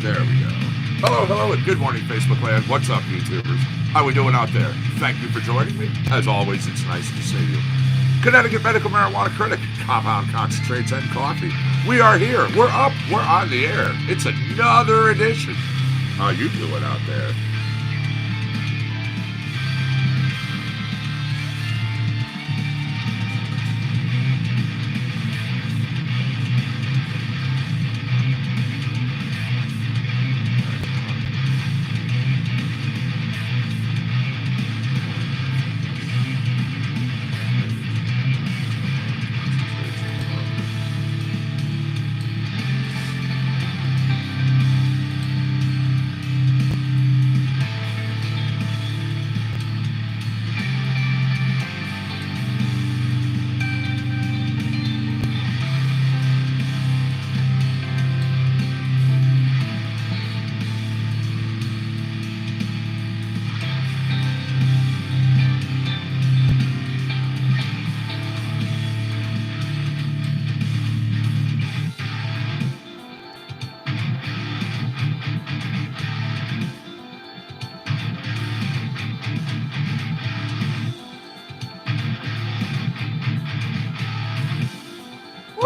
There we go. Hello, hello, and good morning, Facebook land. What's up, YouTubers? How we doing out there? Thank you for joining me. As always, it's nice to see you. Connecticut Medical Marijuana Critic, Compound Concentrates and Coffee. We are here. We're up. We're on the air. It's another edition. How you doing out there?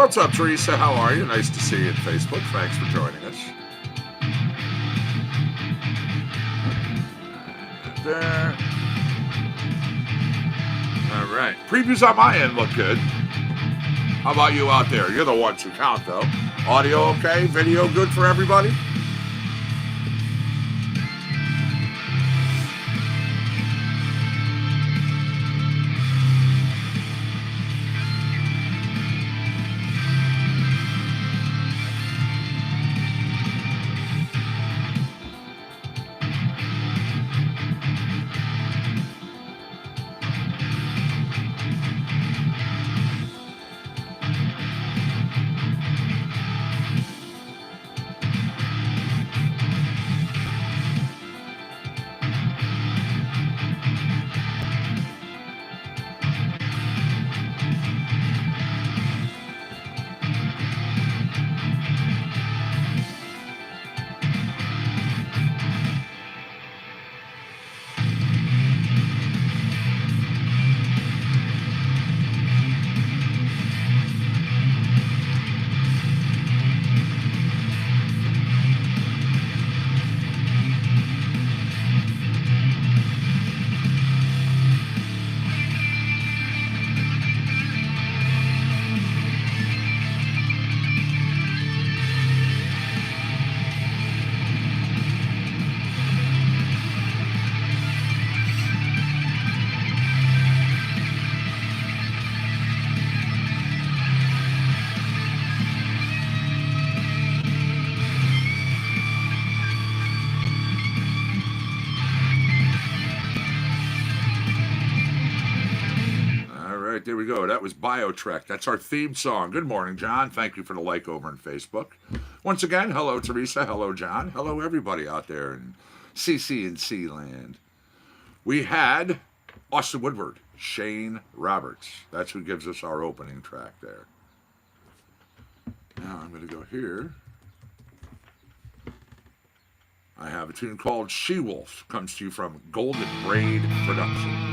What's up, Teresa? How are you? Nice to see you at Facebook. Thanks for joining us. There. All right. Previews on my end look good. How about you out there? You're the ones who count, though. Audio okay? Video good for everybody? There we go. That was BioTrek. That's our theme song. Good morning, John. Thank you for the like over on Facebook. Once again, hello, Teresa. Hello, John. Hello, everybody out there in CC&C land. We had Austin Woodward, Shane Roberts. That's who gives us our opening track there. Now I'm going to go here. I have a tune called She-Wolf. Comes to you from Golden Braid Productions.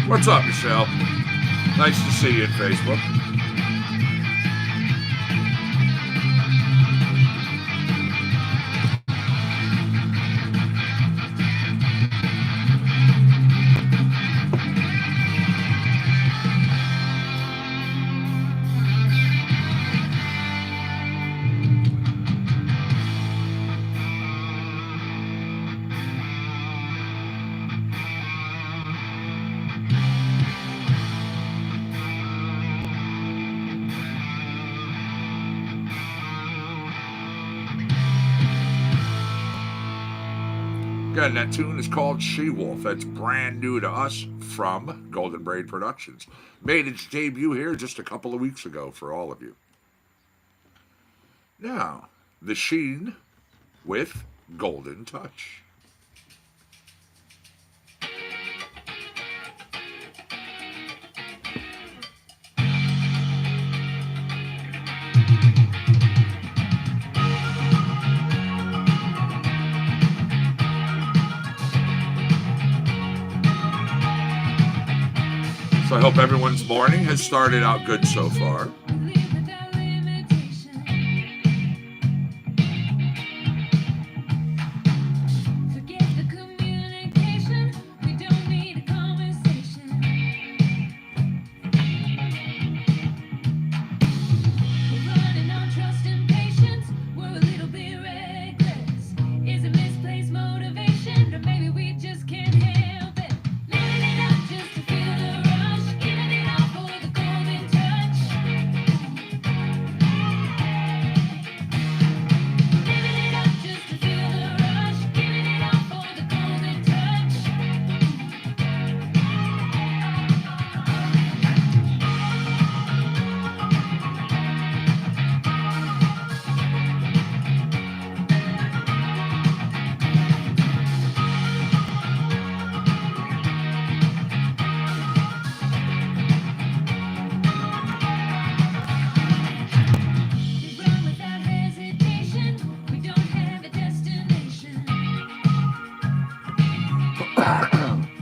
What's up, Michelle? Nice to see you in Facebook. Again, that tune is called She-Wolf. That's brand new to us from Golden Braid Productions. Made its debut here just a couple of weeks ago for all of you. Now, The Sheen with Golden Touch. So I hope everyone's morning has started out good so far.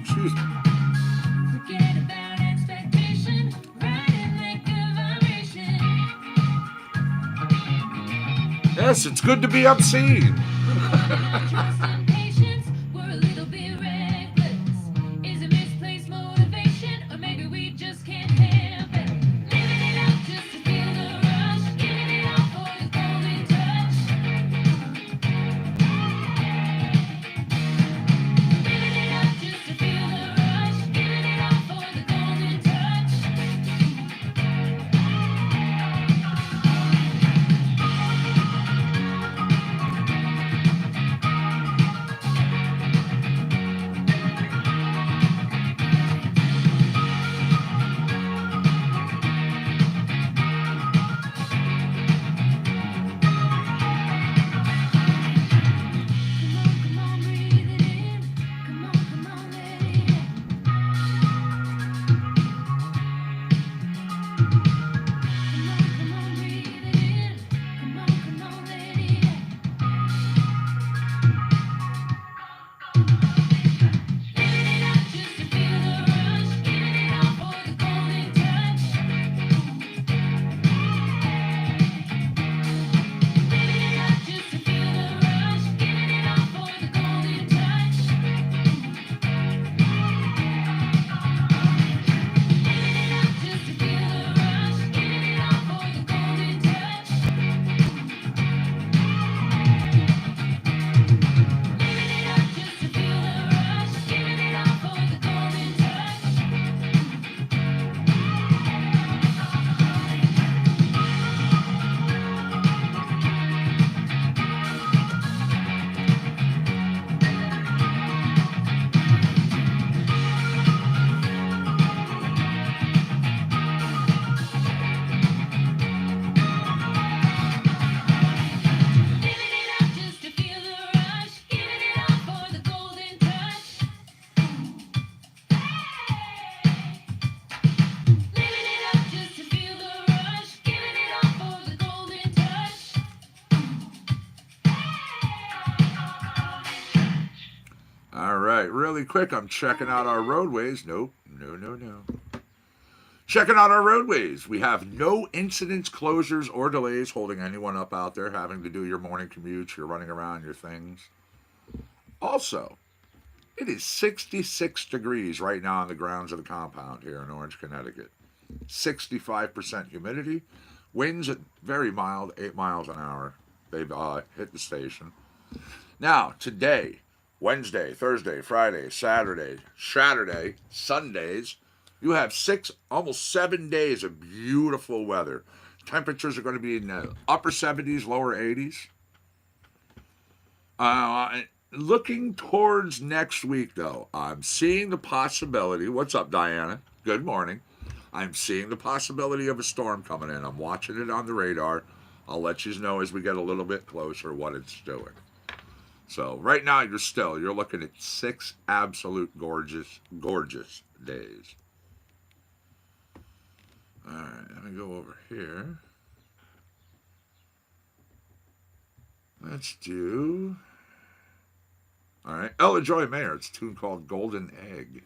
Excuse me. Yes, it's good to be obscene. All right, really quick, I'm checking out our roadways. Nope, No. Checking out our roadways. We have no incidents, closures, or delays holding anyone up out there having to do your morning commutes, you're running around, your things. Also, it is 66 degrees right now on the grounds of the compound here in Orange, Connecticut. 65% humidity. Winds at very mild, 8 miles an hour. They've hit the station. Now, today, Wednesday, Thursday, Friday, Saturday, Sundays, you have 6, almost 7 days of beautiful weather. Temperatures are going to be in the upper 70s, lower 80s. Looking towards next week, though, I'm seeing the possibility. What's up, Diana? Good morning. I'm seeing the possibility of a storm coming in. I'm watching it on the radar. I'll let you know as we get a little bit closer what it's doing. So right now you're looking at 6 absolute gorgeous days. All right, let me go over here. Let's do... All right, Ella Joy Mayer. It's a tune called Golden Egg.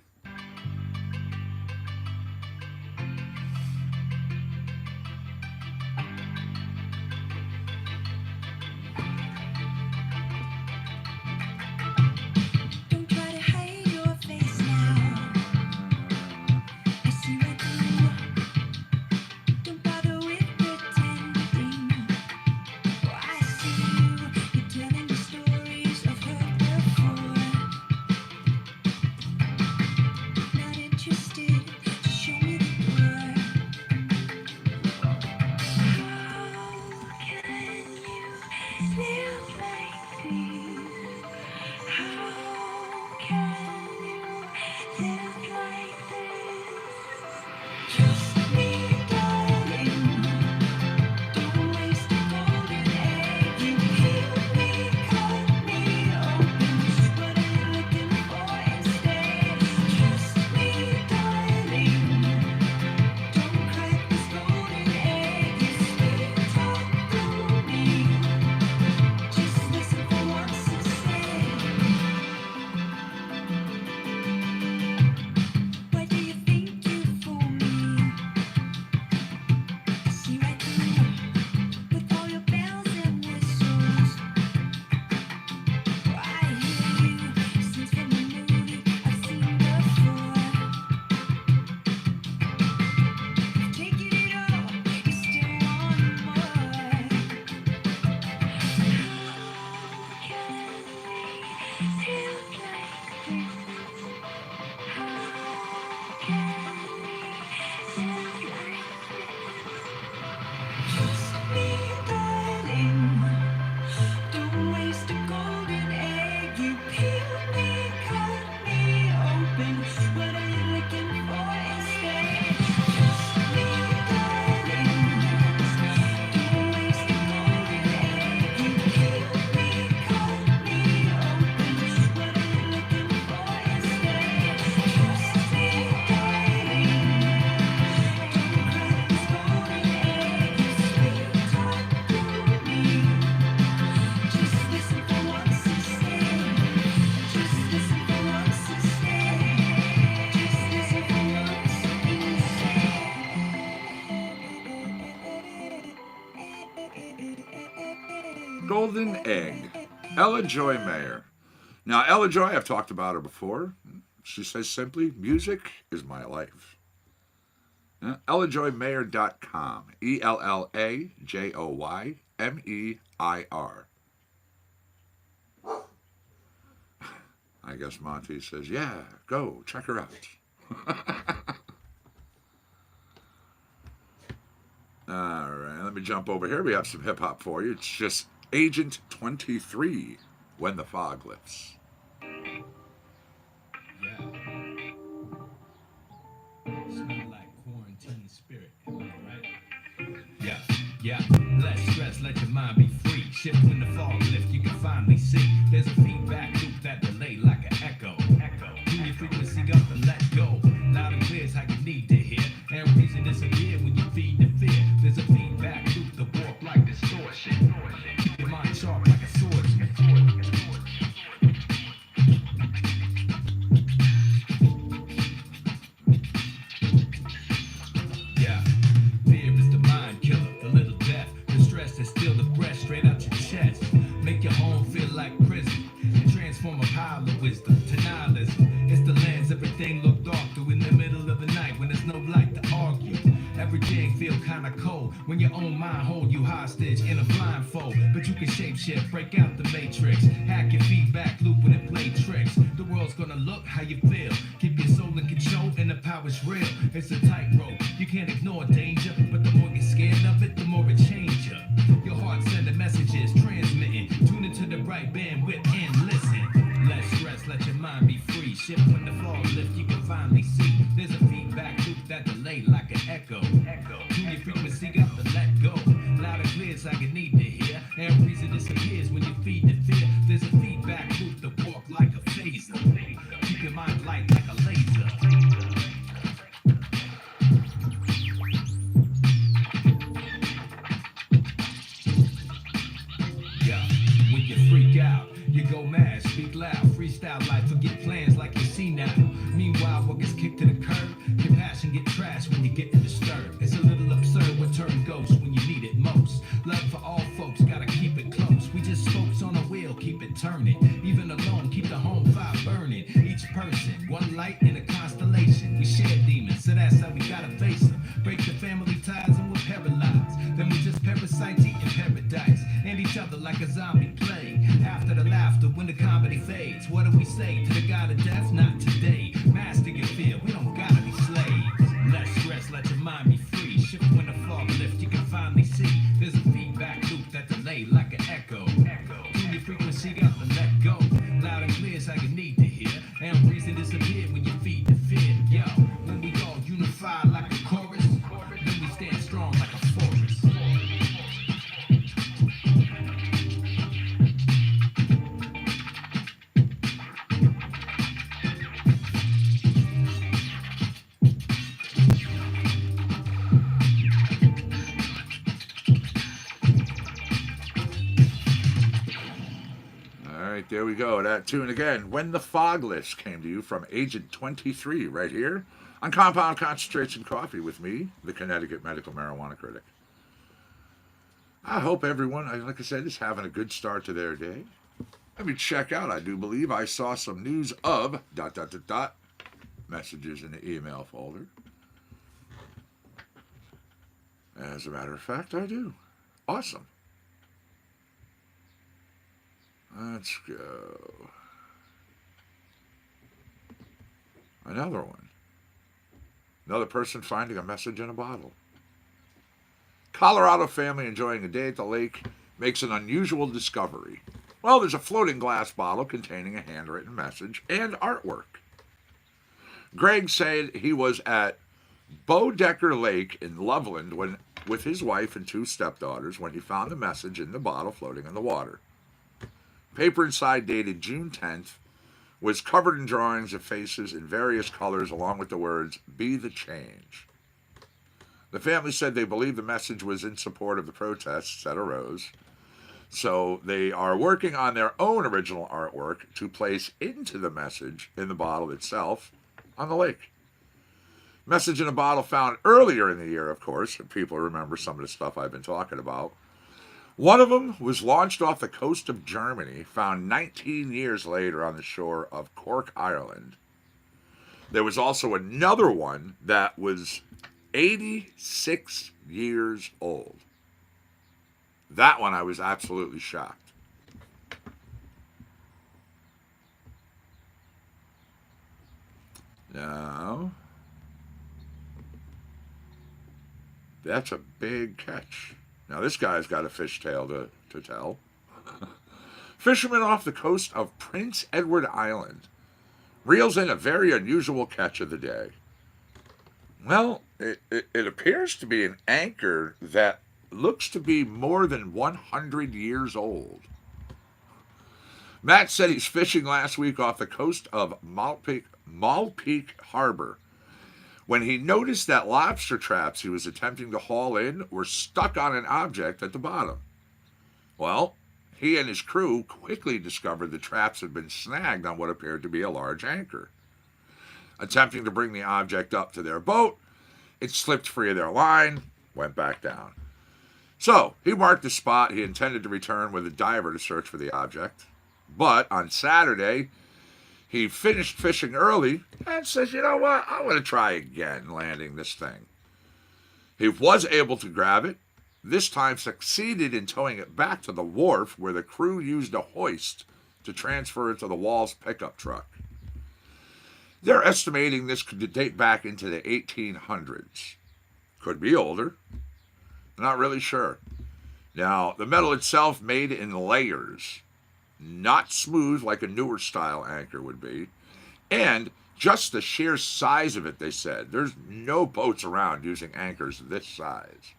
Golden Egg, Ella Joy Mayer. Now, Ella Joy, I've talked about her before. She says simply, music is my life. EllaJoyMeyer.com. ELLAJOYMEIR. I guess Monty says, yeah, go, check her out. All right, let me jump over here. We have some hip-hop for you. It's just Agent 23, When the Fog Lifts. Yeah. Smell like quarantine spirit, am I right? Yeah. Less stress, let your mind be free. Shift when the fog lifts, you can finally see. There's a feedback loop that delay like an echo. Tune your frequency up and let go. Loud and clear is how you need to hear. And reason disappear when you feed the fear. There's a feedback loop, the warp like distortion. Keep your mind sharp like a swordsman. make your home feel like prison, and transform a pile of wisdom to nihilism. It's the lens, everything look dark through in the middle of the night when there's no light to argue. Everything feel kinda cold when your own mind hold you hostage in a blindfold. But you can shapeshift, break out the matrix, hack your feedback loop when it play tricks. The world's gonna look how you feel. Keep your soul in control and the power's real. It's a tightrope, you can't ignore danger, but the more you're scared of it, the more it changes you. Your heart sending messages, transmitting. Tune into the right bandwidth and listen. Less stress, let your mind be free. Shift when the fog lift, you can finally see. There's a feedback loop that delay like an echo. Tune your frequency, got to let go. Loud and clear, it's like you need to hear. And reason disappears when you feed the fear. There's a feedback loop that walk like a phaser. Keep your mind light like a laser. When you freak out, you go mad, speak loud, freestyle life, forget plans like you see now. Meanwhile, what gets kicked to the curb, your passion get trashed when you get disturbed. It's a little absurd what turn ghost when you need it most. Love for all folks, gotta keep it close. We just spokes on a wheel, keep it turning. Even alone, keep the home fire burning. Each person, one light in a constellation. We share demons, so that's how we gotta face them. Break the family ties and we're paralyzed. Then we just parasites eating paradise. And each other like a zombie plague. After the laughter, when the comedy fades, what do we say to the god of death? Not today. Master your fear, we don't gotta be slaves. Less stress, let your mind be free. Shift when the fog lift, you can finally see. There's a feedback loop that delay like an echo. Tune your frequency, got to let go. Loud and clear is how you need to hear. And reason disappear when you feed the fear. Yo, when we all unify like a chorus, then we stand strong like a forest. There we go. That tune again. When the Fog List came to you from Agent 23 right here on Compound Concentration Coffee with me, the Connecticut Medical Marijuana Critic. I hope everyone, like I said, is having a good start to their day. Let me check out. I do believe I saw some news of ... messages in the email folder. As a matter of fact, I do. Awesome. Let's go. Another one. Another person finding a message in a bottle. Colorado family enjoying a day at the lake makes an unusual discovery. Well, there's a floating glass bottle containing a handwritten message and artwork. Greg said he was at Bodecker Lake in Loveland with his wife and two stepdaughters when he found the message in the bottle floating in the water. Paper inside, dated June 10th, was covered in drawings of faces in various colors along with the words, "Be the change." The family said they believe the message was in support of the protests that arose, so they are working on their own original artwork to place into the message in the bottle itself on the lake. Message in a bottle found earlier in the year, of course, and people remember some of the stuff I've been talking about. One of them was launched off the coast of Germany, found 19 years later on the shore of Cork, Ireland. There was also another one that was 86 years old. That one I was absolutely shocked. Now, that's a big catch. Now, this guy's got a fishtail to tell. Fisherman off the coast of Prince Edward Island reels in a very unusual catch of the day. Well, it appears to be an anchor that looks to be more than 100 years old. Matt said he's fishing last week off the coast of Malpeque Harbor when he noticed that lobster traps he was attempting to haul in were stuck on an object at the bottom. Well, he and his crew quickly discovered the traps had been snagged on what appeared to be a large anchor. Attempting to bring the object up to their boat, it slipped free of their line, went back down. So he marked the spot he intended to return with a diver to search for the object. But on Saturday, he finished fishing early and says, you know what, I'm going to try again landing this thing. He was able to grab it, this time succeeded in towing it back to the wharf where the crew used a hoist to transfer it to the Walls pickup truck. They're estimating this could date back into the 1800s. Could be older. Not really sure. Now, the metal itself made in layers, not smooth like a newer style anchor would be, and just the sheer size of it, they said. There's no boats around using anchors this size.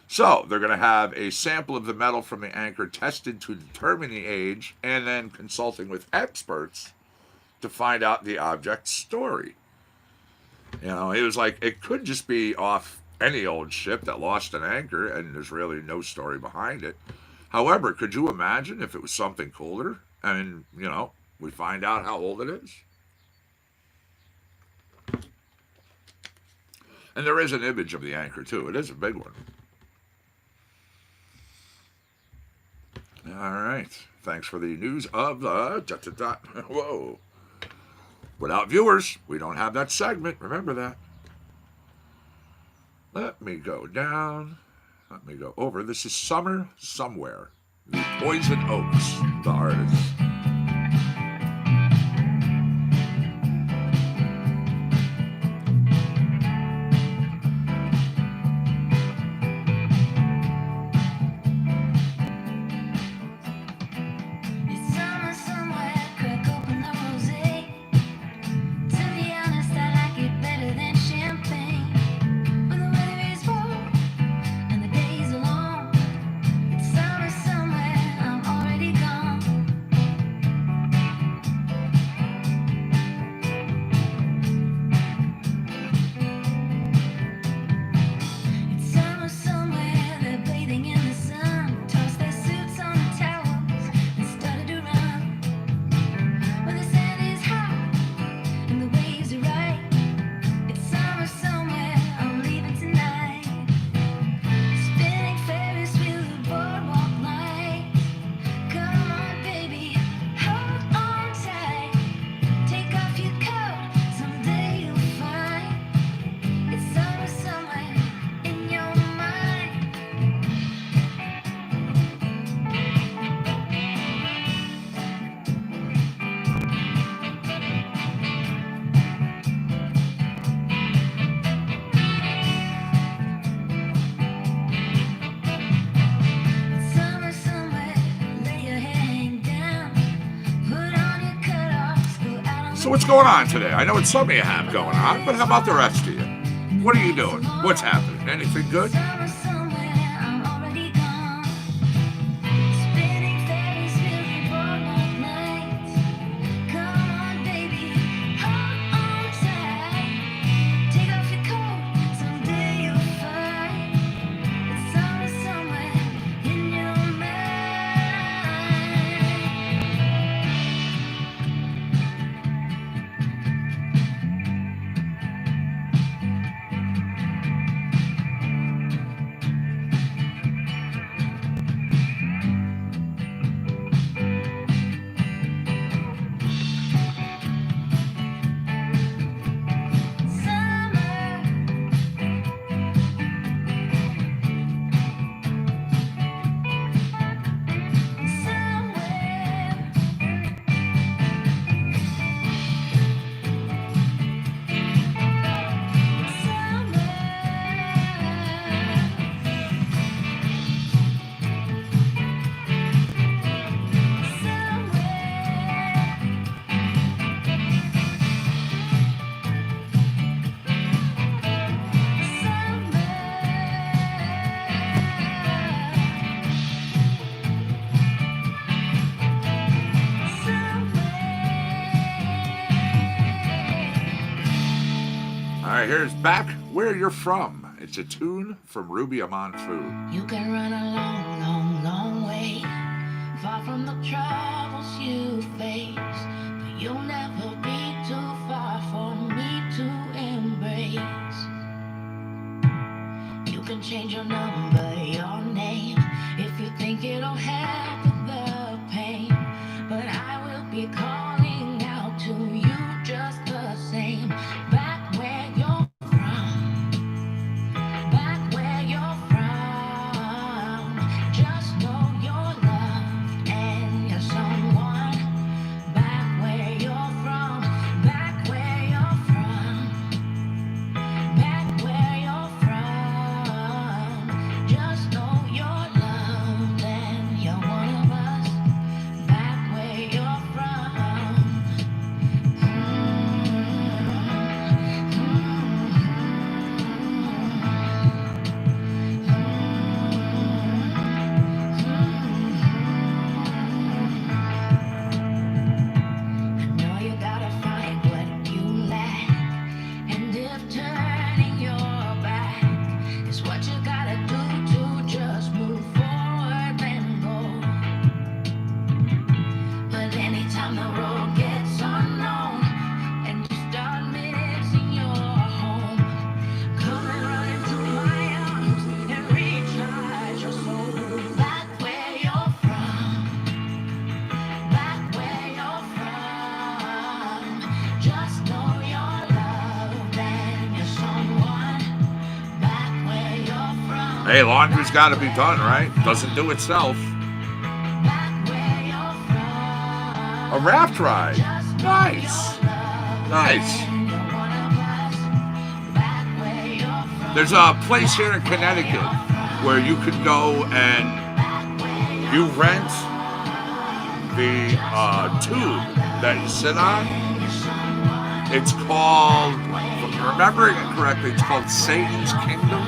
So, they're going to have a sample of the metal from the anchor tested to determine the age, and then consulting with experts to find out the object's story. You know, it was like, it could just be off any old ship that lost an anchor, and there's really no story behind it. However, could you imagine if it was something cooler, and, you know, we find out how old it is? And there is an image of the anchor, too. It is a big one. All right. Thanks for the news of the... Whoa. Without viewers, we don't have that segment. Remember that. Let me go down. Let me go over. This is Summer Somewhere. The Poison Oaks, the artist. So what's going on today? I know it's some of you have going on, but how about the rest of you? What are you doing? What's happening? Anything good? Here's Back Where You're From. It's a tune from Ruby Amon Fu. You can run a long, long, long way, far from the troubles you face, but you'll never be too far for me to embrace. You can change your number, your name, if you think it'll help with the pain. But I will be calling out to you just the same. Back where you're from, back where you're from. Just know you're loved and you're someone. Back where you're from, back where you're from. Back where you're from, just know you're loved and you're one of us. Back where you're from. I know you gotta find what you lack. And if turning your back is what you gotta do to just move forward, then go. But anytime the road gets unknown and you start missing your home, come and run into my arms and recharge your soul. Back where you're from, back where you're from. Just know you're loved and you're someone. Back where you're from. Hey, laundry's got to be done, right? Doesn't do itself. Back where you're from. A raft ride. Just know Nice. you're loved Nice. and you're one of us. Back where you're from. There's a place here in Connecticut where you can go and you rent the tube that you sit on. It's called, if I'm remembering it correctly, it's called Satan's Kingdom.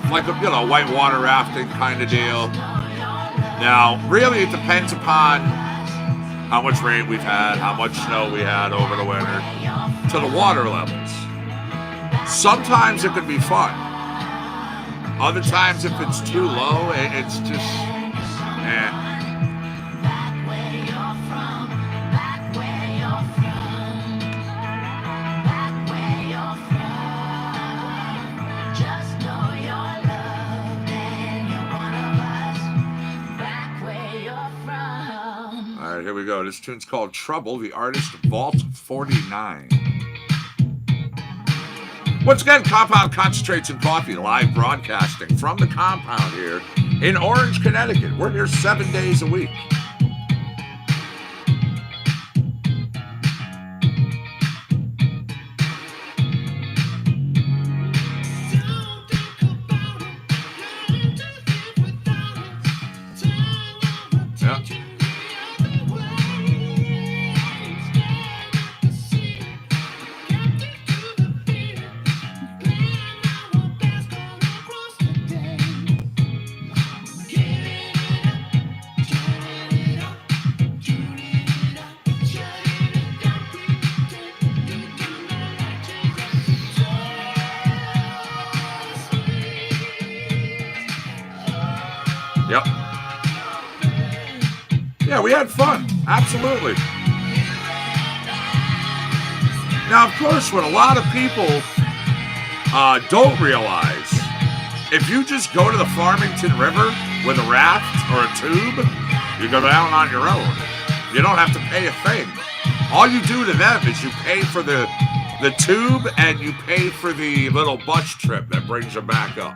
Like a whitewater rafting kind of deal. Now, really, it depends upon how much rain we've had, how much snow we had over the winter, to the water levels. Sometimes it can be fun. Other times, if it's too low, it's just, Back where you're from, back where you're from, back where you're from. Just know you're loved and you're one of us. Back where you're from. All right, here we go. This tune's called Trouble, the artist Vault 49. Once again, Compound Concentrates and Coffee, live broadcasting from the compound here in Orange, Connecticut. We're here 7 days a week. Yeah. Yep. Yeah, we had fun. Absolutely. Now, of course, what a lot of people don't realize, if you just go to the Farmington River with a raft or a tube, you go down on your own. You don't have to pay a thing. All you do to them is you pay for the tube and you pay for the little bus trip that brings you back up.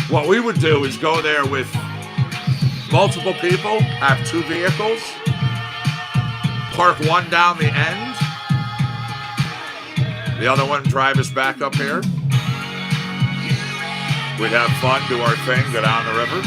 What we would do is go there with multiple people, have two vehicles, park one down the end, the other one drive us back up here. We'd have fun, do our thing, go down the river.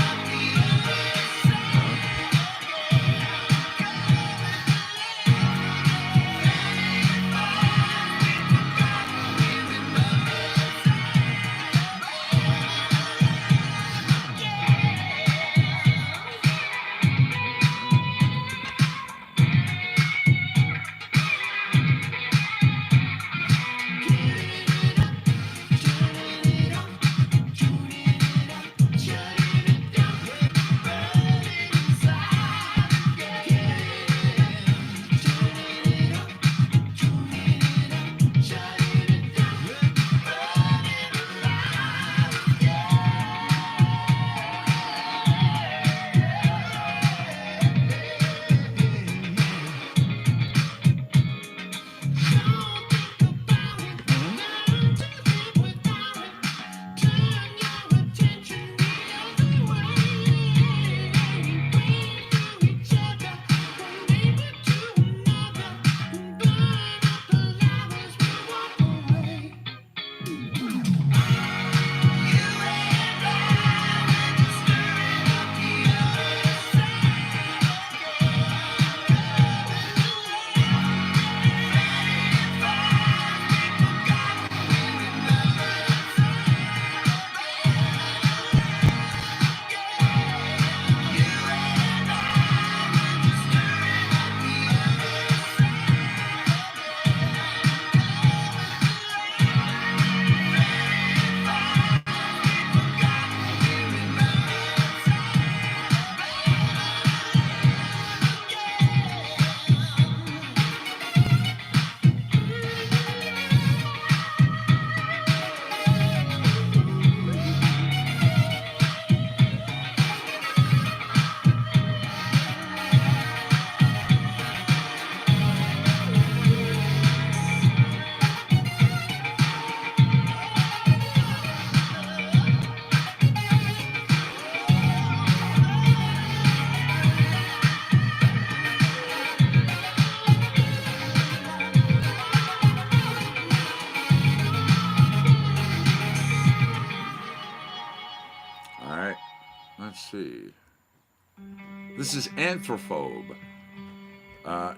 This is Anthrophobe.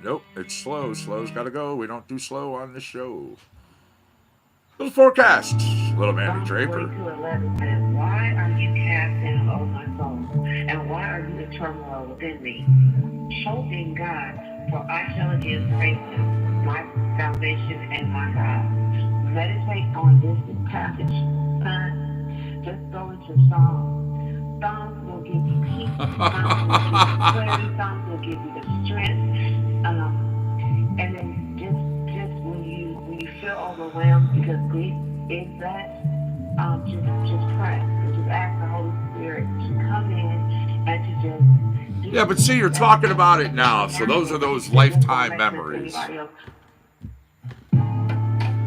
Nope, it's slow. Slow's got to go. We don't do slow on the show. Little forecast. Little Mandy Draper. 11 says, why are you cast down, O my soul? And why are you in turmoil within me? Hope in God, for I shall again praise him, my salvation and my God. Meditate on this passage, son. Just go into Psalms. Psalms will give you peace. Psalms will give you clarity. Psalms will give you the strength. And then just when you feel overwhelmed because grief is that, just pray and just ask the Holy Spirit to come in and to just. Yeah, but see, you're talking about it now, so those are those lifetime memories.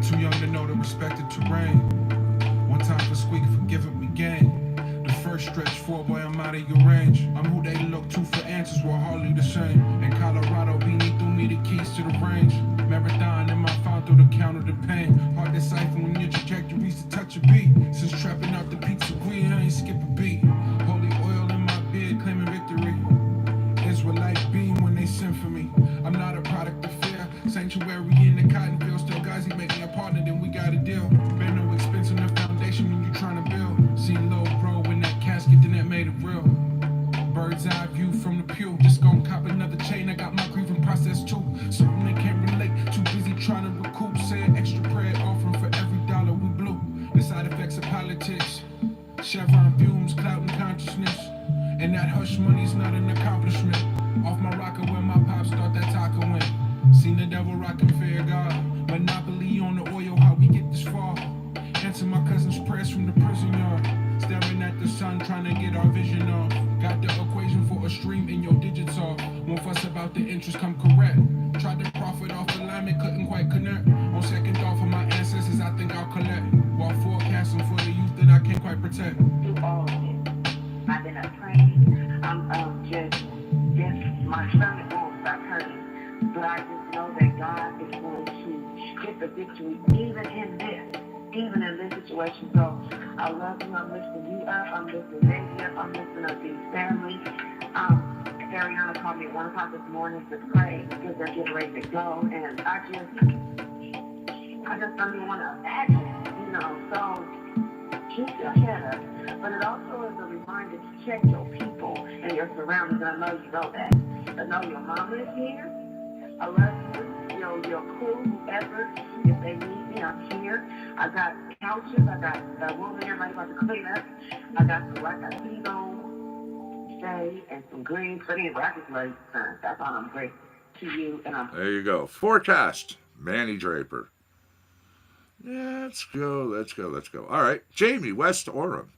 Too young to know the respected terrain. One time for squeak, forgive it, we gain. The first stretch, boy, I'm out of your range. I'm who they look to for answers, we're hardly the same. In Colorado, Beanie threw me the keys to the range. Marathon in my phone through the count of the pain. Hard to decipher when your trajectory's to touch a beat. Since trapping out the peaks of green, I ain't skip a beat. Holy oil in my beard, claiming victory. Israelite beam when they send for me. I'm not a product of fear. Sanctuary in the cotton field. Still guys, he make me a partner, then we got a deal. Bear no expense in the foundation when you trying to build. Seen low bro in that casket, then that made it real. Bird's eye view from the pew. Just gon' cop another chain. I got my grieving process too. Something they can't relate. Too busy trying to recoup. Say an extra prayer offering for every dollar we blew. The side effects of politics. Chevron fumes, clouding consciousness. And that hush money's not an accomplishment. Off my rocker when my pops thought that taco went. Seen the devil rockin' fair God. Monopoly on the oil, how we get this far. Answer my cousin's prayers from the prison yard. Staring at the sun, trying to get our vision off. Got the equation for a stream in your digits off. Won't fuss about the interest, come correct. Tried to profit off alignment, couldn't quite connect. On second thought for my ancestors, I think I'll collect. While forecasting for the youth that I can't quite protect. Do all of it. I've been up praying. Just my stomach won't stop hurting. But I just know that God is going to get the victory even in this situation. So I love you. I'm lifting you up. I'm lifting Baby up. I'm lifting up these families. Ariana called me at 1 o'clock this morning to pray because they're getting ready to go. And I just don't even want to imagine, so keep your head up. But it also is a reminder to check your people and your surroundings. I know you know that. I know your mama is here. I love you. Your crew, whoever, if they need me, I'm here. I got couches. I got a room in everybody about to clean up. I got some stay and some greens for the rockets late time. That's all I'm grateful to you. And there you go. Forecast. Manny Draper. Yeah, let's go. All right. Jamie West Orem.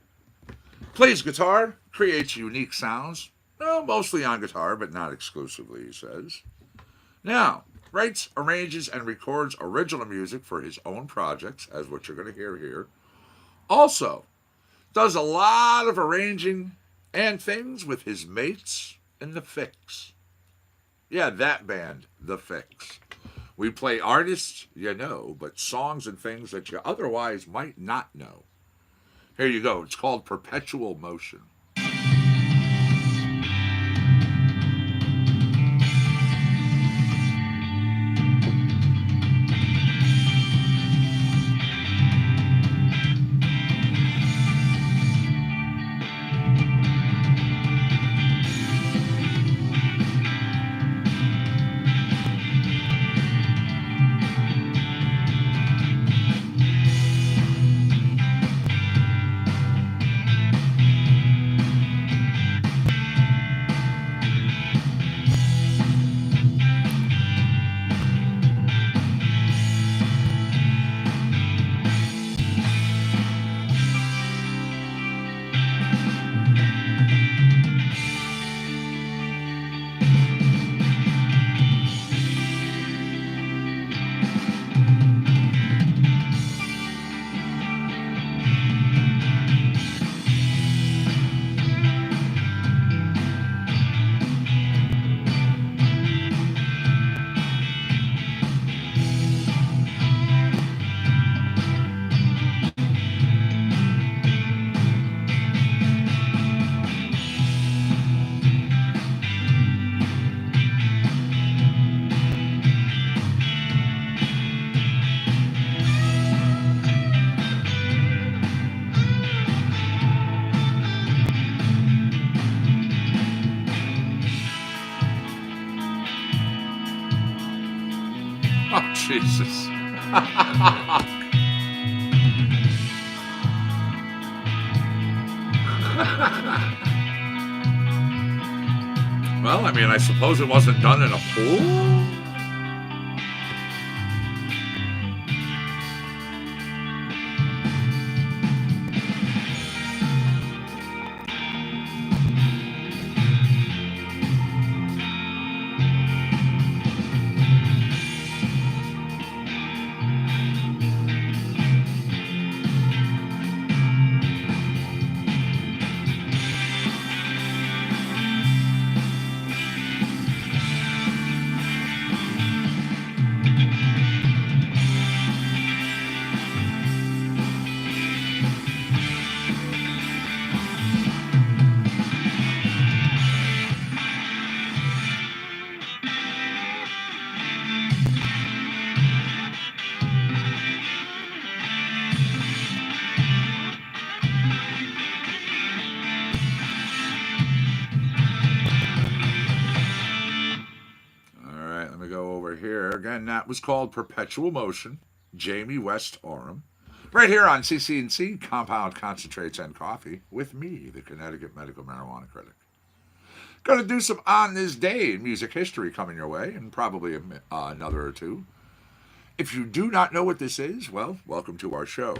Plays guitar, creates unique sounds. Well, mostly on guitar, but not exclusively, he says. Now, writes, arranges, and records original music for his own projects, as what you're going to hear here. Also, does a lot of arranging and things with his mates in The Fix. Yeah, that band, The Fix. We play artists you know, but songs and things that you otherwise might not know. Here you go. It's called Perpetual Motion. Jesus. Well, I mean, I suppose it wasn't done in a pool? Again, that was called Perpetual Motion, Jamie West Oram. Right here on CC&C, Compound Concentrates and Coffee, with me, the Connecticut Medical Marijuana Critic. Going to do some On This Day in music history coming your way, and probably another or two. If you do not know what this is, well, welcome to our show.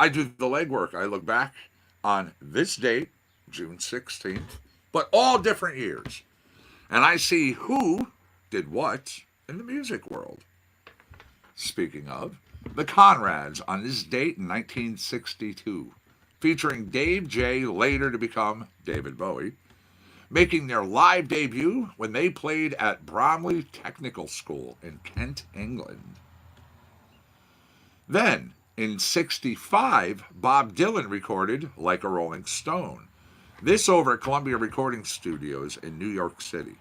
I do the legwork. I look back on this date, June 16th, but all different years. And I see who did what in the music world. Speaking of, the Conrads on this date in 1962, featuring Dave J, later to become David Bowie, making their live debut when they played at Bromley Technical School in Kent, England. Then, in 65, Bob Dylan recorded Like a Rolling Stone, this over at Columbia Recording Studios in New York City.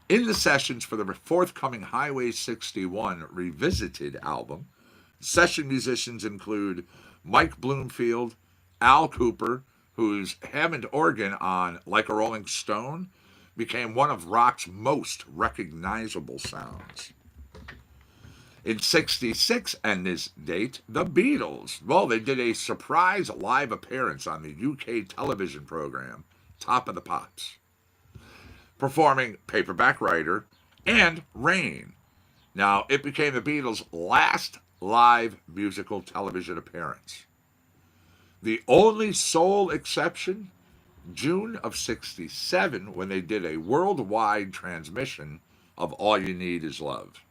In the sessions for the forthcoming Highway 61 Revisited album, session musicians include Mike Bloomfield, Al Cooper, whose Hammond organ on Like a Rolling Stone became one of rock's most recognizable sounds. In 66, and this date, the Beatles, well, they did a surprise live appearance on the UK television program Top of the Pops, performing Paperback Writer and Rain. Now, it became the Beatles' last live musical television appearance. The only sole exception, June of 67, when they did a worldwide transmission of All You Need Is Love.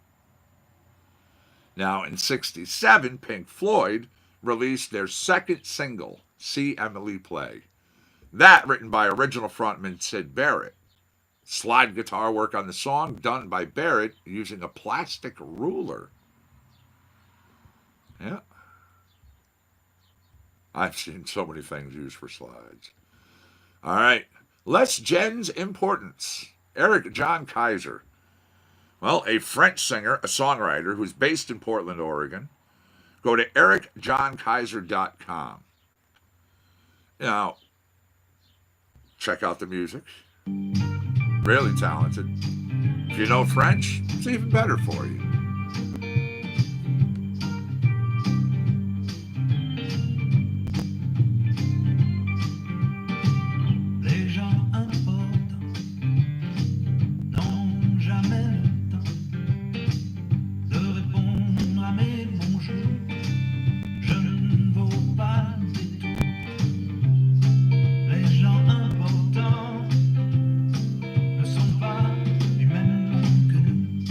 Now, in 67, Pink Floyd released their second single, See Emily Play. That written by original frontman Syd Barrett. Slide guitar work on the song done by Barrett using a plastic ruler. Yeah. I've seen so many things used for slides. All right. Les Gen's importance. Eric John Kaiser. Well, a French singer, a songwriter who's based in Portland, Oregon. Go to ericjohnkaiser.com. Now, check out the music. Really talented. If you know French, it's even better for you. Les gens importants n'ont jamais le temps de répondre à mes bonjours. Je ne vaux pas le détour. Les gens importants ne sont pas du même monde que nous.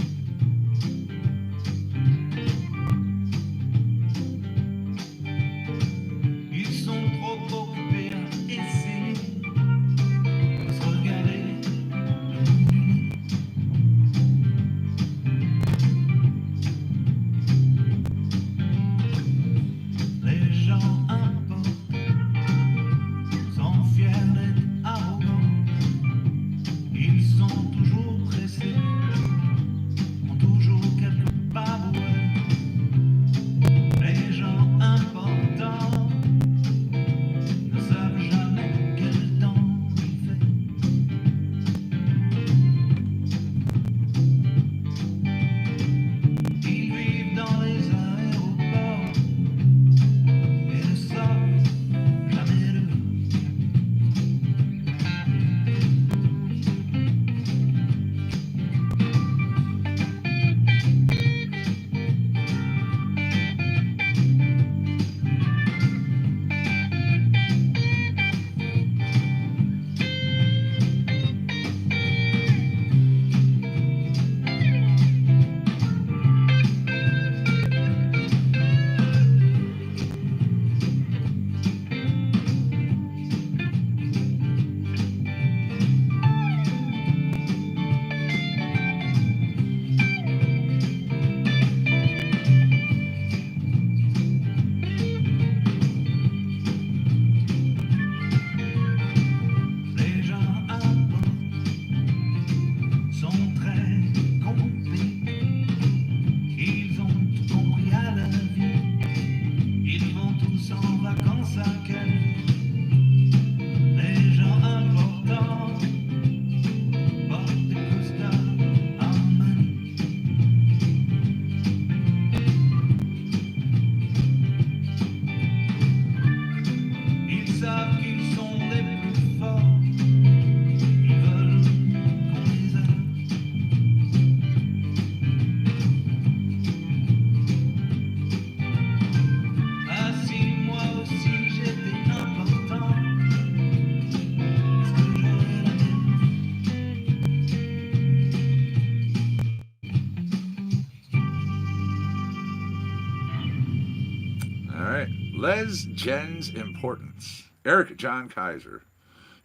Les Jen's Importance. Eric John Kaiser.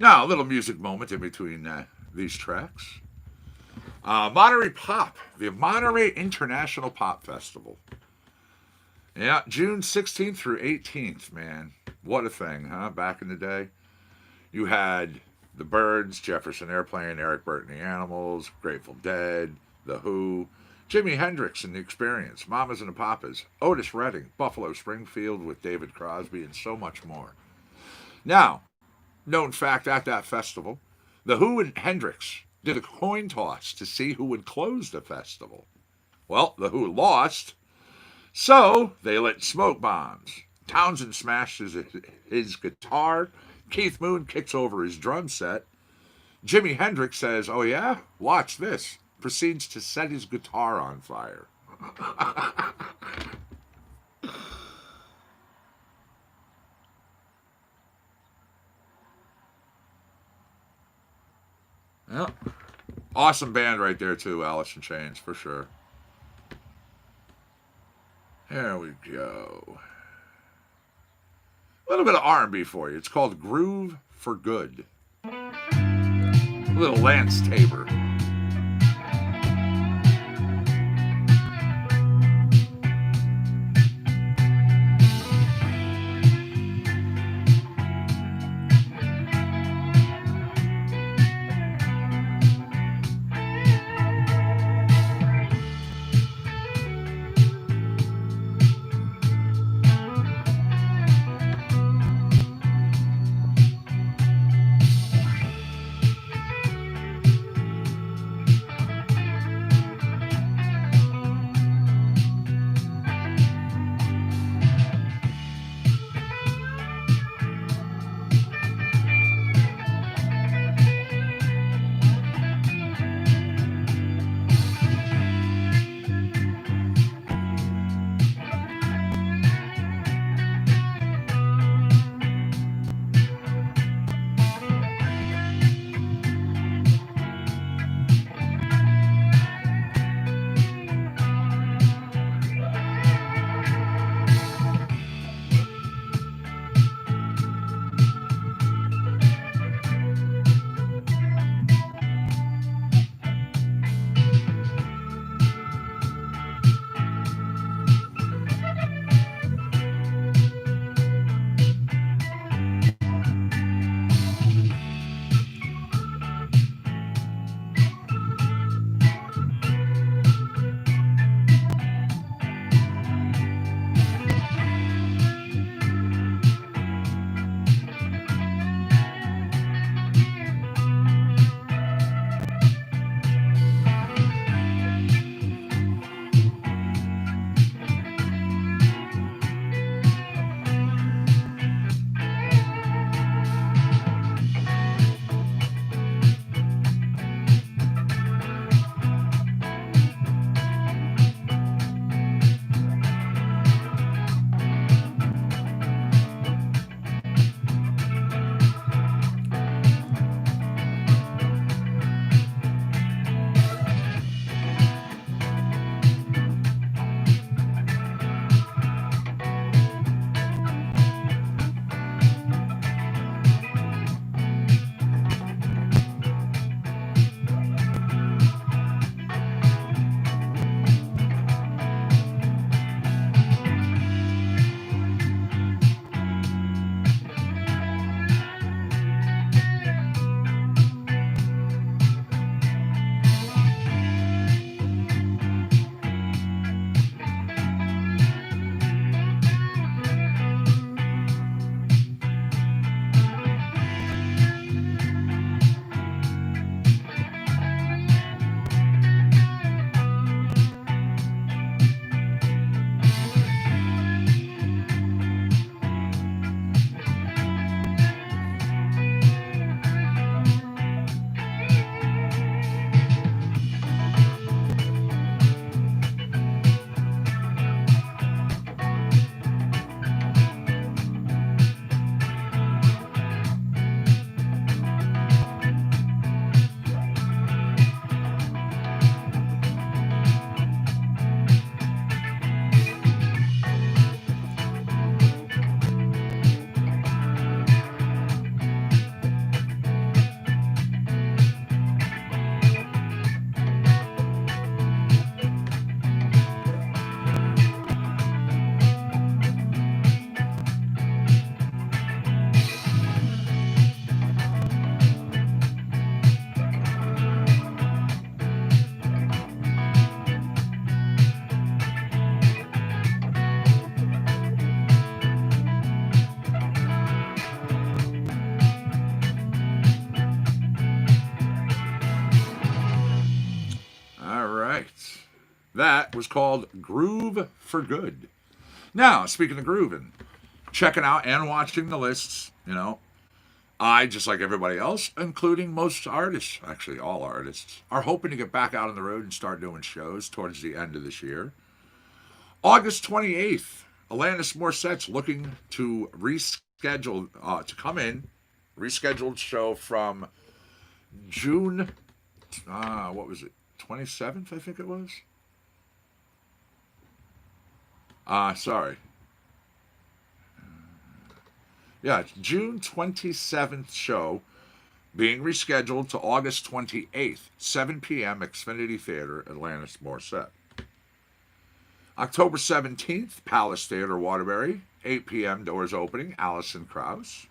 Now, a little music moment in between these tracks. Monterey Pop, the Monterey International Pop Festival. Yeah, June 16th through 18th, man. What a thing, huh? Back in the day. You had the Byrds, Jefferson Airplane, Eric Burton and the Animals, Grateful Dead, The Who, Jimi Hendrix and the Experience, Mamas and the Papas, Otis Redding, Buffalo Springfield with David Crosby, and so much more. Now, known fact at that festival, The Who and Hendrix did a coin toss to see who would close the festival. Well, The Who lost, so they lit smoke bombs. Townsend smashes his guitar. Keith Moon kicks over his drum set. Jimi Hendrix says, "Oh yeah? Watch this." Proceeds to set his guitar on fire. Well, awesome band right there too, Alice in Chains, for sure. There we go. A little bit of R&B for you. It's called Groove for Good. A little Lance Tabor. right. That was called Groove for Good. Now, speaking of grooving, checking out and watching the lists, I, just like everybody else, including most artists, actually all artists, are hoping to get back out on the road and start doing shows towards the end of this year. August 28th, Alanis Morissette's looking to reschedule, to come in, rescheduled show from June, 27th, I think it was? Sorry. Yeah, it's June 27th show being rescheduled to August 28th, 7 p.m., Xfinity Theater, Alanis Morissette. October 17th, Palace Theater, Waterbury, 8 p.m., doors opening, Alison Krauss.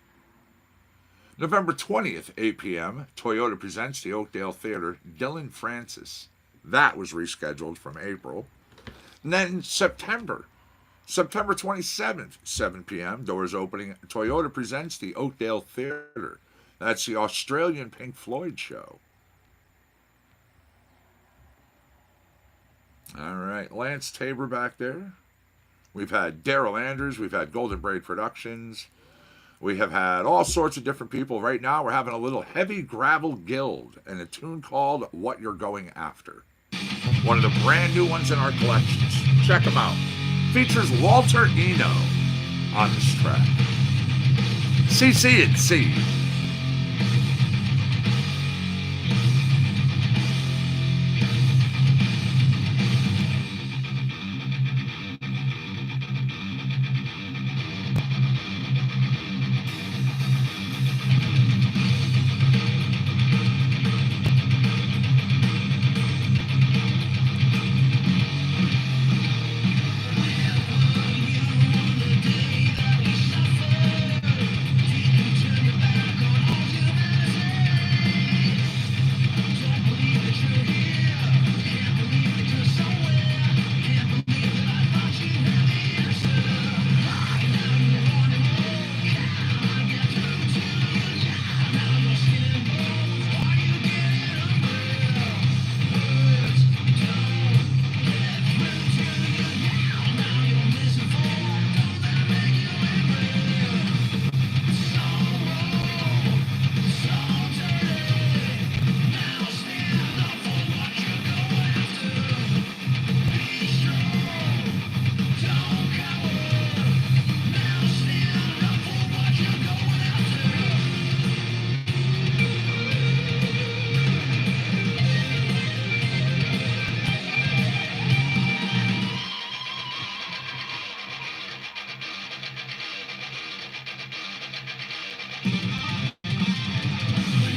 November 20th, 8 p.m., Toyota presents the Oakdale Theater, Dylan Francis. That was rescheduled from April. And then September 27th, 7 p.m., doors opening, Toyota presents the Oakdale Theater. That's the Australian Pink Floyd show. All right, Lance Tabor back there. We've had Daryl Andrews. We've had Golden Braid Productions. We have had all sorts of different people. Right now, we're having a little Heavy Gravel Guild and a tune called What You're Going After. One of the brand new ones in our collections. Check them out. Features Walter Eno on this track. CC and C.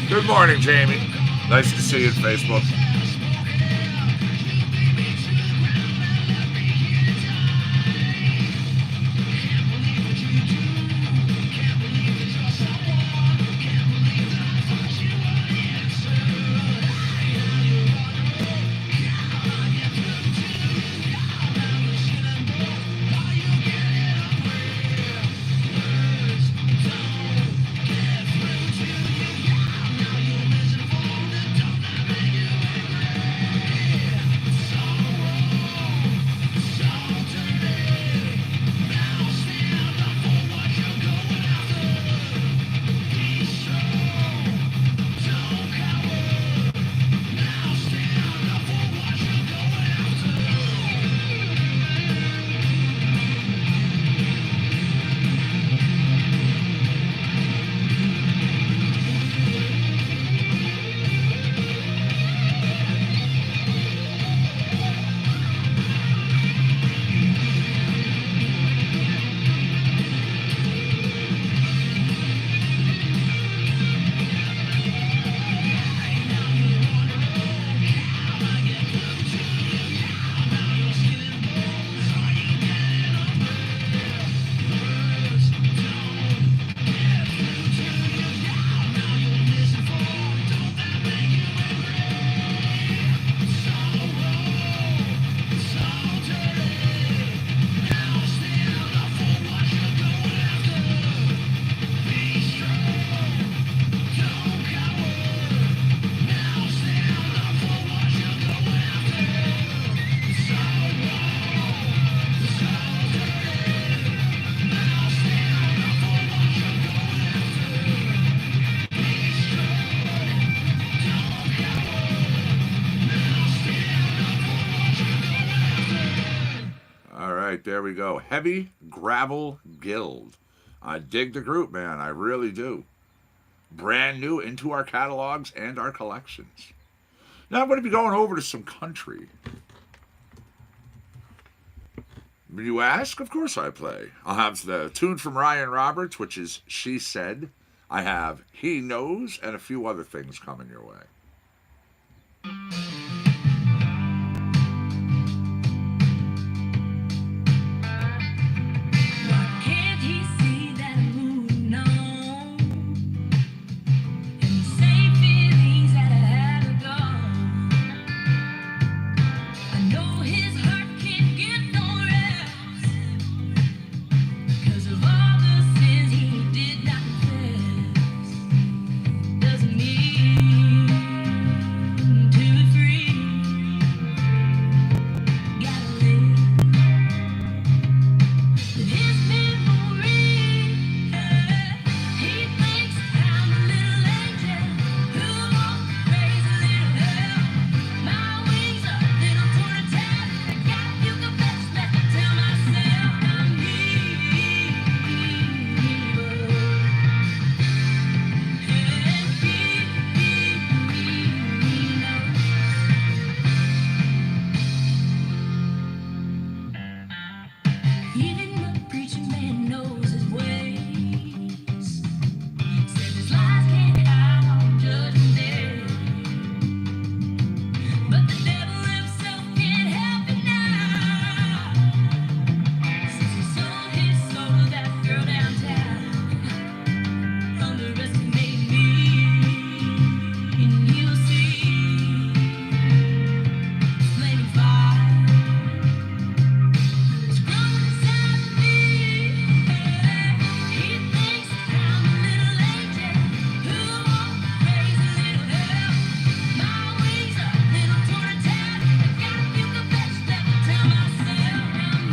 Good morning, Jamie. Nice to see you on Facebook. there we go. Heavy Gravel Guild. I dig the group, man. I really do. Brand new into our catalogs and our collections. Now I'm going to be going over to some country. You ask? Of course I play. I'll have the tune from Ryan Roberts, which is She Said. I have He Knows and a few other things coming your way. Why can't he see that I'm moving on? And the same feelings that I had are gone. I know his heart can't get no rest 'cause of all the sins he did not confess. Doesn't mean to be free. Gotta live with his memory. He thinks I'm a little angel who won't raise a little hell. My wings are a little torn and tattered. I got a few confessions left to tell myself I'm even the preaching man knows his ways. Says his lies can't hide on Judgment Day. But the devil himself can't help it now. Since he sold his soul to that girl downtown, underestimating me, and you'll see flaming fire. It's growing inside of me. He thinks I'm a little angel who won't raise a little hell. My wings are a little torn and tattered. I got a few confessions left to tell myself I'm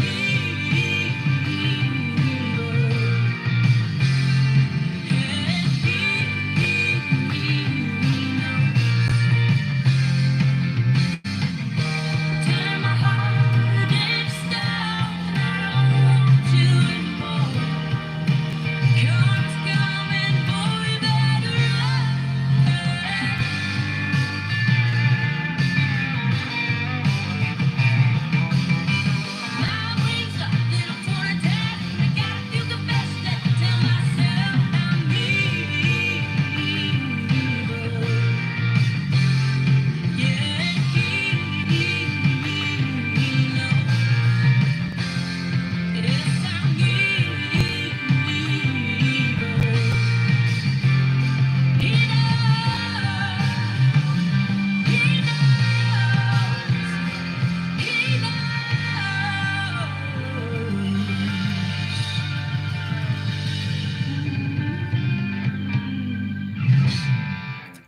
turn my heart into stone. I don't want you anymore. Karma's coming, boy, you better run. My wings are a little torn and tattered. I got a few confessions left to tell myself I'm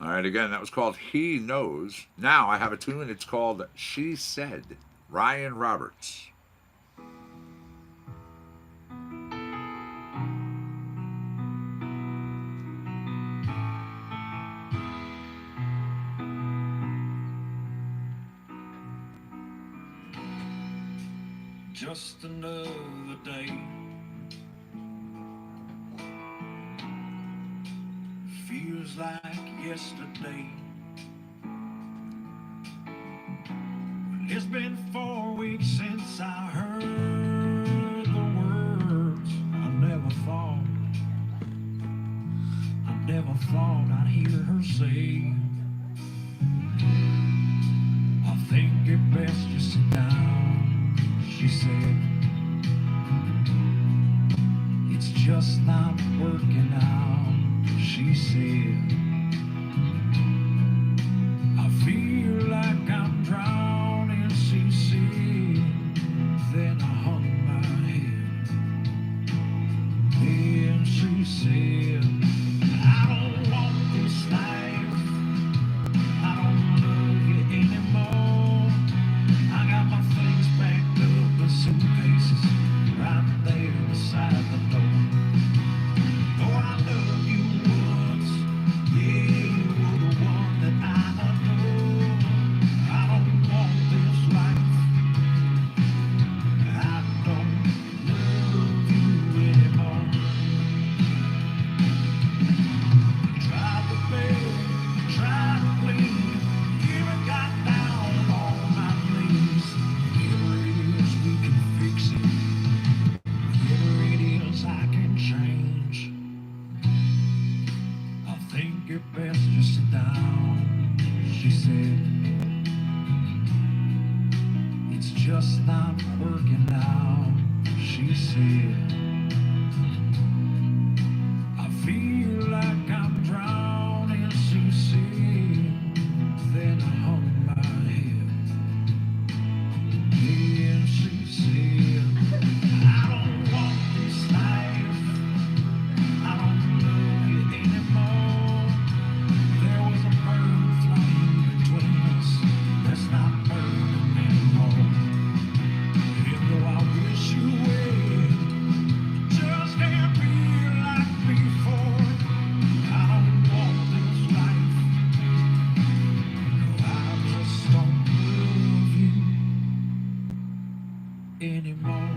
All right, again, that was called He Knows. Now I have a tune. It's called She Said. Ryan Roberts. Just another day. Feels like yesterday. It's been 4 weeks since I heard the words I never thought I'd hear her say. I think it best you sit down, she said. It's just not working out, she said. I feel like I'm drowning, she said. Then I hung my head. Then she said, I don't want this life. I don't love you anymore. I got my things packed up in suitcases right there beside the door. Oh, I loved you once. just not working out, she said. I feel like I'm drowning, she said. Then I hung my head. Then she said, I don't want this life. I don't love you anymore. There was a bird flying between us. That's not burning anymore. And though I wish you well, just can't be like before. I don't want this life. No, I just don't love you anymore.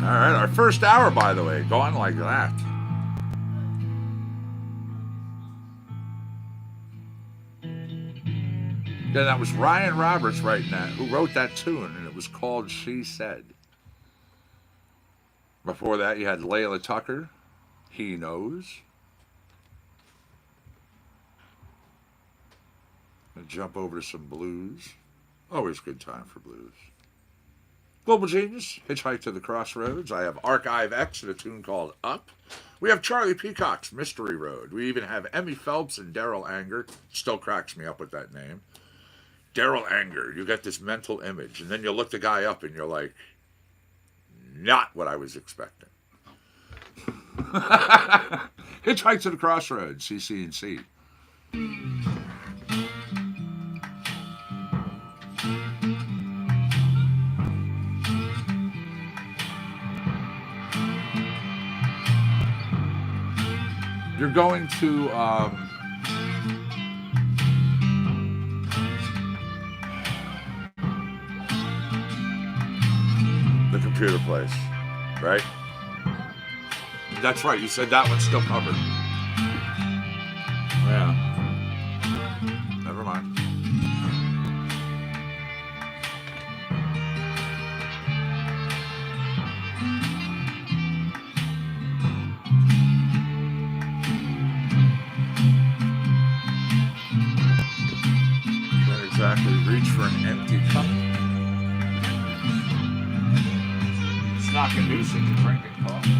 All right, our first hour, by the way, gone like that. Yeah, that was Ryan Roberts writing that, who wrote that tune, and it was called She Said. Before that, you had Layla Tucker, He Knows. And jump over to some blues. Always good time for blues. Global Genius, Hitchhike to the Crossroads. I have Archive X and a tune called Up. We have Charlie Peacock's Mystery Road. We even have Emmy Phelps and Daryl Anger. Still cracks me up with that name. Daryl Anger, you get this mental image, and then you look the guy up and you're like, not what I was expecting. Hitchhike to the Crossroads, CC&C. You're going to the computer place, right? That's right. You said that one's still covered. Yeah. Never mind. Can't exactly reach for an empty cup. It's not conducive to drinking coffee.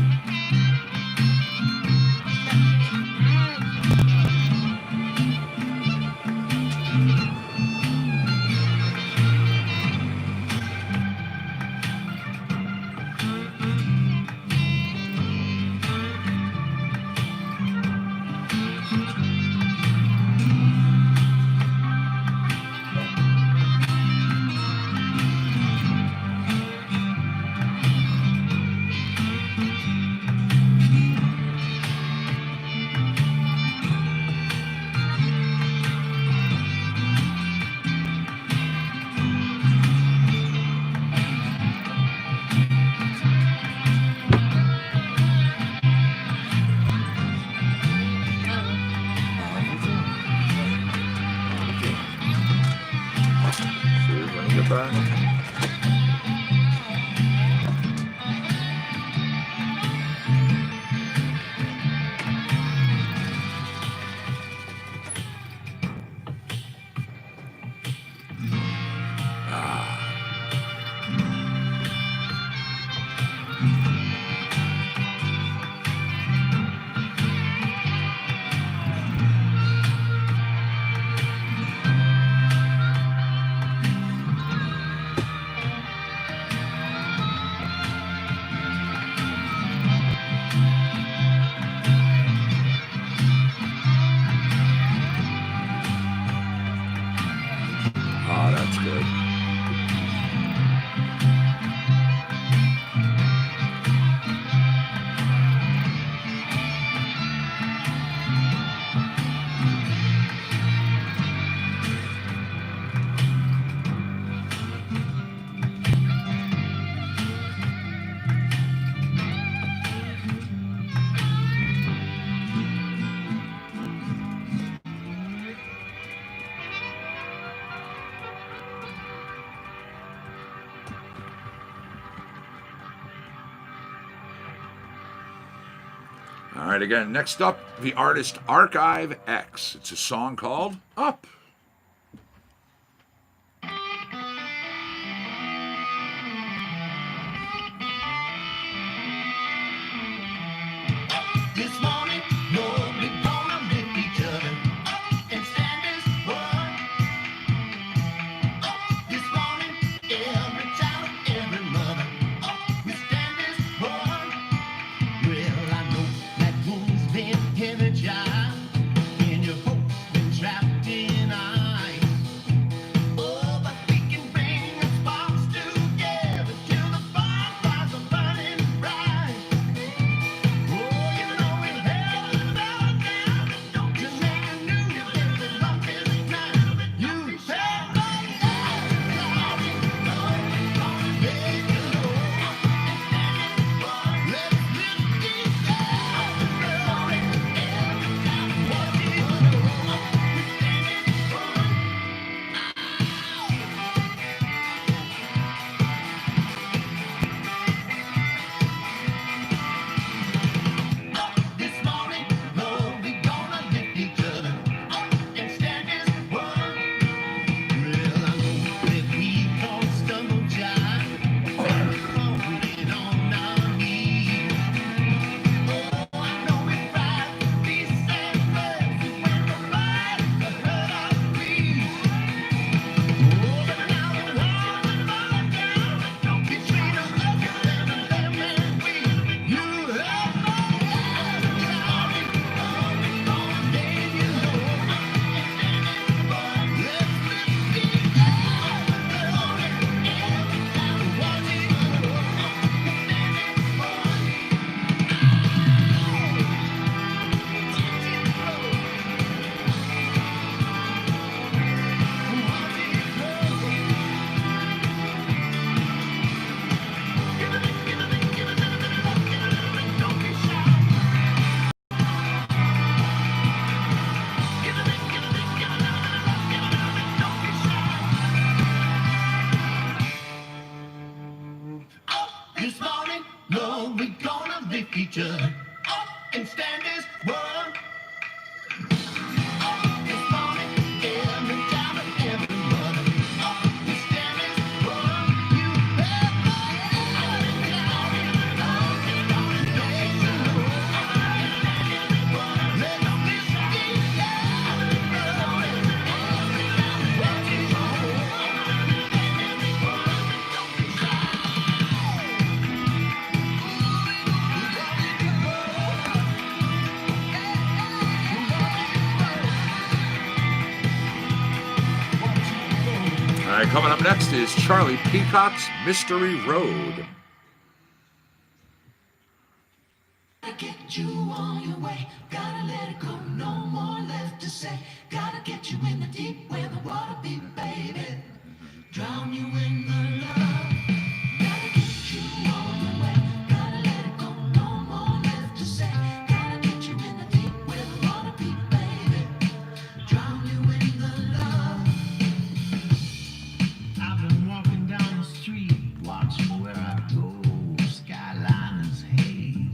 All right, again, next up, the artist Archive X. It's a song called Up. This morning, no, we gonna lift each other up and stand as one. This morning, every child, every mother, we stand as one. Well, I know that wound's been heavy, child, and your hope's been trapped in ice. Oh, but we can bring the sparks together till the bonfires are burning bright. Oh, you know it held us all down. Don't you make a new day the longest night. You said my life, sorry, no, gonna let you know. Let's lift each other up. Every time what you know. We stand as one. This morning, Lord, we gonna lift each other up and stand as one. Well, I know that we gon' stumble, child, falling on our knees. Oh, I know it's right to be sad, when the light hurt our feet. Oh, but now the walls are falling down between us and them and we. You have no sorry, oh, gonna let you know. Let's lift each other up. Every time what you know. Don't be shy. This morning, Lord, we gonna lift each other up and stand as one. This morning, every child and every mother, we stand as one. You have All right, coming up next is Charlie Peacock's Mystery Road. Gotta get you on your way. Gotta let it go. No more left to say. Gotta get you in the deep where the water be, baby. Drown you in the love. Gotta get you on your way. Gotta let it go. No more left to say. Gotta get you in the deep where the water be, baby. Drown you in the love. I've been walking down the street, watching where I go. Skyline is haze.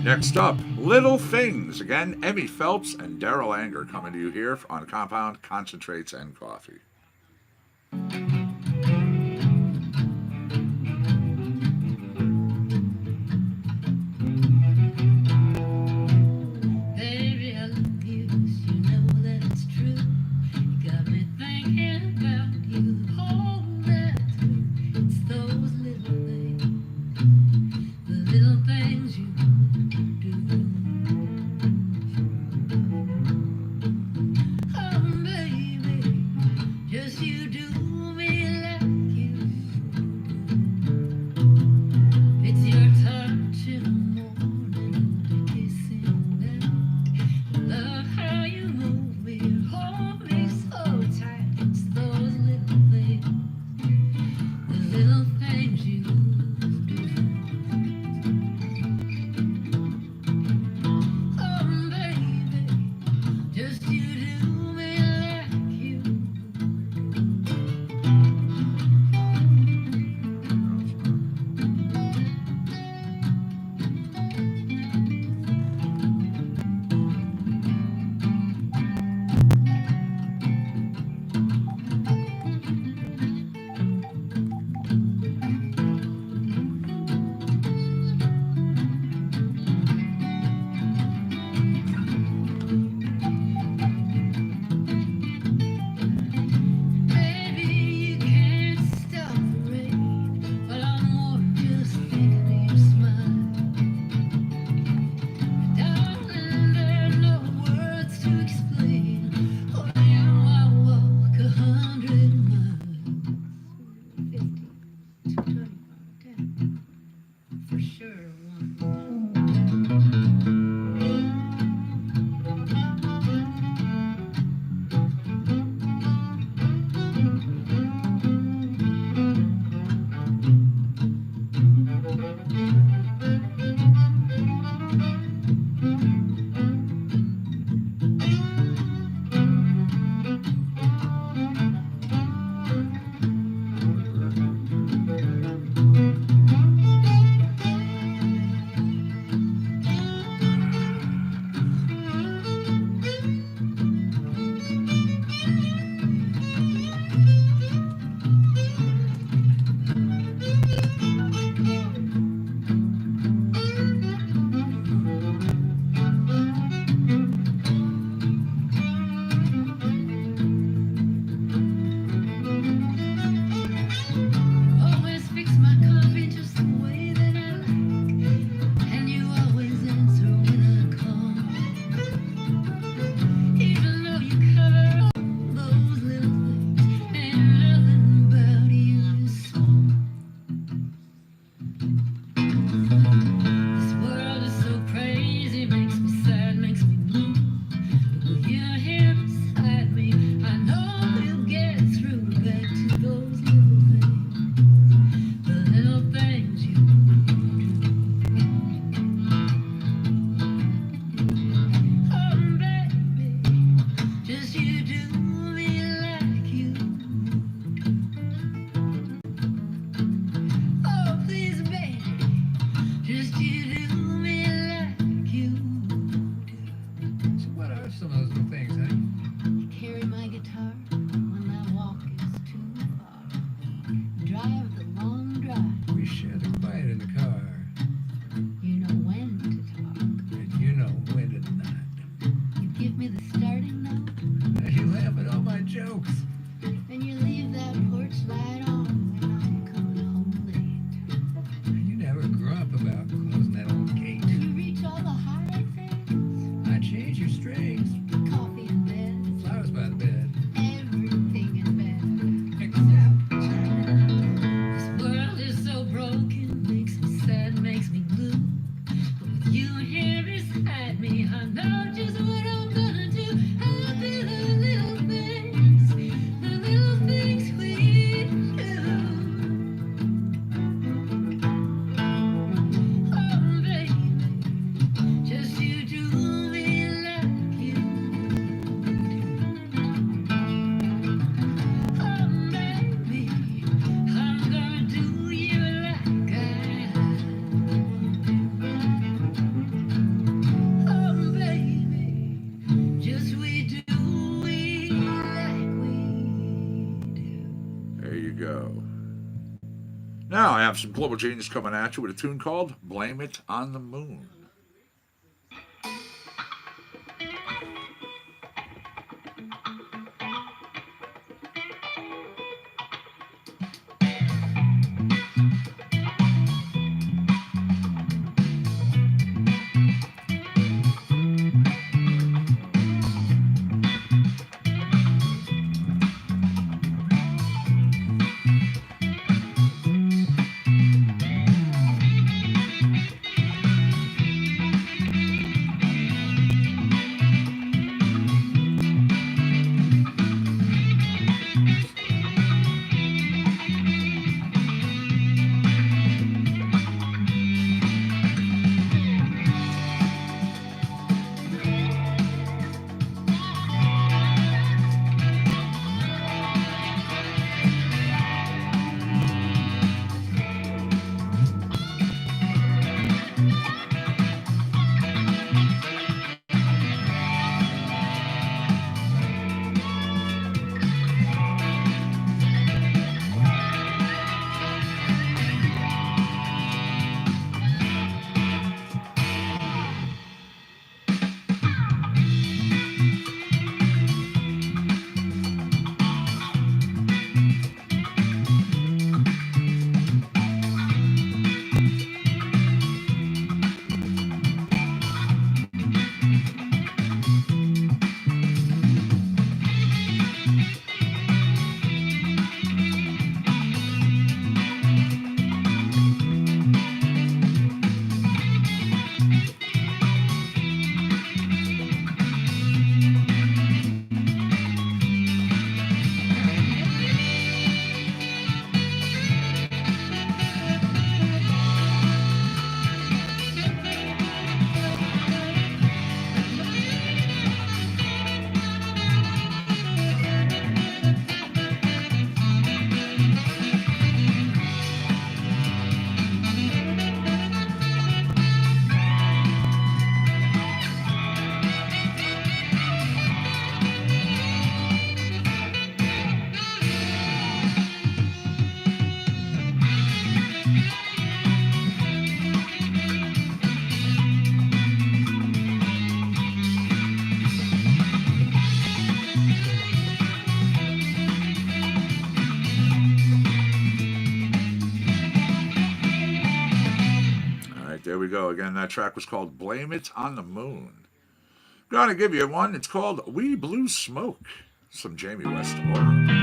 right, next up, Little Things. Again, Emmy Phelps and Daryl Anger coming to you here on Compound Concentrates and Coffee. Baby, I love you, you know that it's true. You got me thinking about you all that through. It's those little things, the little things you do. Oh, baby, just you do me go. Now I have some Global Genius coming at you with a tune called Blame It on the Moon. There we go. Again, that track was called Blame It on the Moon. Going to give you one. It's called We Blew Smoke. Some Jamie West Order.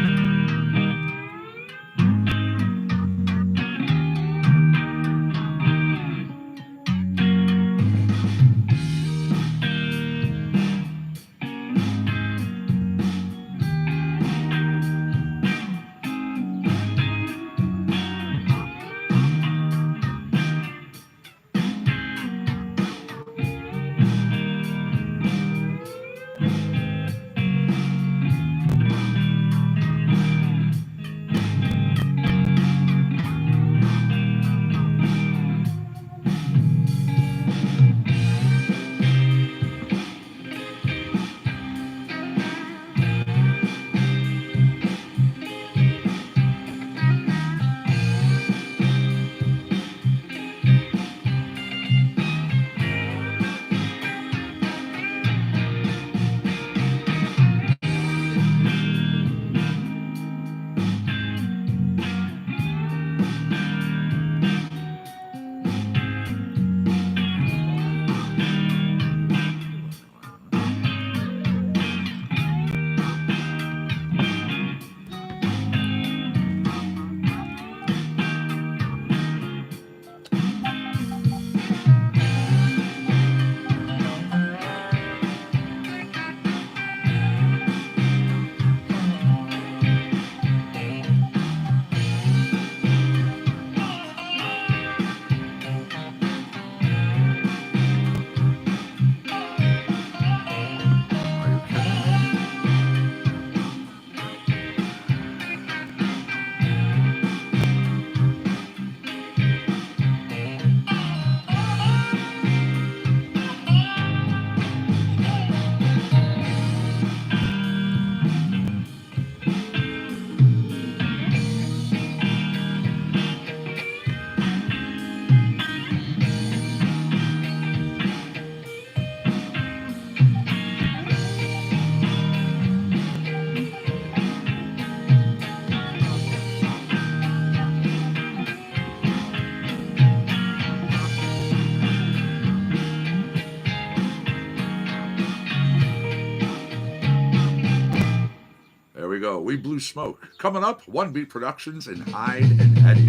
Go, We Blew Smoke. Coming up, One Beat Productions and Hyde and Eddie.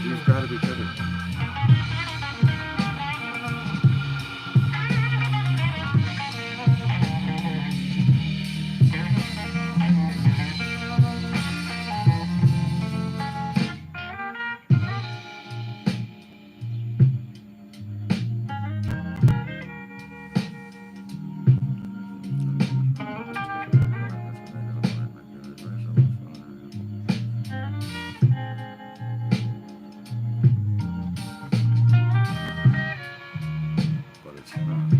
You've got to be kidding me. But it's not.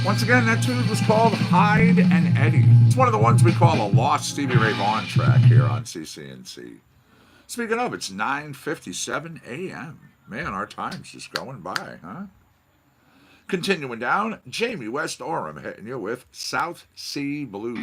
Once again, that tune was called Hyde and Eddie. It's one of the ones we call a lost Stevie Ray Vaughan track here on CCNC. Speaking of, it's 9:57 a.m. Man, our time's just going by, huh? Continuing down, Jamie West Oram hitting you with South Sea Blues.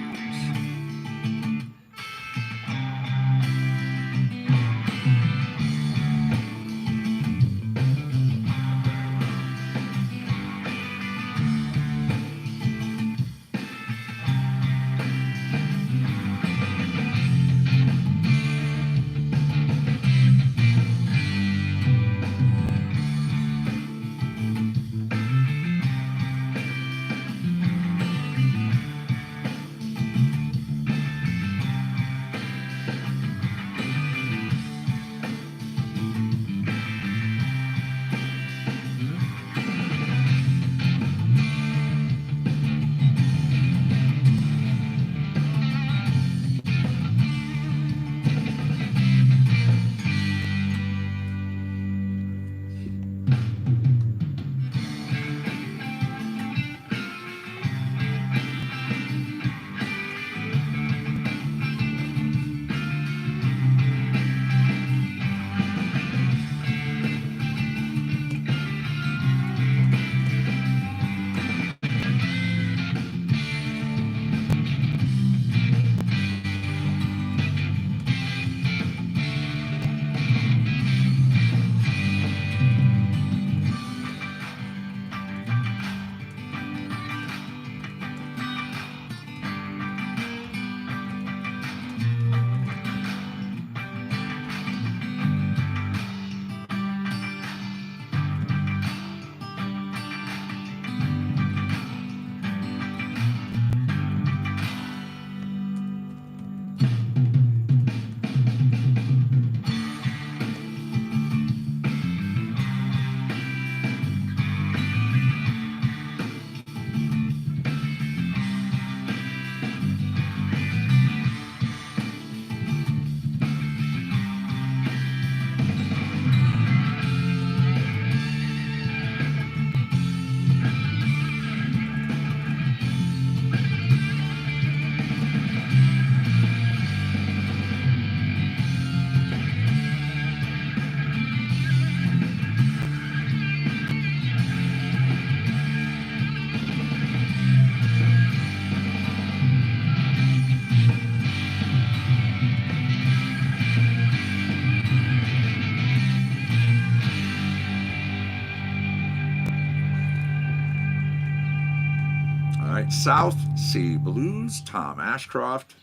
South Sea Blues, Tom Ashcroft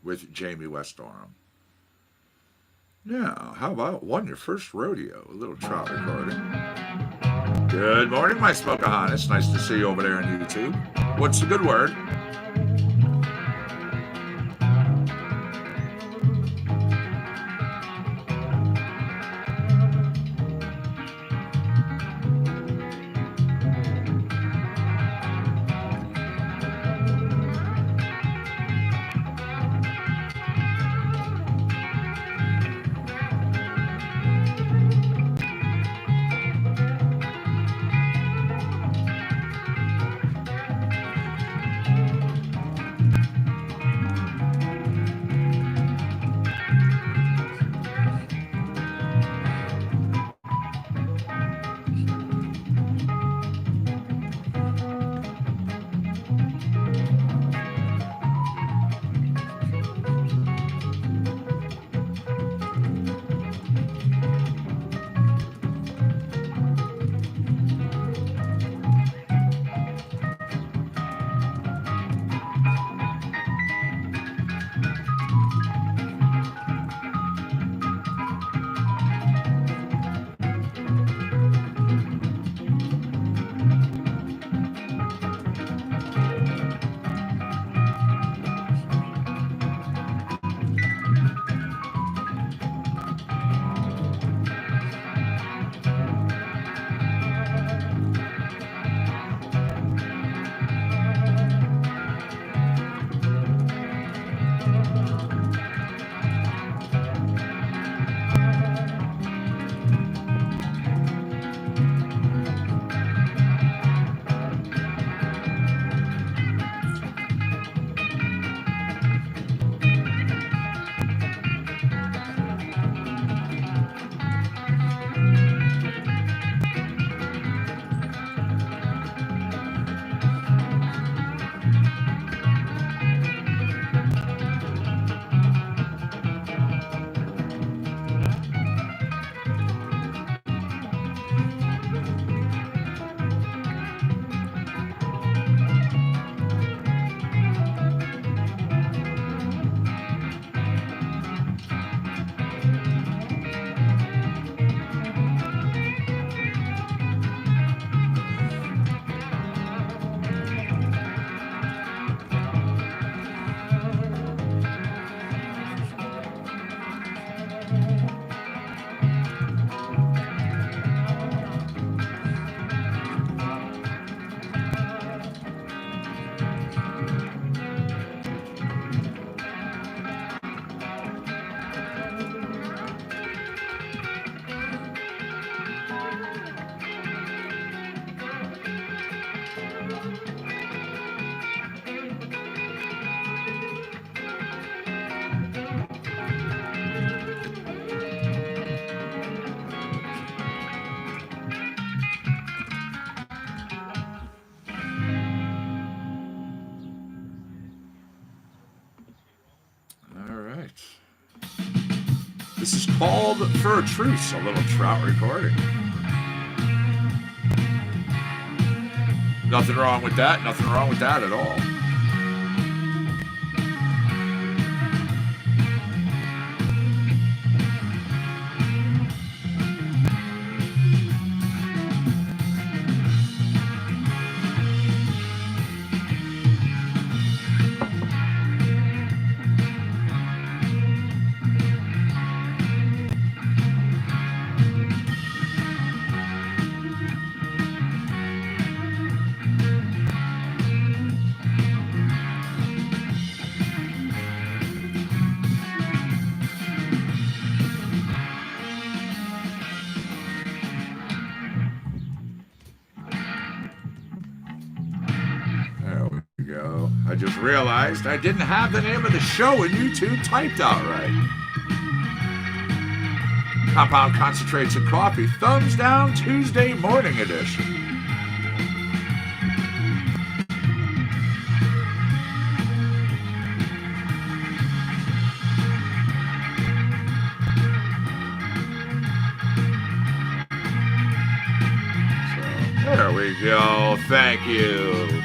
with Jamie West Orham. Yeah, how about Won Your First Rodeo? A little trout recording. Good morning, my Smokeahontas. Nice to see you over there on YouTube. What's the good word? This is called For a Truce, a little trout recording. Nothing wrong with that. Nothing wrong with that at all. I just realized I didn't have the name of the show in YouTube typed out right. Compound Concentrates and Coffee, Thumbs Down Tuesday Morning Edition. So, there we go. Thank you.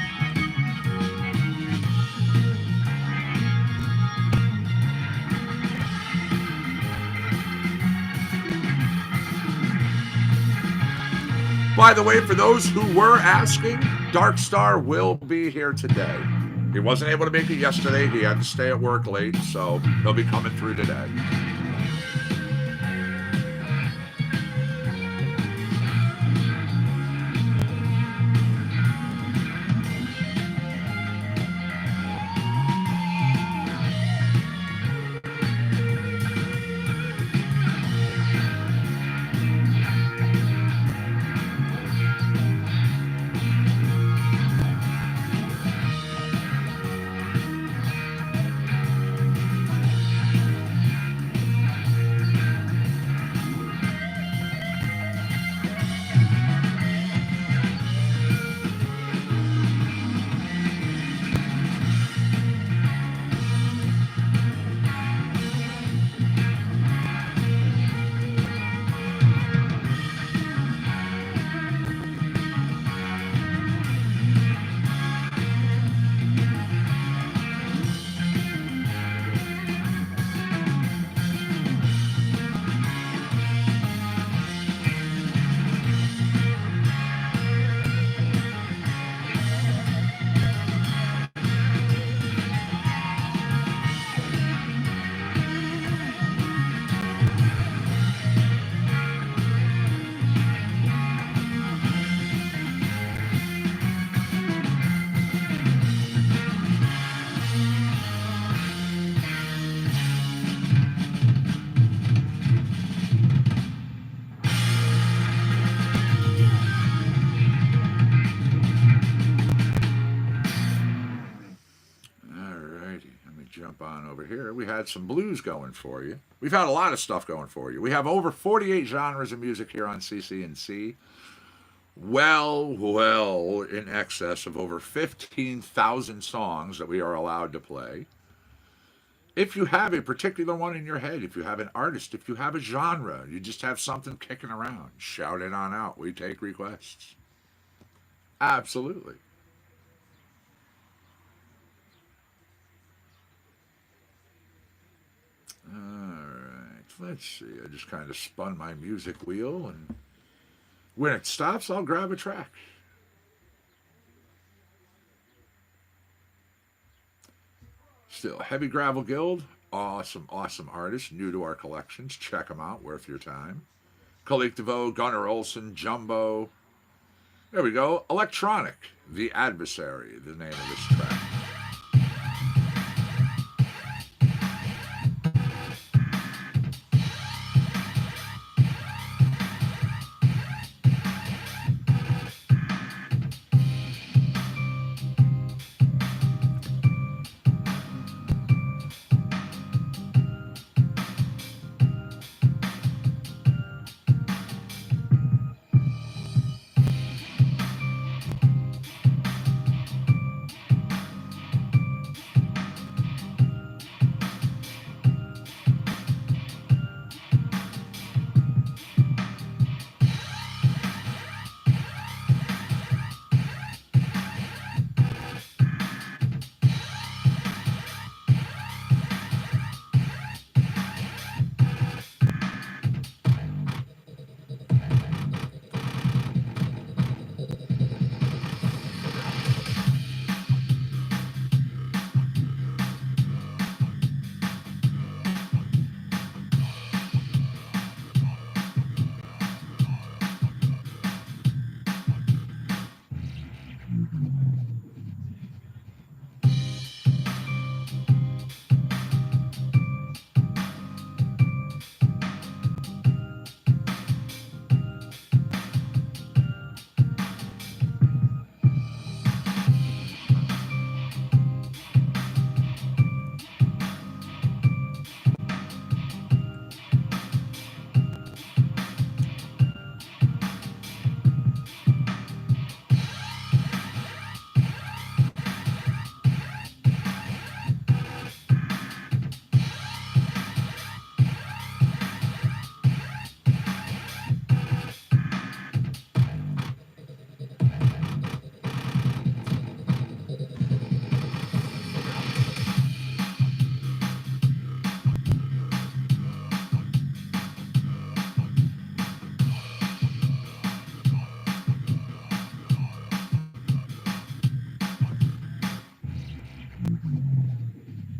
By the way, for those who were asking, Dark Star will be here today. He wasn't able to make it yesterday. He had to stay at work late, so he'll be coming through today. Jump on over here. We had some blues going for you. We've had a lot of stuff going for you. We have over 48 genres of music here on CCNC. Well in excess of over 15,000 songs that we are allowed to play. If you have a particular one in your head, if you have an artist, if you have a genre, you just have something kicking around, shout it on out. We take requests. Absolutely. All right, let's see. I just kind of spun my music wheel, and when it stops, I'll grab a track. Still, Heavy Gravel Guild, awesome artists, new to our collections. Check them out, worth your time. Kalik DeVoe, Gunnar Olsen, Jumbo. There we go. Electronic, The Adversary, the name of this track.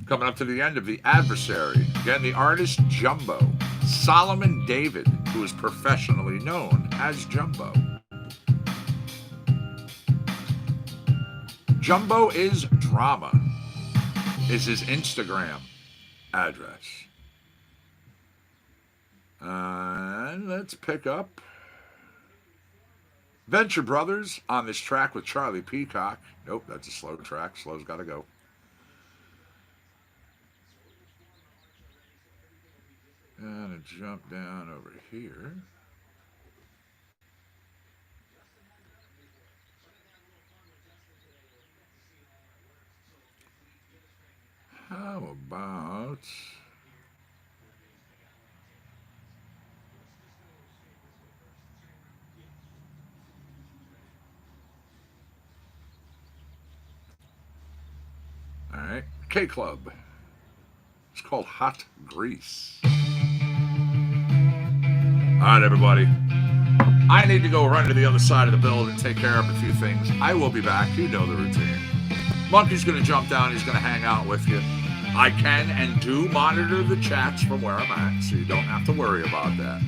Coming up to the end of The Adversary. Again, the artist Jumbo. Solomon David, who is professionally known as Jumbo. Jumbo is Drama is his Instagram address. And let's pick up Venture Brothers on this track with Charlie Peacock. Nope, that's a slow track. Slow's got to go. And jump down over here. How about... All right, K-Club. It's called Hot Grease. All right, everybody. I need to go run to the other side of the building and take care of a few things. I will be back. You know the routine. Monkey's going to jump down. He's going to hang out with you. I can and do monitor the chats from where I'm at, so you don't have to worry about that.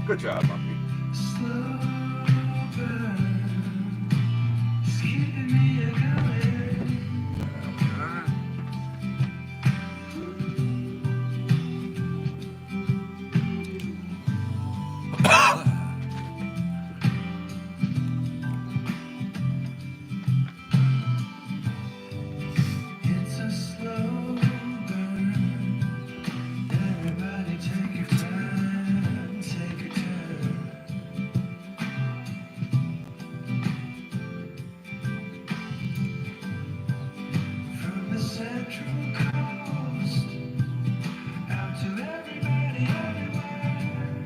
Good job, Monkey. Slow burn, it's keeping me going. It's a slow burn. Everybody take your time, take a turn. From the Central Coast out to everybody everywhere.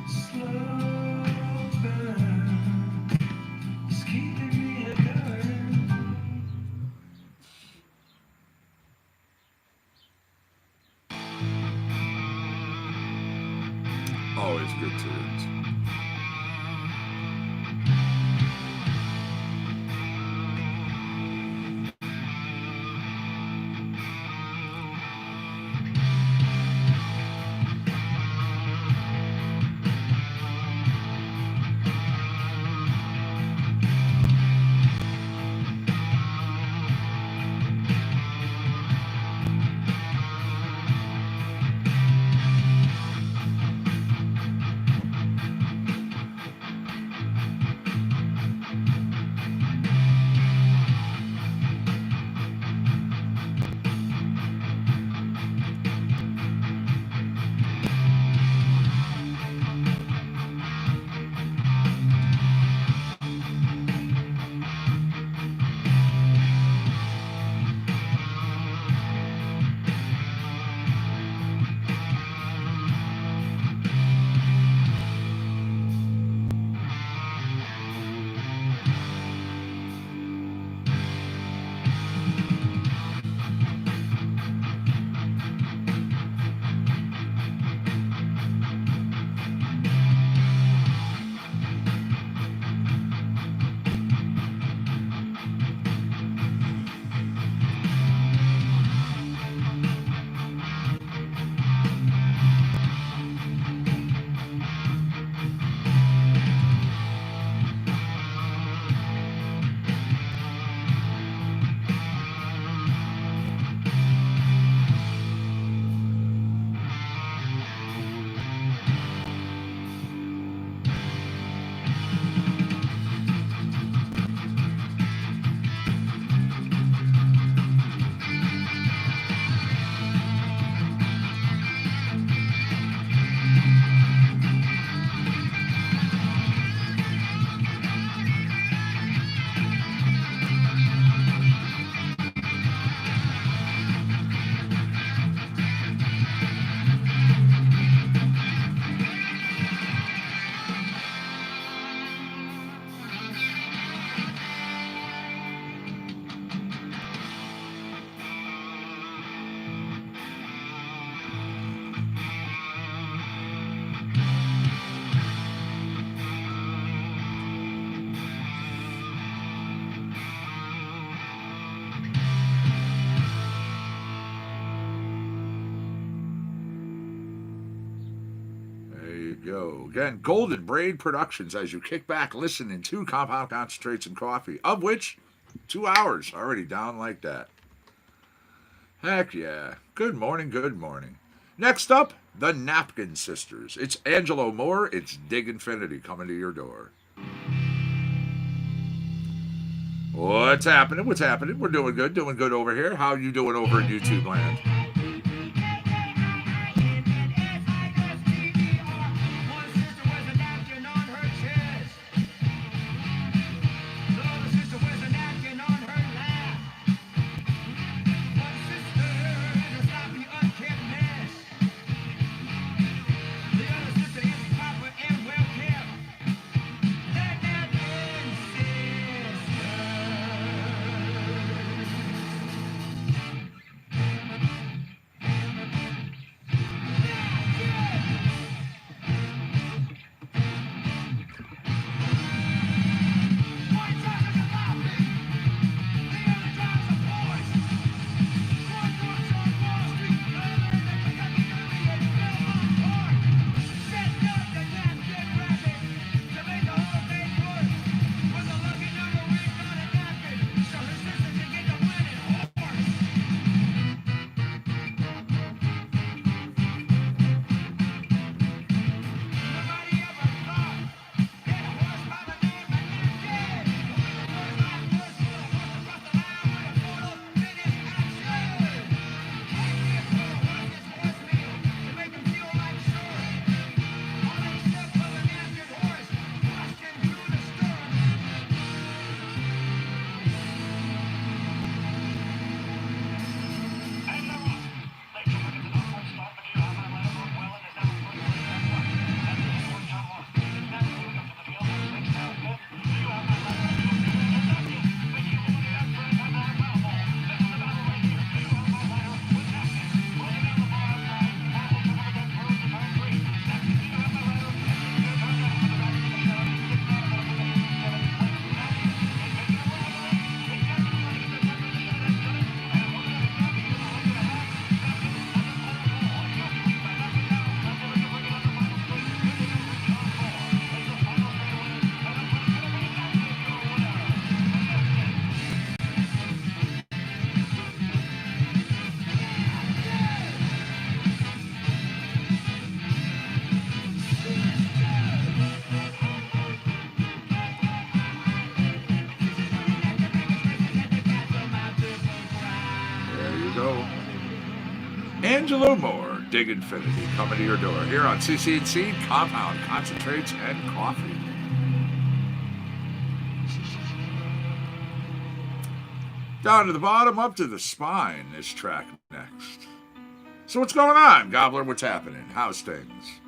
Slow burn, it's keeping me going. Always good tunes. Go. Again, Golden Braid Productions as you kick back, listening to Compound Concentrates and Coffee, of which 2 hours already down like that. Heck yeah. Good morning, good morning. Next up, the Napkin Sisters. It's Angelo Moore, it's Dig Infinity coming to your door. What's happening? What's happening? We're doing good over here. How you doing over in YouTube land? Angelo Moore, Dig Infinity, coming to your door here on CC&C Compound Concentrates and Coffee. Down to the bottom, up to the spine, this track next. So what's going on, Gobbler? What's happening? How's things?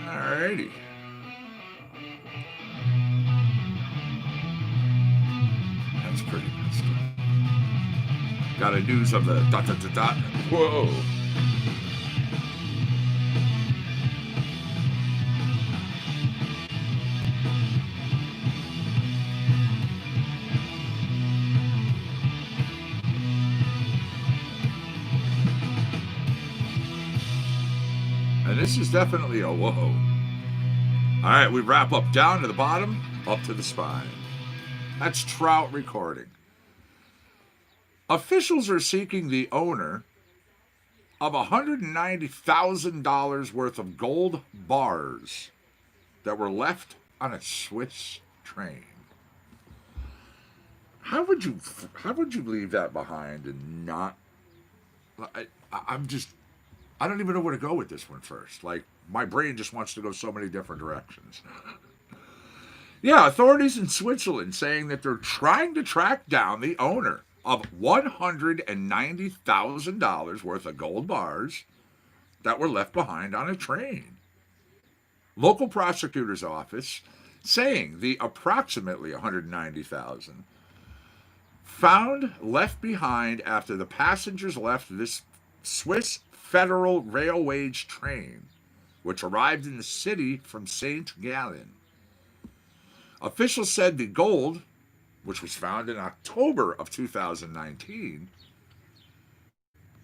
Alrighty. That's pretty good stuff. Got a news of the dot dot dot dot. Whoa. And this is definitely a whoa. All right, we wrap up down to the bottom, up to the spine. That's Trout Recording. Officials are seeking the owner of $190,000 worth of gold bars that were left on a Swiss train. How would you leave that behind and not? I don't even know where to go with this one first. Like, my brain just wants to go so many different directions. Yeah, authorities in Switzerland saying that they're trying to track down the owner of $190,000 worth of gold bars that were left behind on a train. Local prosecutor's office saying the approximately $190,000 found left behind after the passengers left this Swiss Federal Railways train, which arrived in the city from St. Gallen. Officials said the gold, which was found in October of 2019,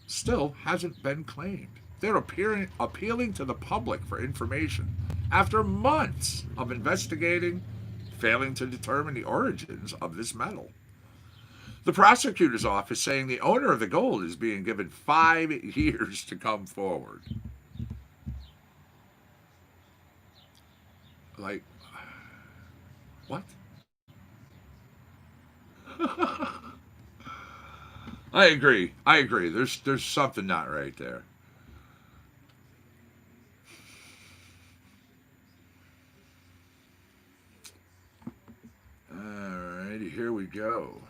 still hasn't been claimed. They're appealing to the public for information after months of investigating, failing to determine the origins of this metal. The prosecutor's office saying the owner of the gold is being given 5 years to come forward. Like, what? I agree. There's something not right there. here we go.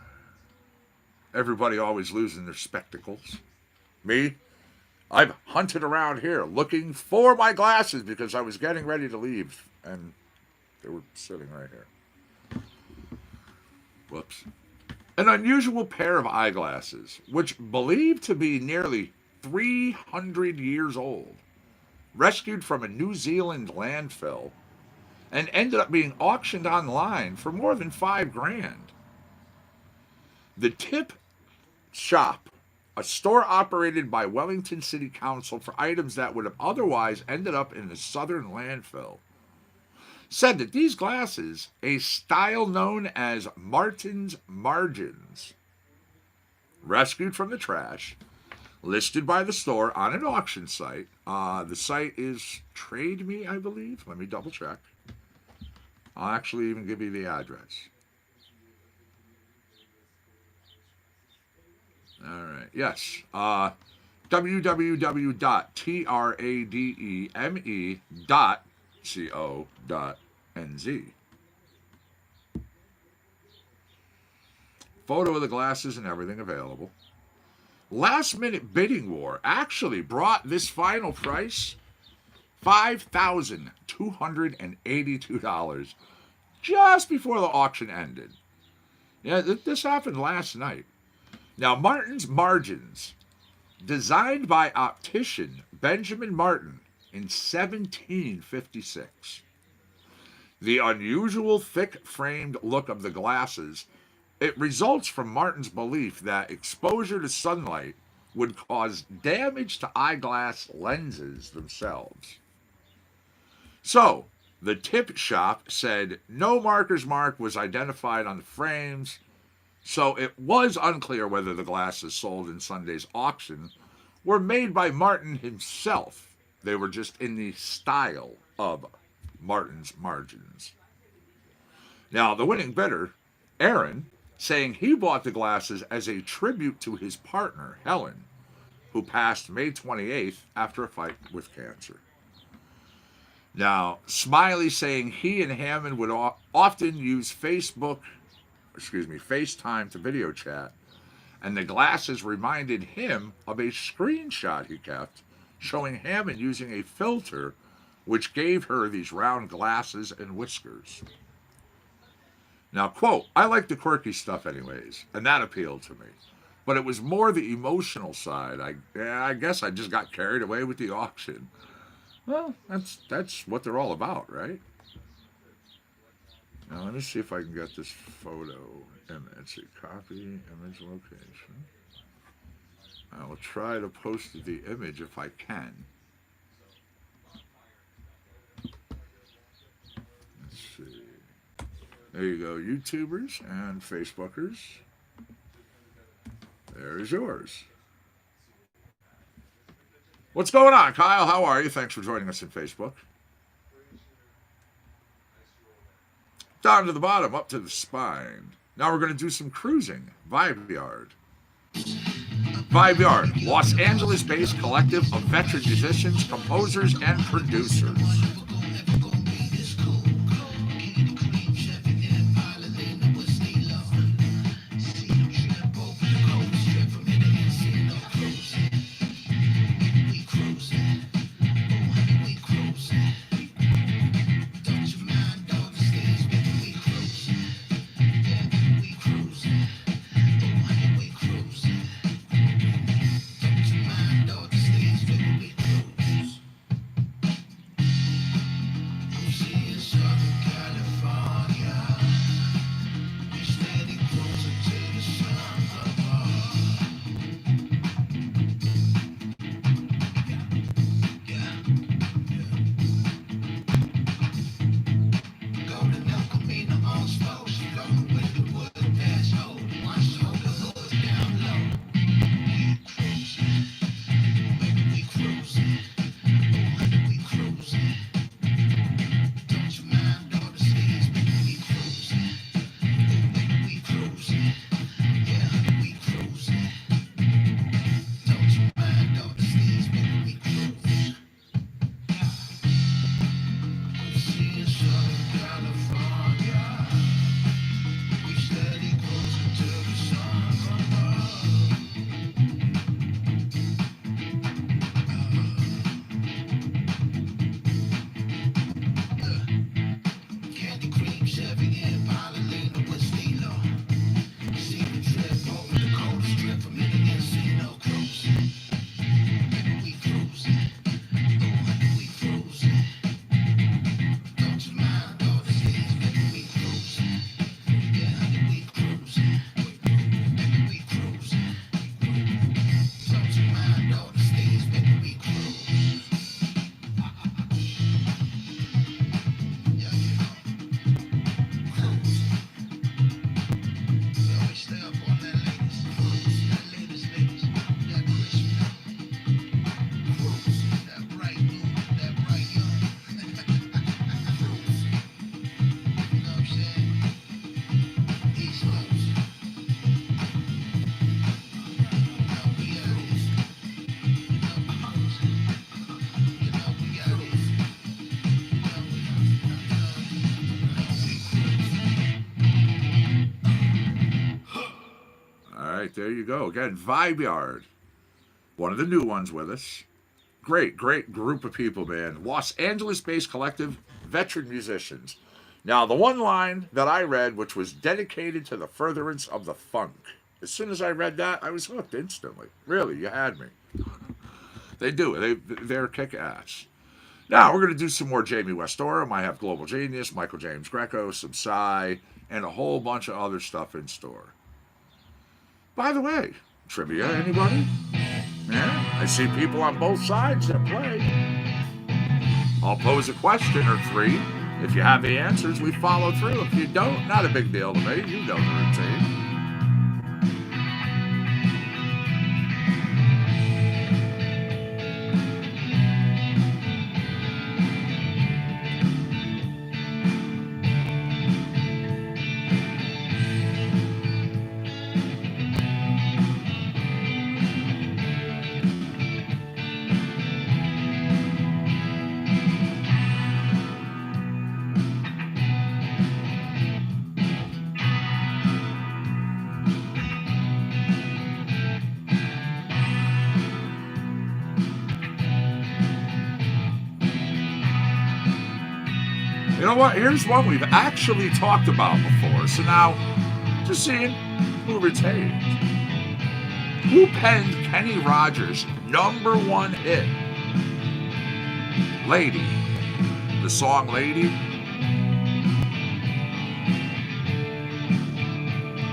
Everybody always losing their spectacles. Me, I've hunted around here looking for my glasses because I was getting ready to leave, and they were sitting right here. Whoops. An unusual pair of eyeglasses, which believed to be nearly 300 years old, rescued from a New Zealand landfill, and ended up being auctioned online for more than $5,000. The Tip Shop, a store operated by Wellington City Council for items that would have otherwise ended up in the southern landfill, said that these glasses, a style known as Martin's Margins, rescued from the trash, listed by the store on an auction site. The site is Trade Me, I believe. Let me double check. I'll actually even give you the address. All right. Yes. www.trademe.co.nz. Photo of the glasses and everything available. Last minute bidding war actually brought this final price $5,282 just before the auction ended. Yeah, this happened last night. Now, Martin's Margins, designed by optician Benjamin Martin in 1756. The unusual thick-framed look of the glasses, it results from Martin's belief that exposure to sunlight would cause damage to eyeglass lenses themselves. So, the Tip Shop said no marker's mark was identified on the frames, so it was unclear whether the glasses sold in Sunday's auction were made by Martin himself. They were just in the style of Martin's Margins. Now, the winning bidder, Aaron, saying he bought the glasses as a tribute to his partner, Helen, who passed May 28th after a fight with cancer. Now, Smiley saying he and Hammond would often use FaceTime to video chat, and the glasses reminded him of a screenshot he kept showing Hammond using a filter which gave her these round glasses and whiskers. Now, quote, I like the quirky stuff anyways, and that appealed to me. But it was more the emotional side. I guess I just got carried away with the auction. Well, that's what they're all about, right? Now, let me see if I can get this photo image. Copy, image location. I will try to post the image if I can. Let's see. There you go, YouTubers and Facebookers. There's yours. What's going on, Kyle? How are you? Thanks for joining us in Facebook. Down to the bottom, up to the spine. Now we're going to do some cruising. Vibe Yard. Vibe Yard, Los Angeles-based collective of veteran musicians, composers, and producers. right, there you go. Again, Vibe Yard, one of the new ones with us. Great group of people, man. Los Angeles-based collective, veteran musicians. Now, the one line that I read, which was dedicated to the furtherance of the funk. As soon as I read that, I was hooked instantly. Really, you had me. They do it. They're kick-ass. Now, we're going to do some more Jamie West Oram. I have Global Genius, Michael James Greco, some Psy, and a whole bunch of other stuff in store. By the way, trivia, anybody? Yeah, I see people on both sides that play. I'll pose a question or three. If you have the answers, we follow through. If you don't, not a big deal to me. You know the routine. You know what? Here's one we've actually talked about before. So now, just seeing who retained. Who penned Kenny Rogers' #1 hit? Lady. The song Lady.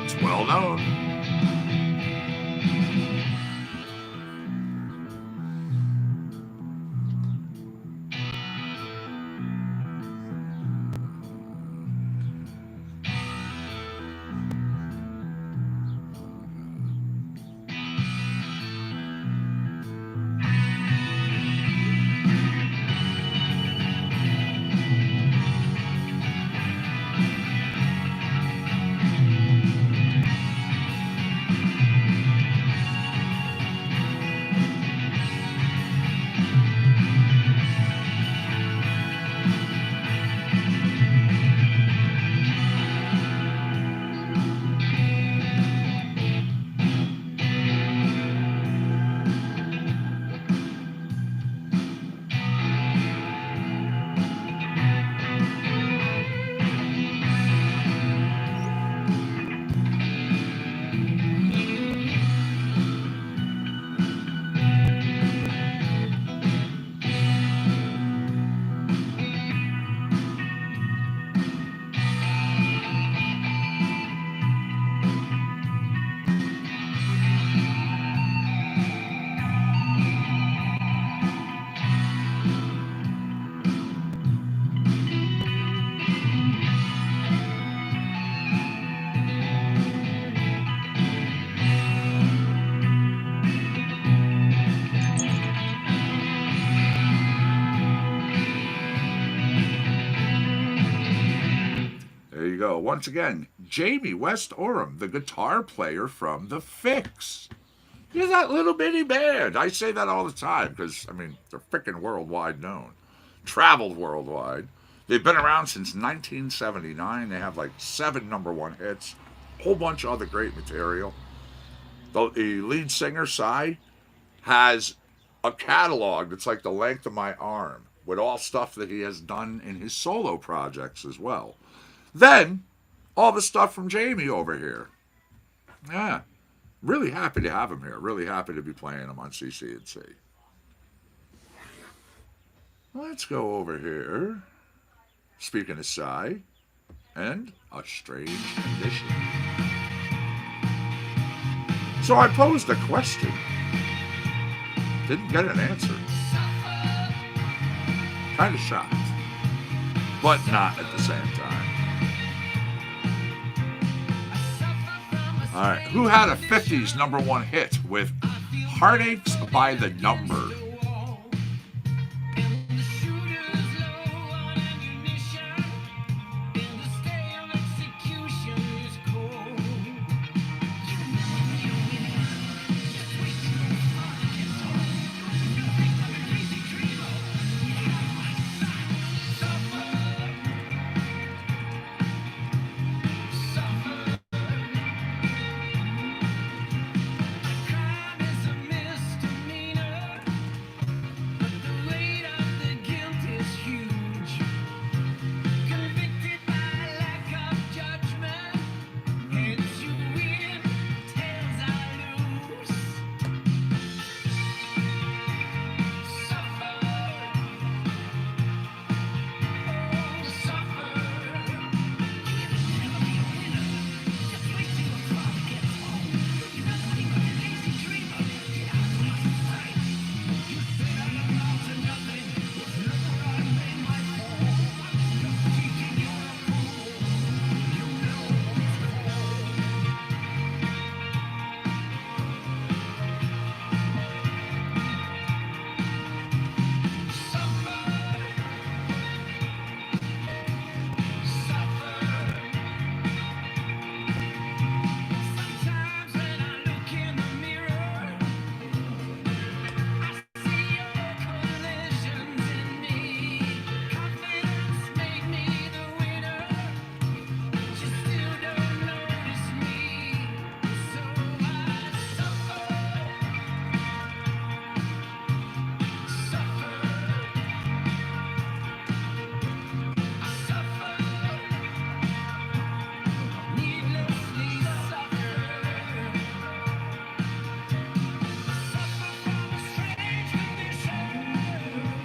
It's well known. Once again, Jamie West Oram, the guitar player from The Fix. You're that little bitty band. I say that all the time because, I mean, they're freaking worldwide known. Traveled worldwide. They've been around since 1979. They have like 7 #1 hits. Whole bunch of other great material. The lead singer, Psy, has a catalog that's like the length of my arm with all stuff that he has done in his solo projects as well. Then, all the stuff from Jamie over here. Yeah. Really happy to have him here. Really happy to be playing him on CC&C. Let's go over here. Speaking of Psy, and A Strange Condition. So I posed a question. Didn't get an answer. Kind of shocked. But not at the same time. All right, who had a 50s #1 hit with Heartaches by the Number?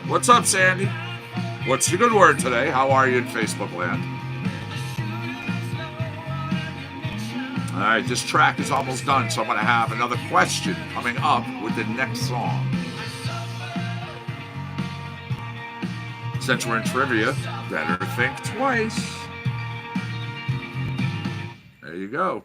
What's up, Sandy? What's the good word today? How are you in Facebook land? All right, this track is almost done, so I'm going to have another question coming up with the next song. Since we're in trivia, better think twice. There you go.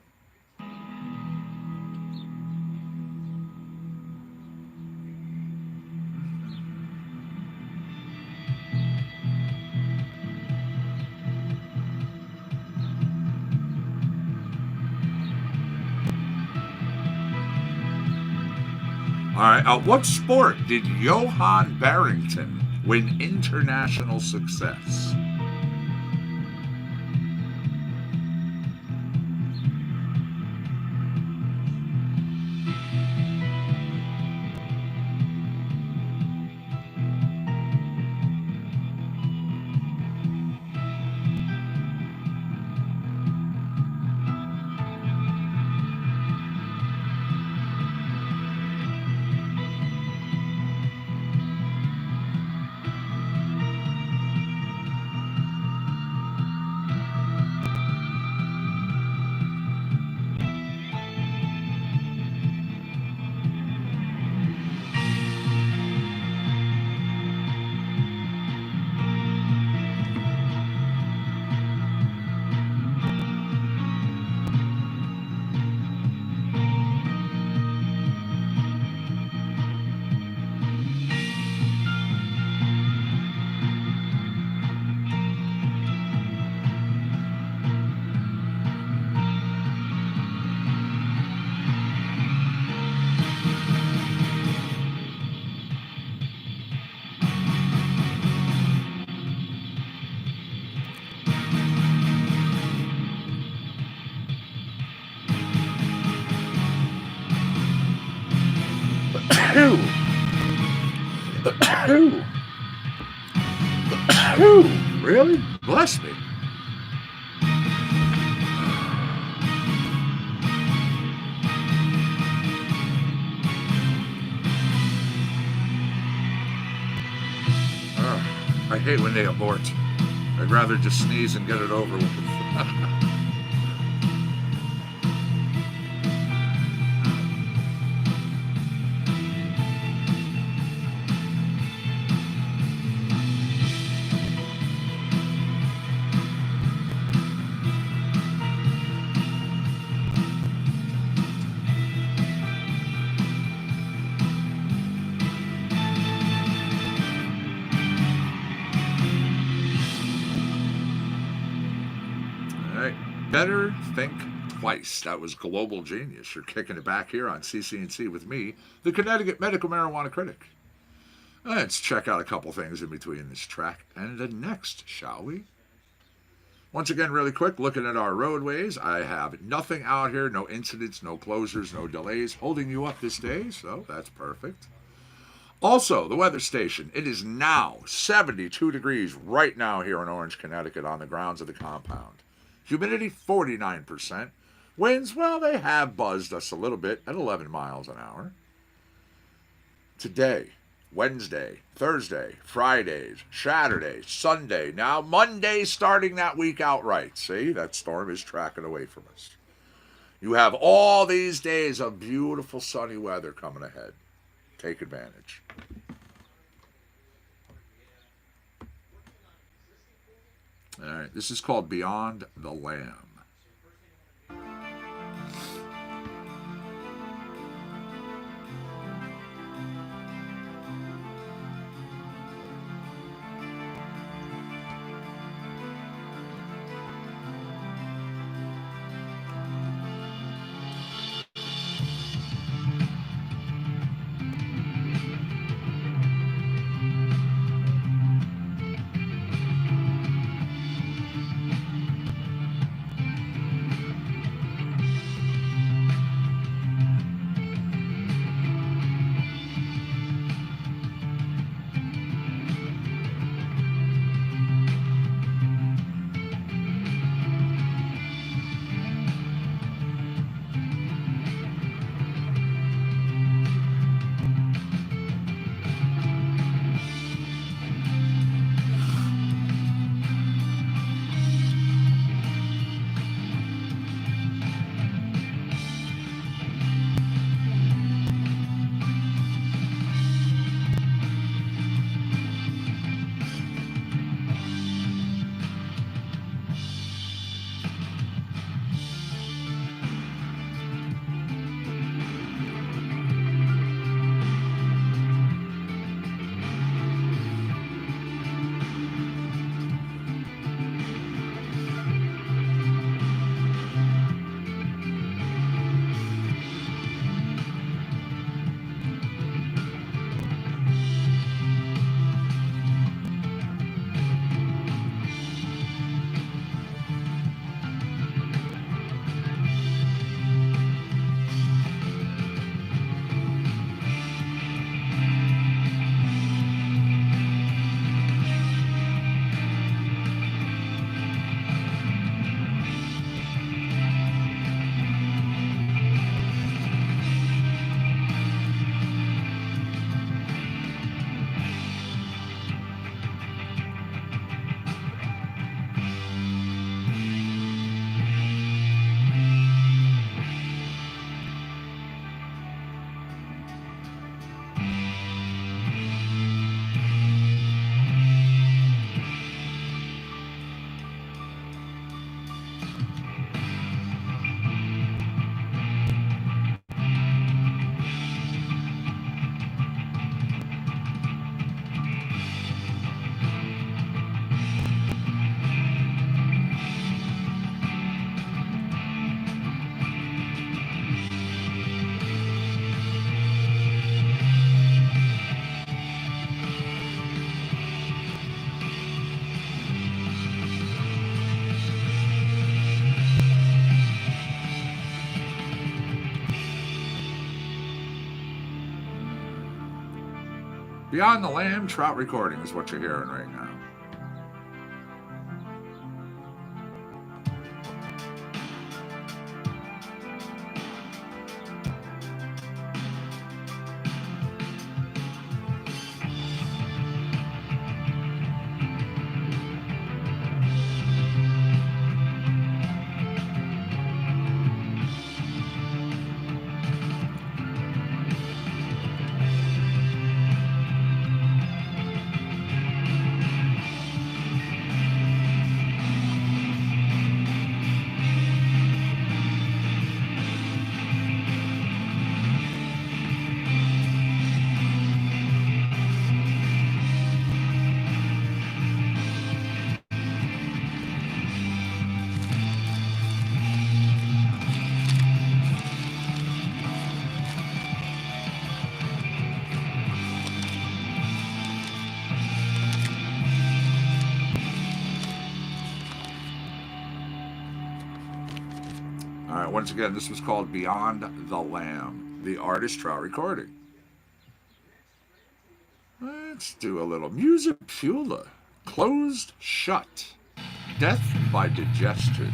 All right, what sport did Johan Barrington win international success? Really? Bless me. I hate when they abort. I'd rather just sneeze and get it over with. Better think twice. That was Global Genius. You're kicking it back here on CCNC with me, the Connecticut Medical Marijuana Critic. Let's check out a couple things in between this track and the next, shall we? Once again, really quick, looking at our roadways, I have nothing out here, no incidents, no closures, no delays holding you up this day, so that's perfect. Also, the weather station, it is now 72 degrees right now here in Orange, Connecticut on the grounds of the compound. Humidity 49%. Winds, well, they have buzzed us a little bit at 11 miles an hour. Today, Wednesday, Thursday, Fridays, Saturday, Sunday, now Monday starting that week outright. See, that storm is tracking away from us. You have all these days of beautiful sunny weather coming ahead. Take advantage. All right, this is called Beyond the Lamb. Beyond the Lamb Trout recording is what you're hearing right now. All right, once again, this was called Beyond the Lamb, the artist Trout recording. Let's do a little Musicula, Closed Shut, Death by Digestion.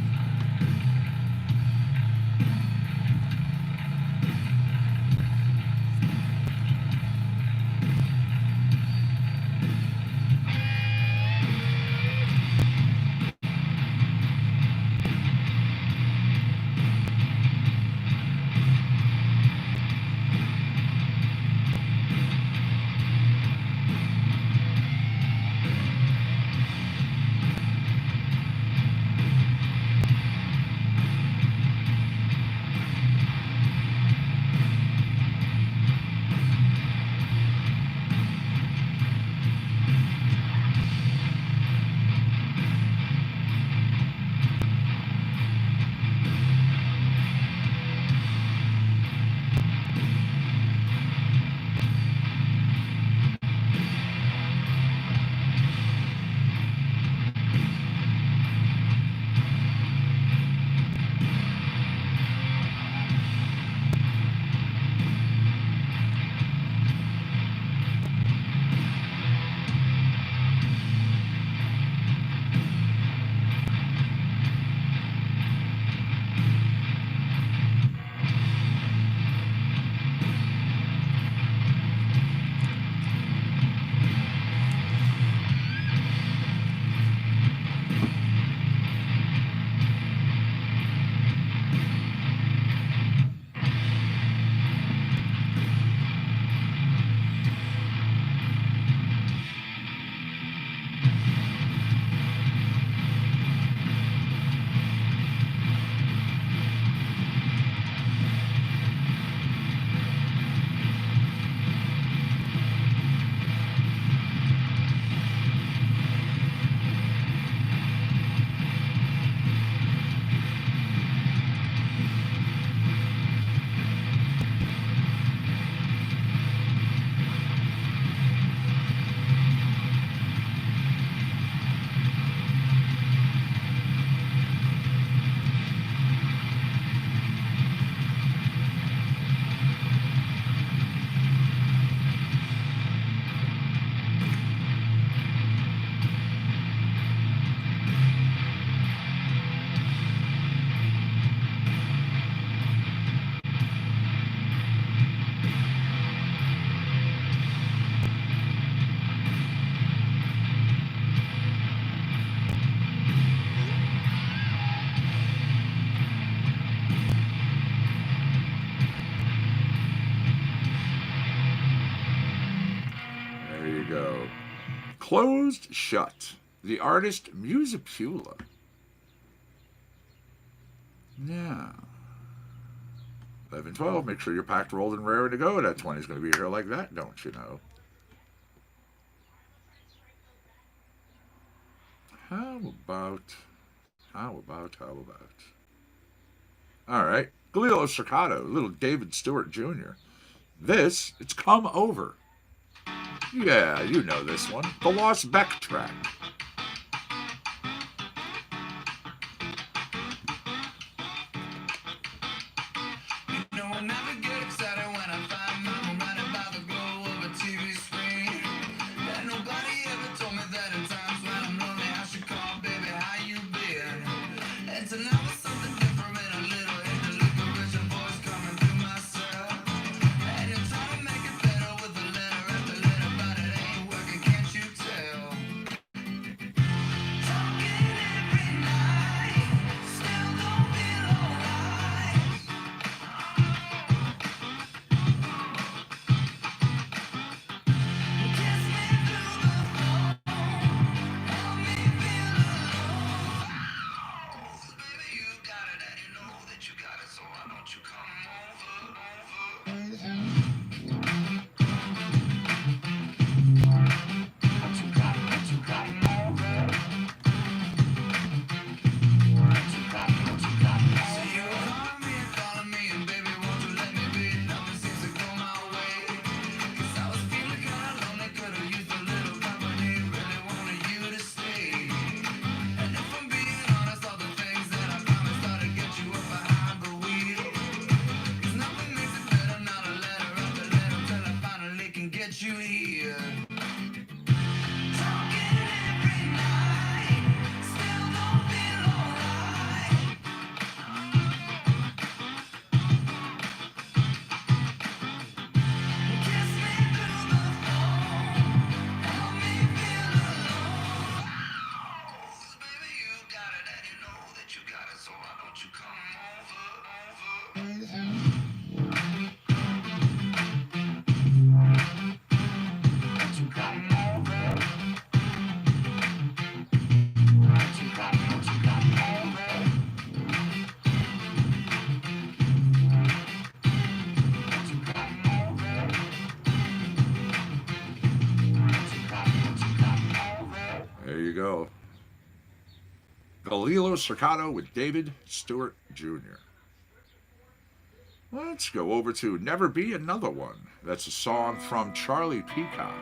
Closed Shut, the artist Musicula. Yeah. 11:12, make sure you're packed, rolled, and raring to go. That 20 is going to be here like that, don't you know? How about? All right. Galileo Staccato, little David Stewart Jr. This, it's Come Over. Yeah, you know this one. The Lost Beck track. You know I never get excited when I find mama running by the glow of a TV screen. Get you here. Talking every night, still don't feel alright. Kiss me through the phone, help me feel alone. Baby, you got it, and you know that you got it, so why don't you come There you go. Galilo Cercato with David Stewart Jr. Let's go over to Never Be Another One. That's a song from Charlie Peacock.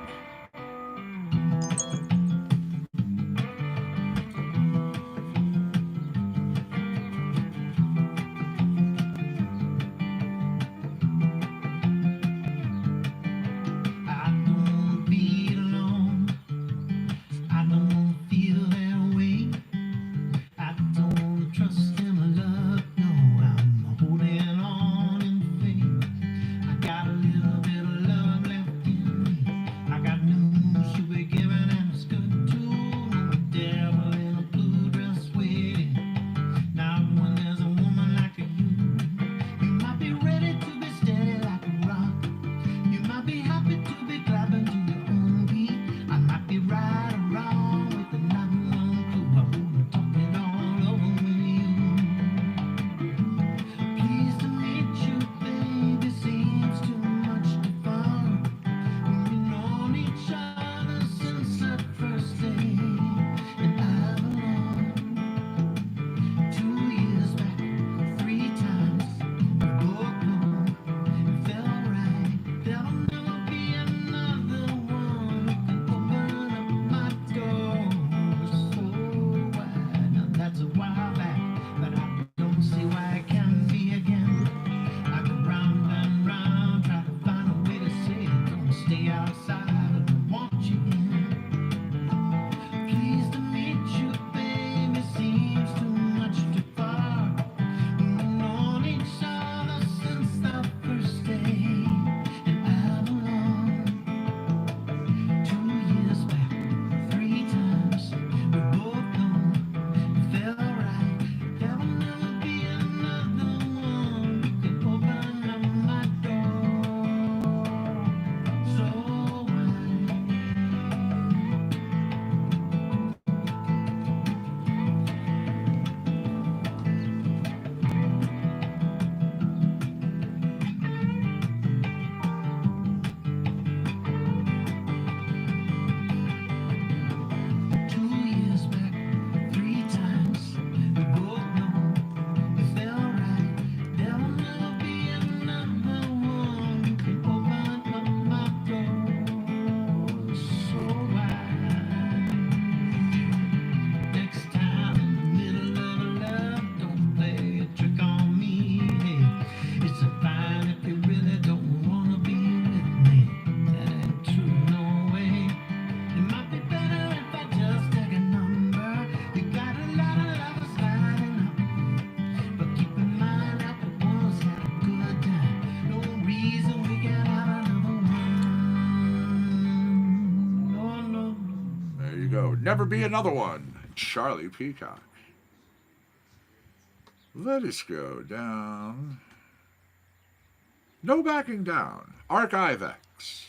I don't be alone. I don't feel that way. I don't trust in my love. No, I'm holding on in faith. I got a little bit of love left in me. I got news to be given, and it's good too. No devil in a blue dress waiting. Now when there's a woman like you, you might be ready to be steady like a rock. You might be happy to be clapping to your own beat. I might be right or wrong with the not one clue. I wanna talk it all over with you. Pleased to meet you, baby. Seems too much to follow. We've known each other since that first day, and I've known 2 years back, 3 times. We both know it felt right. There'll never be another one who can open up my door so wide. Now that's a while back, but I don't see why it can't be again. I go round and round, try to find a way to say it. Don't stay outside, I want you in. Pleased to meet you, baby. Seems too much too far. We've known each other since the first day, and I've known 2 years back, 3 times. We both know it felt right. There will never be another one who can open up my door so wide. Two years back, 3 times. We both know it felt right. There will never be another one who can open up my door so wide. Next time in the middle of a love, don't play a trick on me. Hey, it's a fine if you really don't wanna be with me. That ain't true, no way. It might be better if I just take a number. You got a lot of lovers lining up, but keep in mind that the ones had a good time. No reason we can't have another one. No, no, no. There you go. Never Be Another One. Charlie Peacock. Let us go down. No Backing Down. Archivex.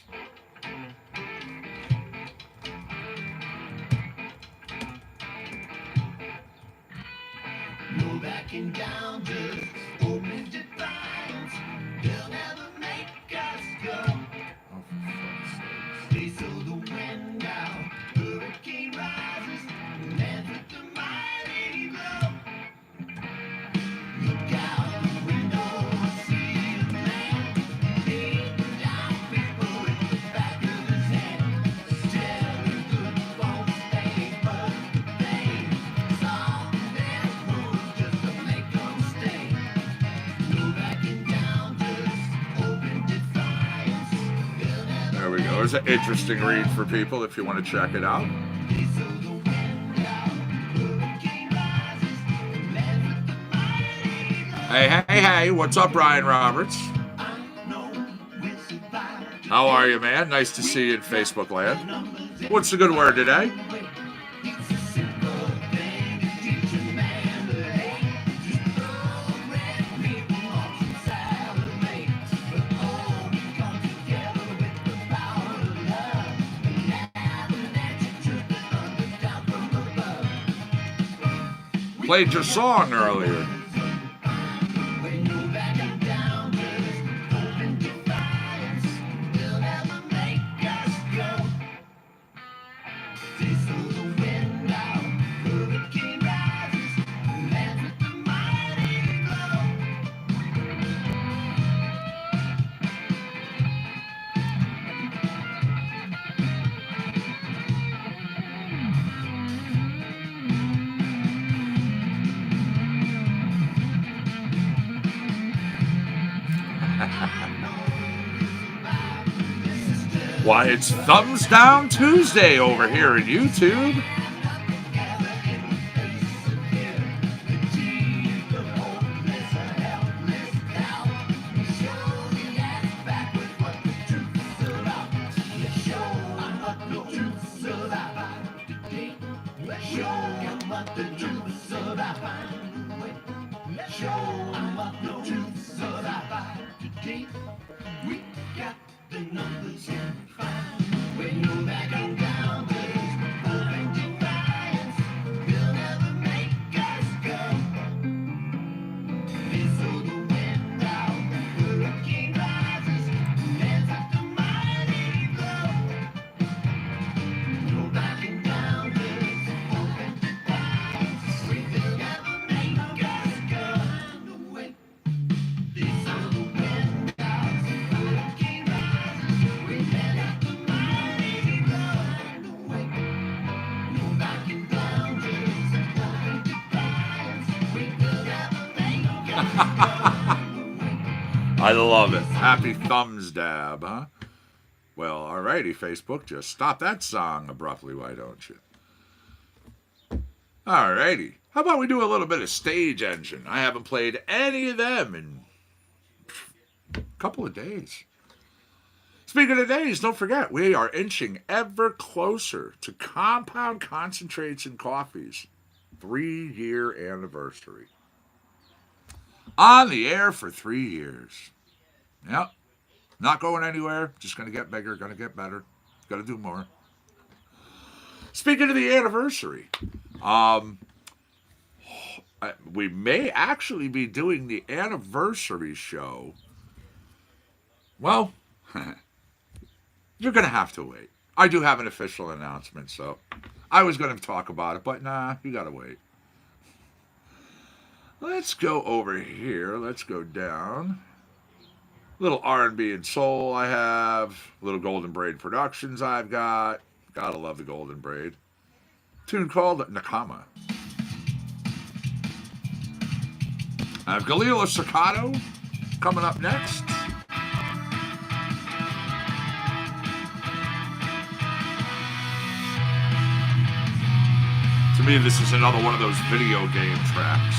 No backing down, just open defiance. It was an interesting read for people if you want to check it out. Hey, what's up, Brian Roberts? How are you, man? Nice to see you in Facebook land. What's the good word today? Played your song earlier. Why, it's Thumbs Down Tuesday over here in YouTube. I love it. Happy thumbs dab, huh? Well, alrighty, Facebook. Just stop that song abruptly, why don't you? Alrighty. How about we do a little bit of Stage Engine? I haven't played any of them in a couple of days. Speaking of days, don't forget, we are inching ever closer to Compound Concentrates and Coffee's 3-year anniversary. On the air for 3 years. Yep. Not going anywhere. Just going to get bigger. Going to get better. Got to do more. Speaking of the anniversary, we may actually be doing the anniversary show. Well, you're going to have to wait. I do have an official announcement, so I was going to talk about it, but nah, you got to wait. Let's go over here. Let's go down. Little R&B and soul I have. Little Golden Braid Productions I've got. Gotta love the Golden Braid. Tune called Nakama. I have Galila Staccato coming up next. To me, this is another one of those video game tracks.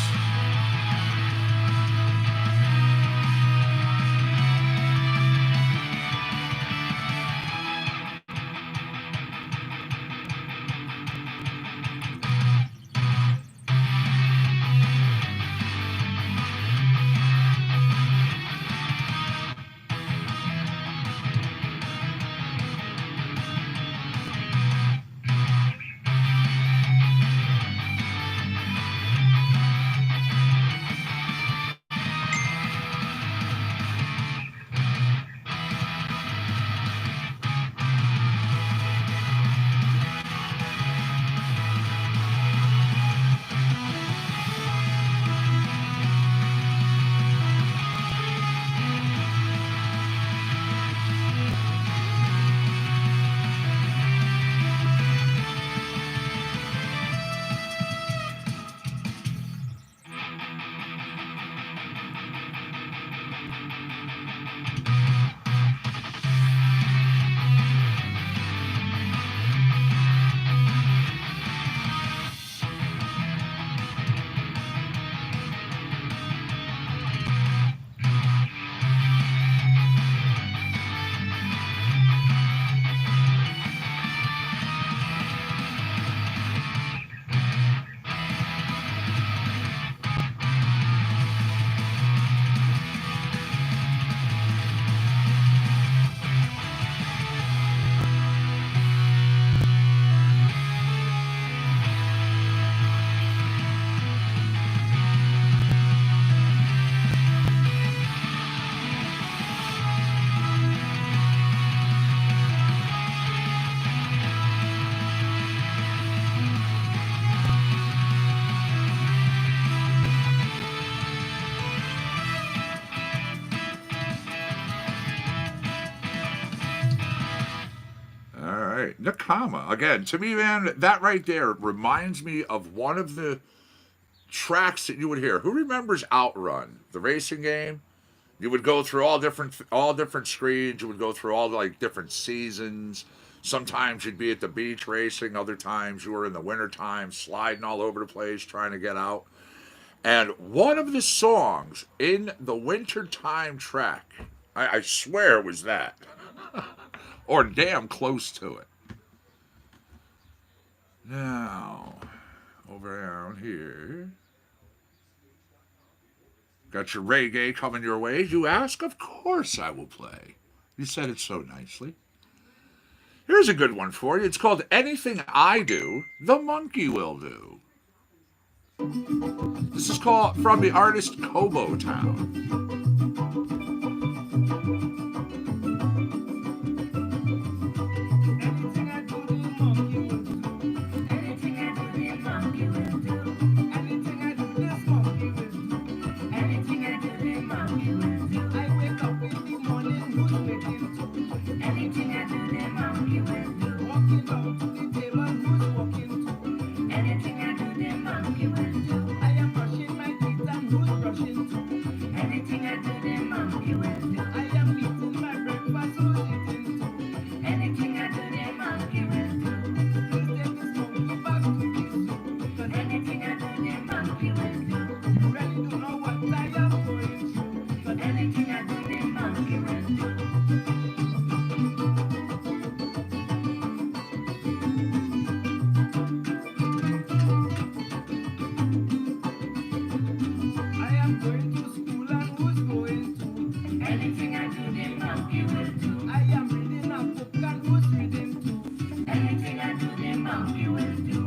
right, Nakama. Again, to me, man, that right there reminds me of one of the tracks that you would hear. Who remembers Outrun, the racing game? You would go through all different screens. You would go through all like different seasons. Sometimes you'd be at the beach racing. Other times you were in the wintertime sliding all over the place trying to get out. And one of the songs in the wintertime track, I swear it was that, or damn close to it. Now, over down here. Got your reggae coming your way? You ask? Of course I will play. You said it so nicely. Here's a good one for you. It's called Anything I Do, the Monkey Will Do. This is called from the artist Kobo Town. Anything I do, the monkey will do. Anything I do, the monkey will do. Anything I do, this monkey will do. Anything I do, the monkey will do. I wake up in the morning, who's waking to? Anything I do, the monkey will do. Walking down to the table, who's walking to? Anything I do, the monkey will do. I am brushing my teeth and who's brushing to? Anything I do, the monkey will do. I am eating my breakfast, who's eating to? Anything I do, the monkey will do. Please take this monkey back to the zoo. 'Cause anything I do, the monkey will do. You really don't know what I am going through. 'Cause anything I do, the monkey will do. I am going to school and who's going to? Anything I do, the monkey will do. I am reading a book and who's reading to? Anything I do, the monkey will do.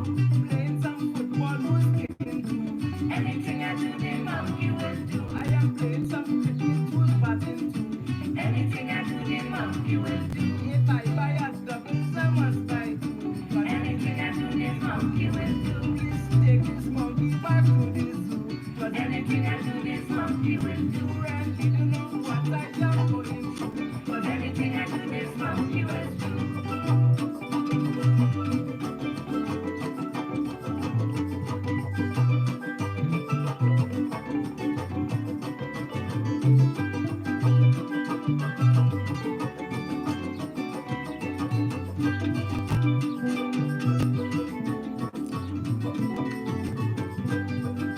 Playing some football, who's kicking to? Anything I do, the monkey will do. I am playing some cricket, who's batting to? Anything I do, the monkey will do. If I buy a double, I must buy two. But anything I do, the monkey will do. Please take this monkey back to the zoo. 'Cause anything I do, this monkey will do. Really don't know what I am going through. 'Cause anything I do, this monkey will do.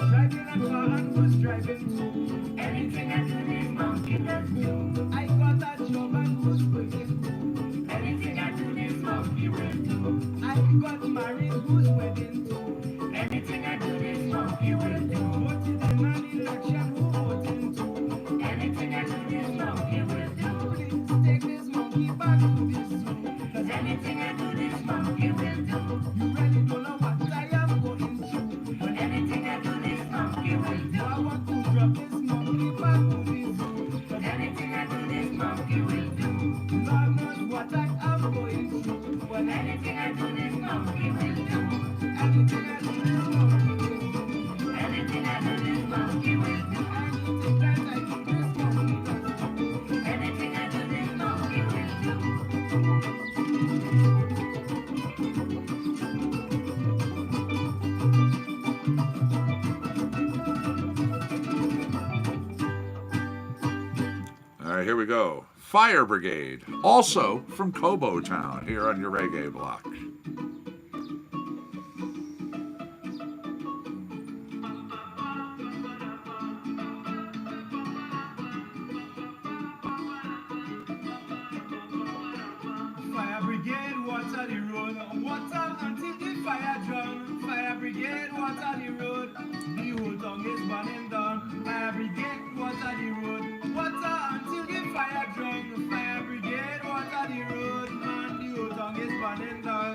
Driving a car and who's driving to? Anything I do, this monkey will do. I got a job and who's working to? Anything I do, this monkey will do. I got married, who's wedding to? Anything I do, this monkey will do. Voted in an election, who voting to? Anything I do, this monkey will do. Please take this monkey back to the zoo. 'Cause anything I do, this monkey will do. You really don't know what I am going through. But anything I do, this monkey will do. I want to drop this monkey back to the zoo. 'Cause anything I do, this monkey will do. Lord knows what I am going through. But anything I do, this monkey will do. Anything I do, this monkey will do. Anything I do, this monkey will do. Anything that I do, this monkey will do. Anything I do, this monkey will do. All right, here we go. Fire Brigade, also from Kobo Town, here on your reggae block. Fire brigade, water the road. Water until the fire drown. Fire brigade, water the road. The whole town is burning down. Fire brigade, water the road. Water until the fire drown. Fire brigade, water the road. And the whole town is burning down.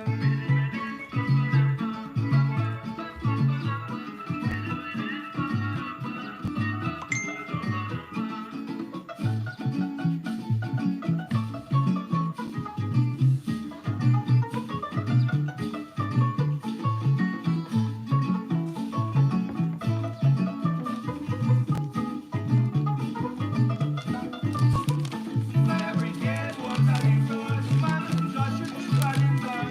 Fire brigade, water the road. Man, Joshua is burning down.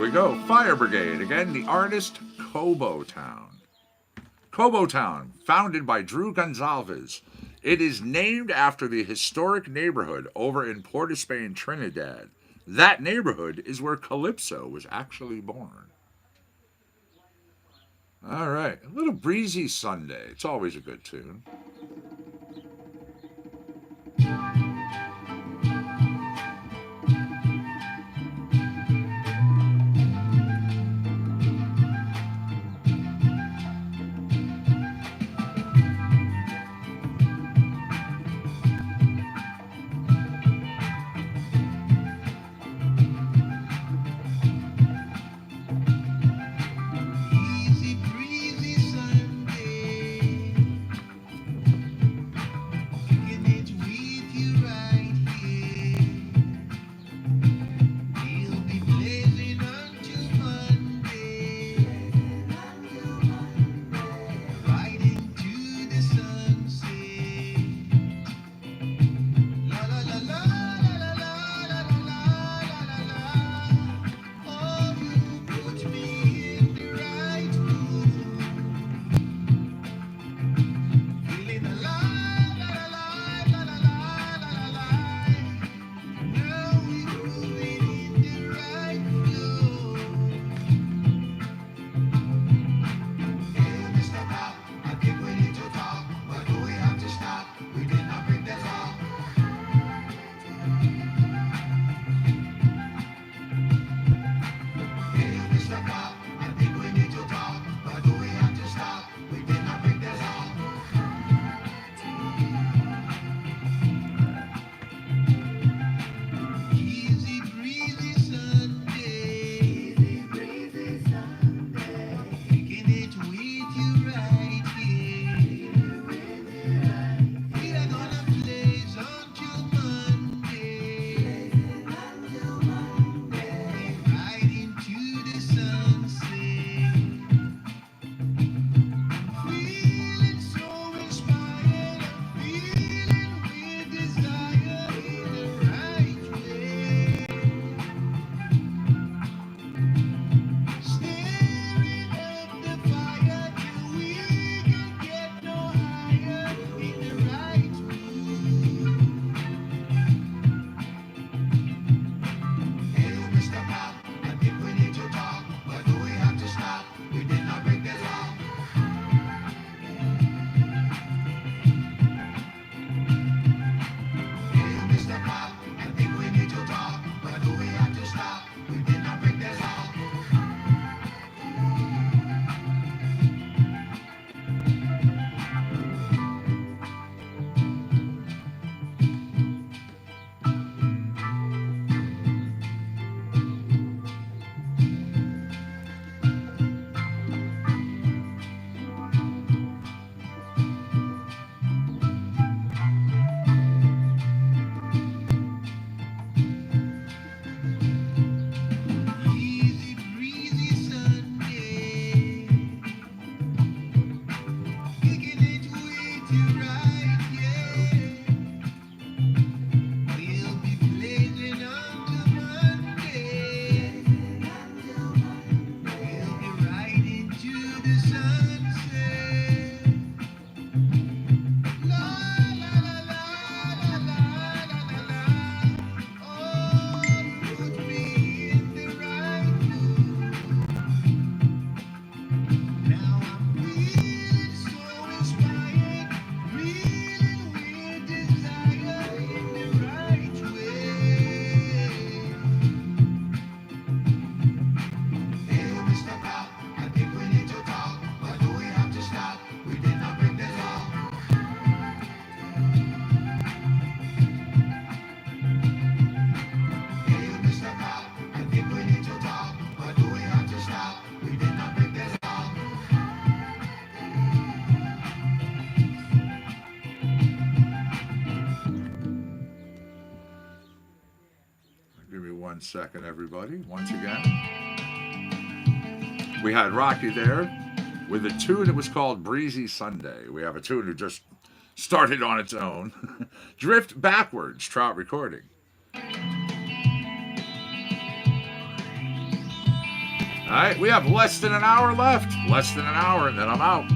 we go. Fire Brigade. Again, the artist Cobo Town. Cobo Town, founded by Drew Gonzalez. It is named after the historic neighborhood over in Port of Spain, Trinidad. That neighborhood is where Calypso was actually born. All right, a little Breezy Sunday. It's always a good tune. Easy breezy Sunday, kicking it with you right here. We'll be blazing until Monday, right into the sunset. La la la la la la la la la la la. Oh, you put me in the right mood, feeling alive, alive, alive, alive. Now we're moving in the right flow. Hey, Mr. Cop, I think we need to talk, but do we have to stop? We did not break the law. Hey, Mr. Cop, I think we need to talk, but do we have to stop? We did not break the law. Easy breezy Sunday, kicking it with you right here. We are gonna blaze until Monday, right into the sunset. Feeling so inspired, feeling with desire in the right way. Staring at the fire till we can get no higher in the right mood. Hey, Mr. Cop, I think we need to talk, but do we have to stop? We did not break the law. Hey, Mr. Cop, I think we need to talk, but do we have to stop? We did not break the law. Easy breezy Sunday, kicking it with you right, yeah. We'll be blazing until Monday. We'll be right into the sunset. La la la la la la la la la. Oh, put me in the right mood. Now I'm feeling so inspired, feeling with desire in the right way. Hey, Mr. Cop, I think we need to talk, but do we have to stop? We did not break the law. Hey, Mr. Cop, I think we need to talk, but do we have to stop? We did not break the law. Give me 1 second, everybody. Once again, we had Rocky there with a tune that was called Breezy Sunday. We have a tune that just started on its own. Drift Backwards, Trout Recording. right, we have less than an hour left. Less than an hour, and then I'm out.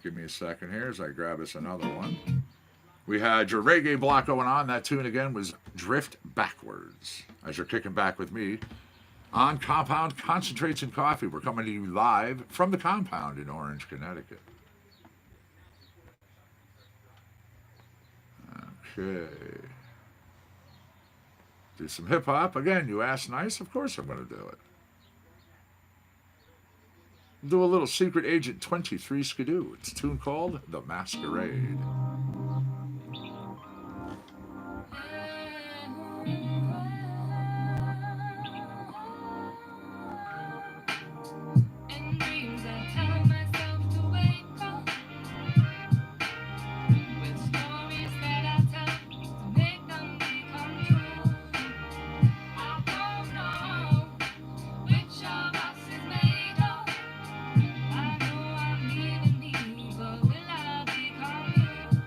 Give me a second here as I grab us another one. We had your reggae block going on. That tune again was Drift Backwards. As you're kicking back with me on Compound Concentrates and Coffee. We're coming to you live from the Compound in Orange, Connecticut. Okay. Do some hip hop. Again, you asked nice. Of course I'm going to do it. Do a little Secret Agent 23 skidoo. It's a tune called The Masquerade. In dreams I tell myself to wake up with stories that I tell to make them become true. I don't know which of us is made of. I know I'm leaving me, but will I become you?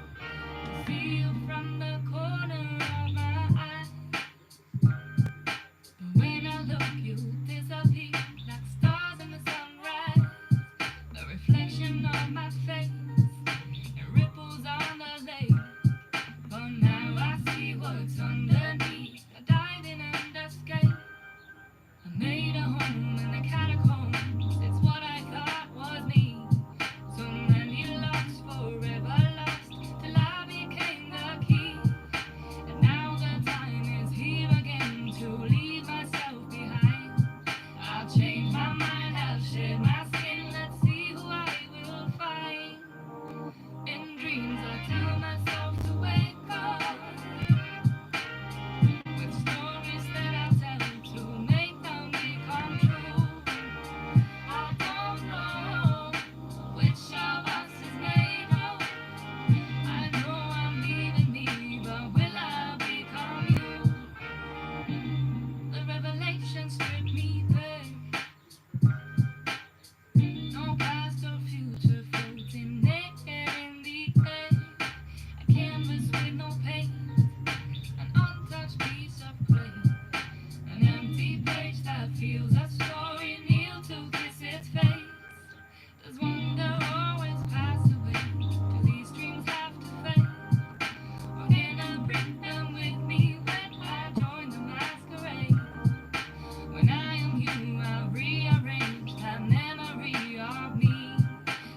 you, I rearrange that memory of me.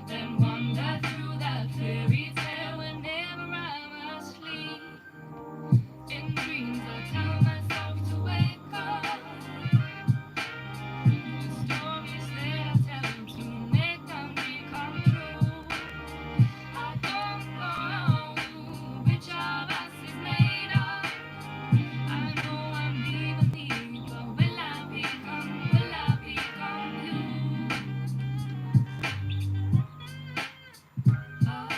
Then wander through that fairy tale whenever I'm asleep. In dreams, I tell myself to wake up. The stories that I tell to make them become true. I don't know which of us is made of. I know I'm leaving me, but will I become you? Oh,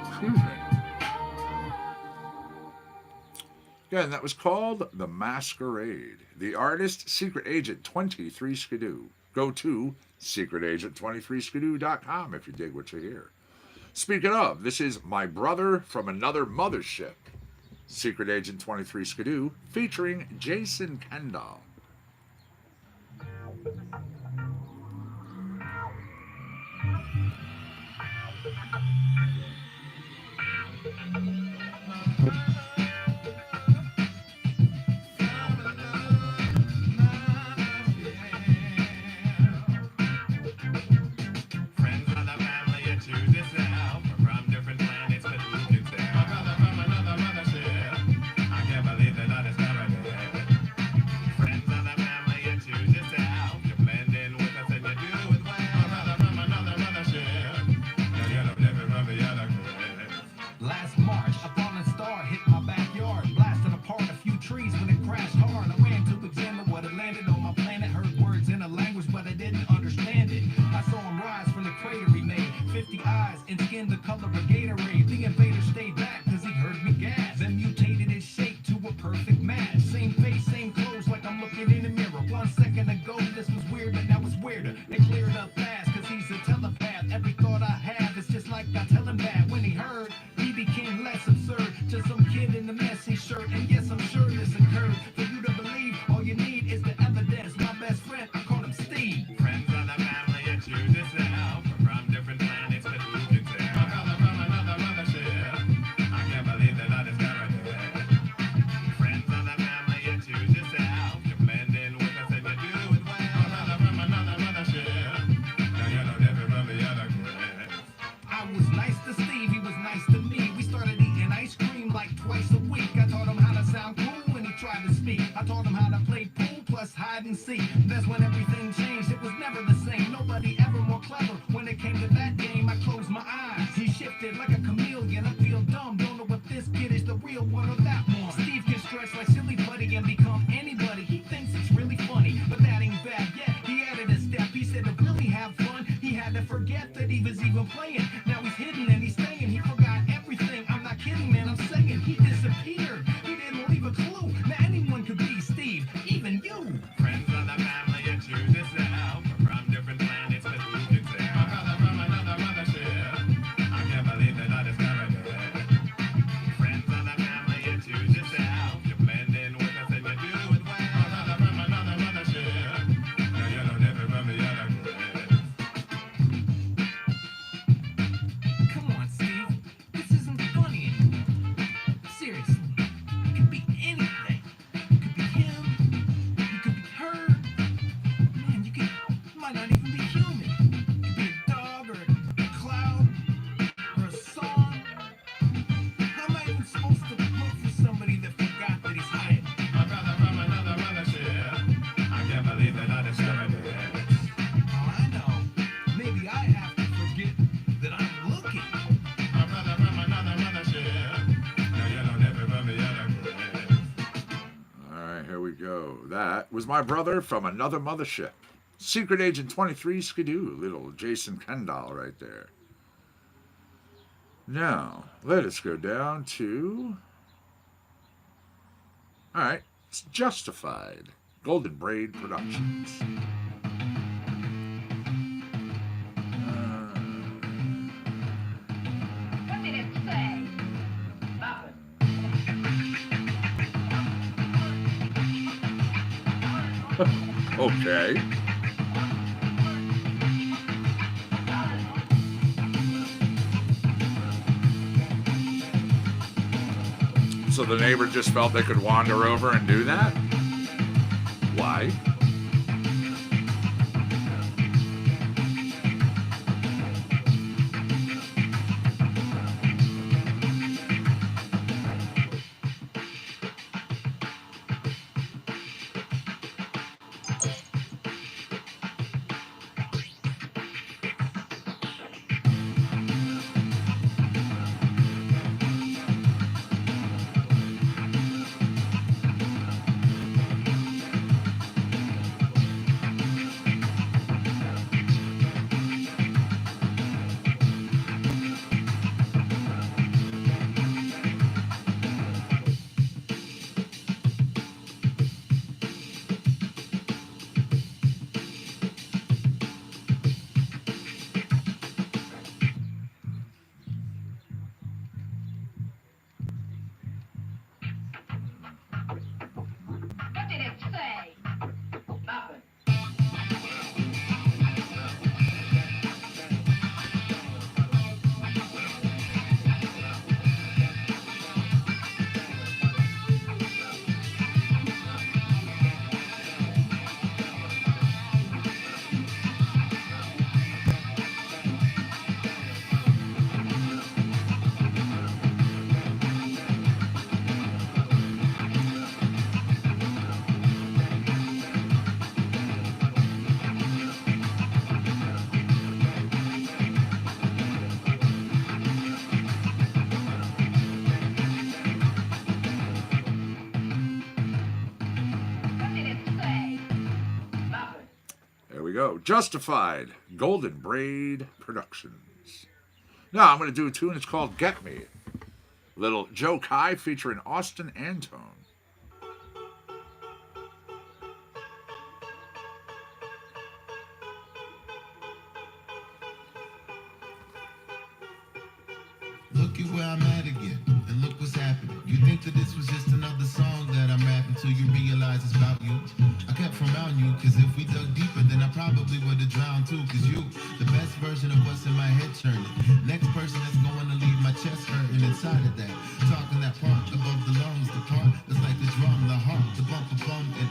Excuse me. Again, that was called The Masquerade. The artist, Secret Agent 23 Skidoo. Go to secretagent23skidoo.com if you dig what you hear. Speaking of, this is My Brother from Another Mothership. Secret Agent 23 Skidoo featuring Jason Kendall. Friends of the family, you choose yourself. From different planets, but who can tell? My brother from another mothership. I can't believe that I discovered it. Friends of the family, you choose yourself. You blend in with us and you do it well. My brother from another mothership. Now you're no different from the other kids. Last March, a falling star hit my backyard, blasting apart a few trees when it crashed hard. I ran to examine what had landed on my planet. Heard words in a language, but I didn't understand it. I saw him rise from the crater he made, 50 eyes and skin the color of Gatorade. The invader stayed back because he heard me gas, then mutated his shape to a perfect match. Same face, same clothes, like I'm looking in a mirror. 1 second ago, this was weird, but now it's weirder. It cleared up fast because he's a telepath. Every thought I have is just like I tell him that. When he heard, he became less absurd to some kid in a messy shirt. And yes, I'm sure this occurred. For you to believe, all you need is the evidence. My best friend, I call him Steve. Friends of the family, you choose yourself. From different planets, but who can tell? My brother from another mothership. I can't believe that I discovered it. Friends of the family, you choose yourself. You blend in with us and you do it well. My brother from another mothership. Now you're no different from the other kids. I was nice to Steve, he was nice to me. We started eating ice cream like twice a week. I taught him how to sound cool when he tried to speak. I taught him how to play pool plus hide and seek. That's when everything changed. It was never the same. Nobody ever more clever. When it came to that game, I closed my eyes. He shifted like a chameleon. I feel dumb. Don't know if this kid is the real one or that one. Steve can stretch like silly putty and become anybody. He thinks it's really funny, but that ain't bad yet. He added a step. He said to really have fun, he had to forget that he was even playing. Now he's hidden and he's staying. He forgot everything. I'm not kidding, man. I'm saying he disappeared. He didn't leave a clue. Now anyone could be Steve, even you. Friends of the family, you choose yourself. From different planets, but who can tell? My brother from another mothership. I can't believe that I discovered it. Friends of the family, you choose yourself. You blend in with us and you do it well. My brother from another mothership. Now you're no different from the other kids. Come on, Steve. This isn't funny anymore. Seriously. It could be anything. It could be him. It could be her. Man, you might not even be human. It could be a dog or a cloud or a song. How am I even supposed to look for somebody that forgot that he's hiding? My brother from another mothership. I can't believe that I discovered it. Oh, I know. Maybe I have to forget that I'm looking. My brother from another mothership. Now you're no different from the other kids. All right, here we go. That was My Brother from Another Mothership. Secret Agent 23 Skidoo, little Jason Kendall right there. Now, let us go down to All right, it's Justified. Golden Braid Productions. What did it say? Okay. So the neighbor just felt they could wander over and do that? Why? What did it say? Nothing. What did it say? Nothing. There we go. Justified. Golden Braid Productions. Now I'm going to do a tune. It's called Get Me. Little Joe Kai featuring Austin Antone. Look at where I'm at again, and look what's happening. You think that this was just another song that I'm rapping till you realize it's about you. I kept from around you, cause if we dug deeper, then I probably would've drowned too. Cause you, the best version of what's in my head churning. Next person that's going to leave my chest hurting inside of that. Talking that part above the lungs, the part that's like the drum, the heart, the bump, the bum, and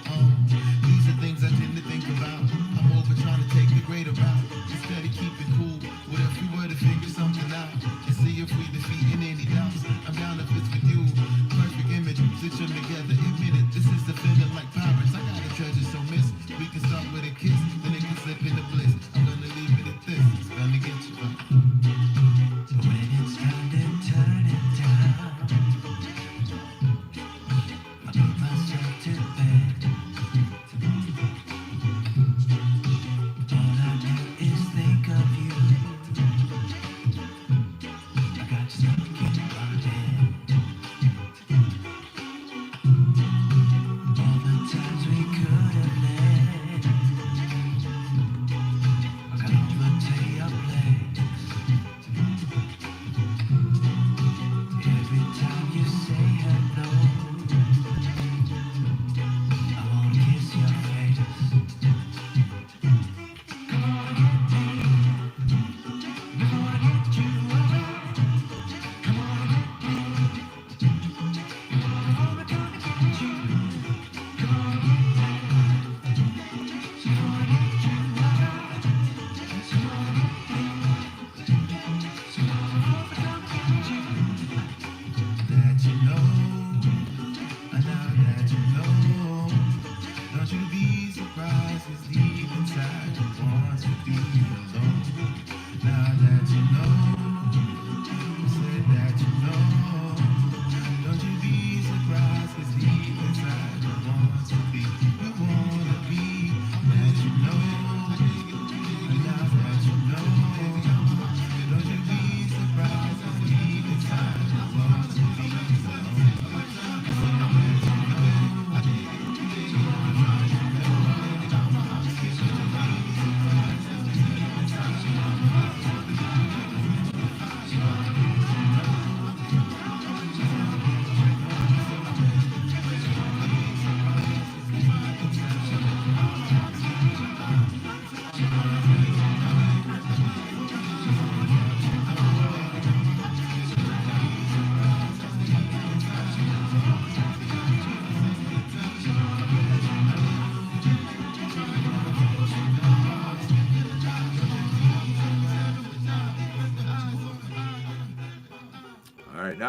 these are things I tend to think about. I'm over trying to take the greater route. Instead of keeping cool, what if we were to figure something out? And see if we defeating any doubts. I'm down if it's with you. Perfect image, stitch them together. Admit it, this is the feeling like pirates. I got a treasure so miss. We can start with a kiss, then it can slip into bliss. I'm gonna leave it at this. It's gonna get you up. When it's time to turn it down,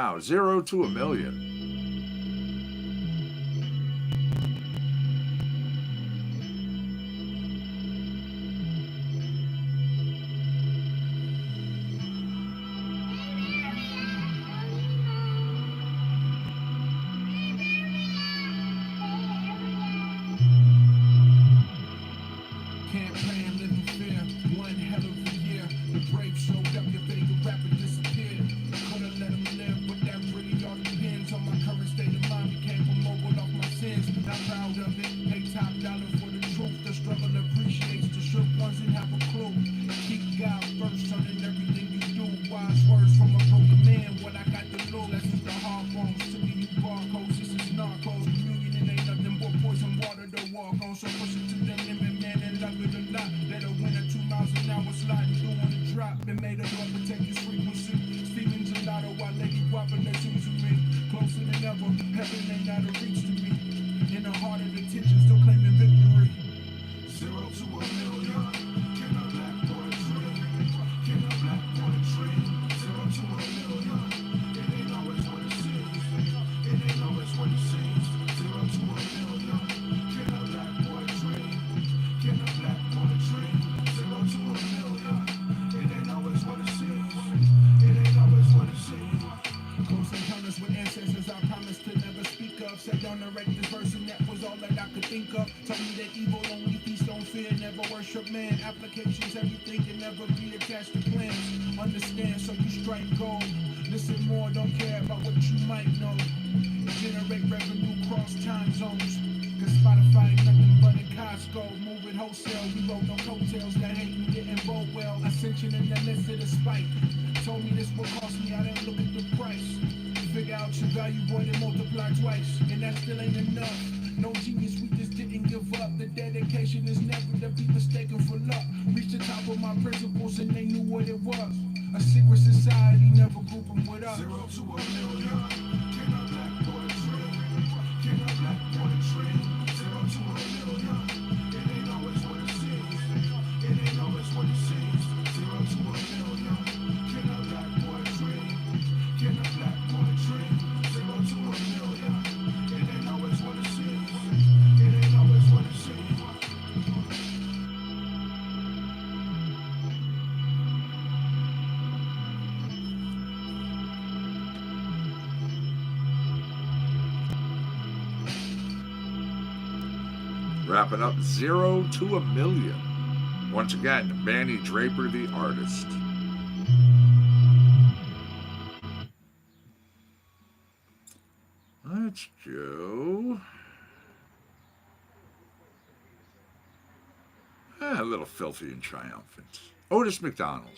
now. 0 to a million. Campaign living fear, one hell of a year. The brave showed up, your favorite rapper disappeared. Couldn't let him live, but that really all depends on my current state of mind. Became a mogul off my sins, not proud of it. Pay top dollar for the truth. The struggle appreciates the shook ones and have a clue. Keep God first, son, in everything you do. Wise words from a broken man. What I got to know, lessons the hard bones. Sipping you barcodes, this is narcos. Communion ain't nothing but poison water to walk on. So push it to the limit, man, and love it a lot. Let a winner 2 miles an hour sliding through on the drop. Been made a law protect his frequency. Steven Gelato, while Lady Guapa listen to me. Closer than ever, heaven ain't out of reach to me. In the heart of the tension, still claiming victory. 0 to a million. Can a black boy dream? Can a black boy dream? 0 to a million. It ain't always what it seems. It ain't always what it seems. 0 to a million. Can a black boy dream? Can a black boy dream? 0 to a million. It ain't always what it seems. It ain't always what it seems. Close encounters with ancestors I promised to never speak of. Said on the write this verse and that was all that I could think of. Told me that evil only feast on fear, never worship man. Applications, everything can never be attached to plans. Understand, so you strike gold. Listen more, don't care about what you might know. Generate revenue cross time zones. Cause Spotify ain't nothing but a Costco. Move it wholesale, we wrote no coattails. That hating didn't vote well. Ascension in the list of the spike. Told me this would cost me, I didn't look at the price. Figure out your value, boy, then multiply twice. And that still ain't enough. No genius, we just didn't give up. The dedication is never to be mistaken for luck. Reached the top of my principles and they knew what it was. A secret society, never group them with us. 0 to a million. Can a black boy dream? Can a black boy dream? 0 to a million. It ain't always what it seems. It ain't always what it seems. 0 to a million. Can a black boy dream? Can a black boy dream? 0 to a million. It ain't always what it seems. It ain't always what it seems. Wrapping up 0 to a million. Once again, Manny Draper, the artist. Let's go. A little filthy and triumphant. Otis McDonald.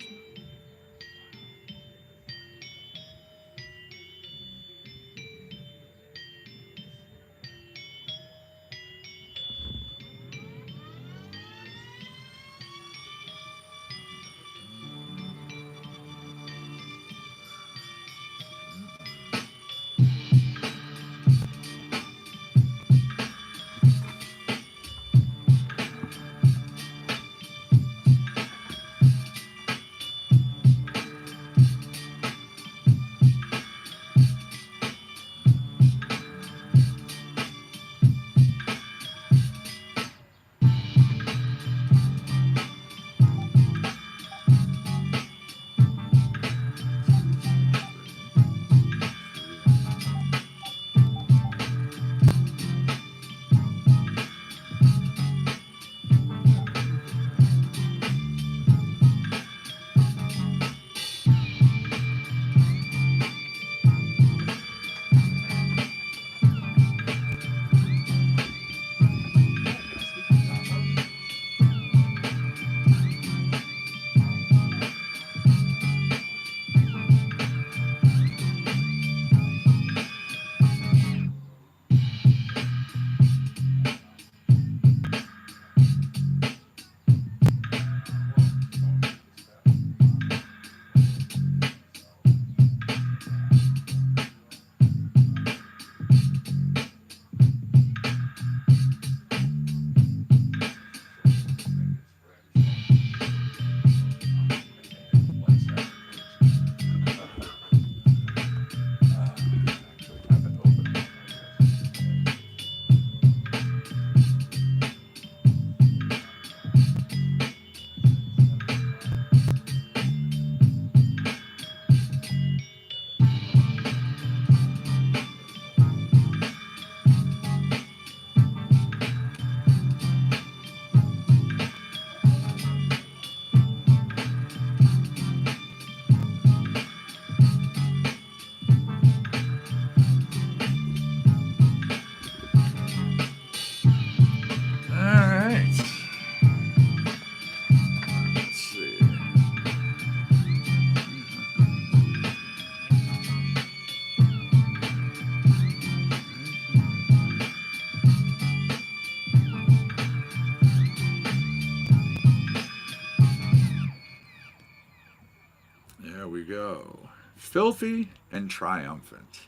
filthy and triumphant.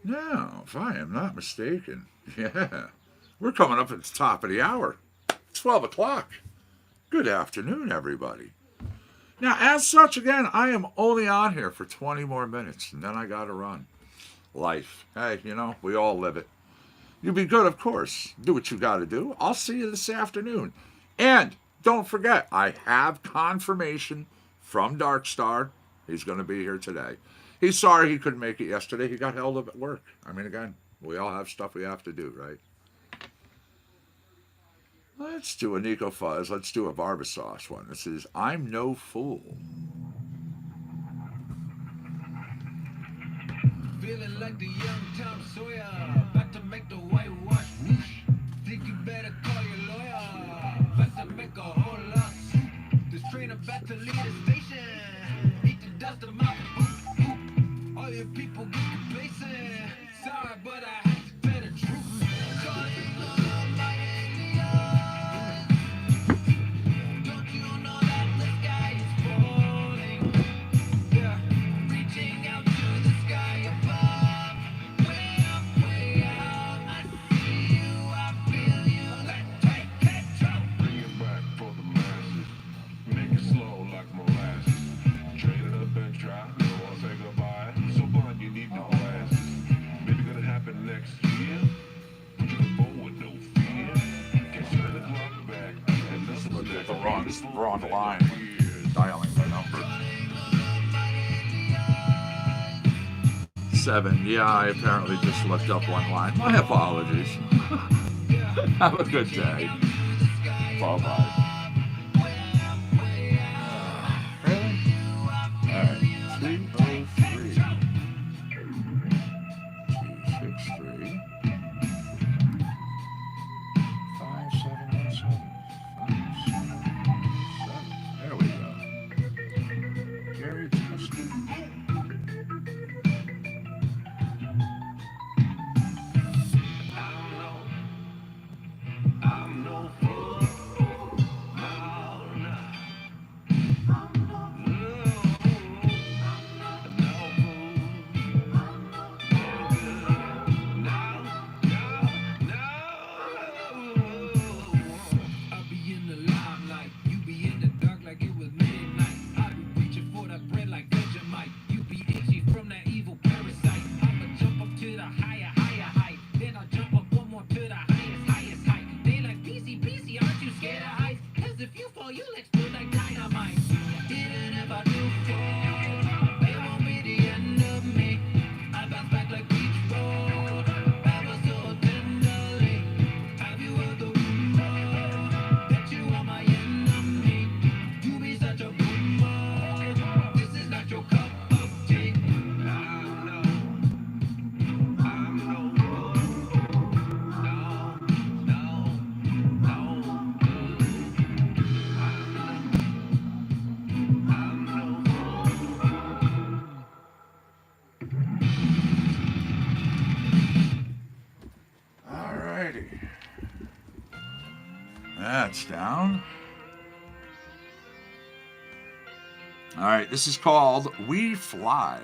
Now, if I am not mistaken, yeah, we're coming up at the top of the hour. 12 o'clock. Good afternoon, everybody. Now, as such, again, I am only on here for 20 more minutes, and then I got to run. Life. Hey, we all live it. You be good, of course. Do what you got to do. I'll see you this afternoon. And don't forget, I have confirmation from Darkstar. He's going to be here today. He's sorry he couldn't make it yesterday. He got held up at work. I mean, again, we all have stuff we have to do, right? Let's do a Nico Fuzz. Let's do a Barbasauce one. This is I'm No Fool. Feeling like the young Tom Sawyer, about to make the whitewash whoosh. Think you better call your lawyer, about to make a whole lawsuit. This train about to leave the station, eat the dust of my boot. All your people get complacent. Sorry, but I have to tell the truth. Calling on my Indian. Don't you know that the sky is falling? Yeah, reaching out to the sky above. Way up, I see you, I feel you. Let's take control. Bring it back for the masses. Make it slow like molasses. Trade it up and try. Don't wanna say goodbye. So blind you need no glasses. Maybe gonna happen next year. Put you forward, no fear. Can turn the clock back. And nothing's Look at next. the wrong line. Dialing the number. 7. Yeah, I apparently just looked up one line. My apologies. Have a good day. Bye-bye. Really? All right. 203. 263. 5717. 577. There we go. Gary Tustin. I'm no fool. No, no. I'll be in the limelight, you be in the dark like it was midnight. I be reaching for that bread like Vegemite. You be itchy from that evil parasite. I'ma jump up to the higher height. Then I'll jump up one more to the highest height. They like BC, aren't you scared of heights? 'Cause if you fall, you'll explode like dynamite. Even if I do fall, it won't be the end of me. I bounce back like beach ball. Ever so tenderly. Have you heard the rumor that you are my enemy? You be such a boomer. This is not your cup of tea. I know. I'm no fool. No, no, no. I'm no fool. All righty. That's down. All right, this is called We Fly.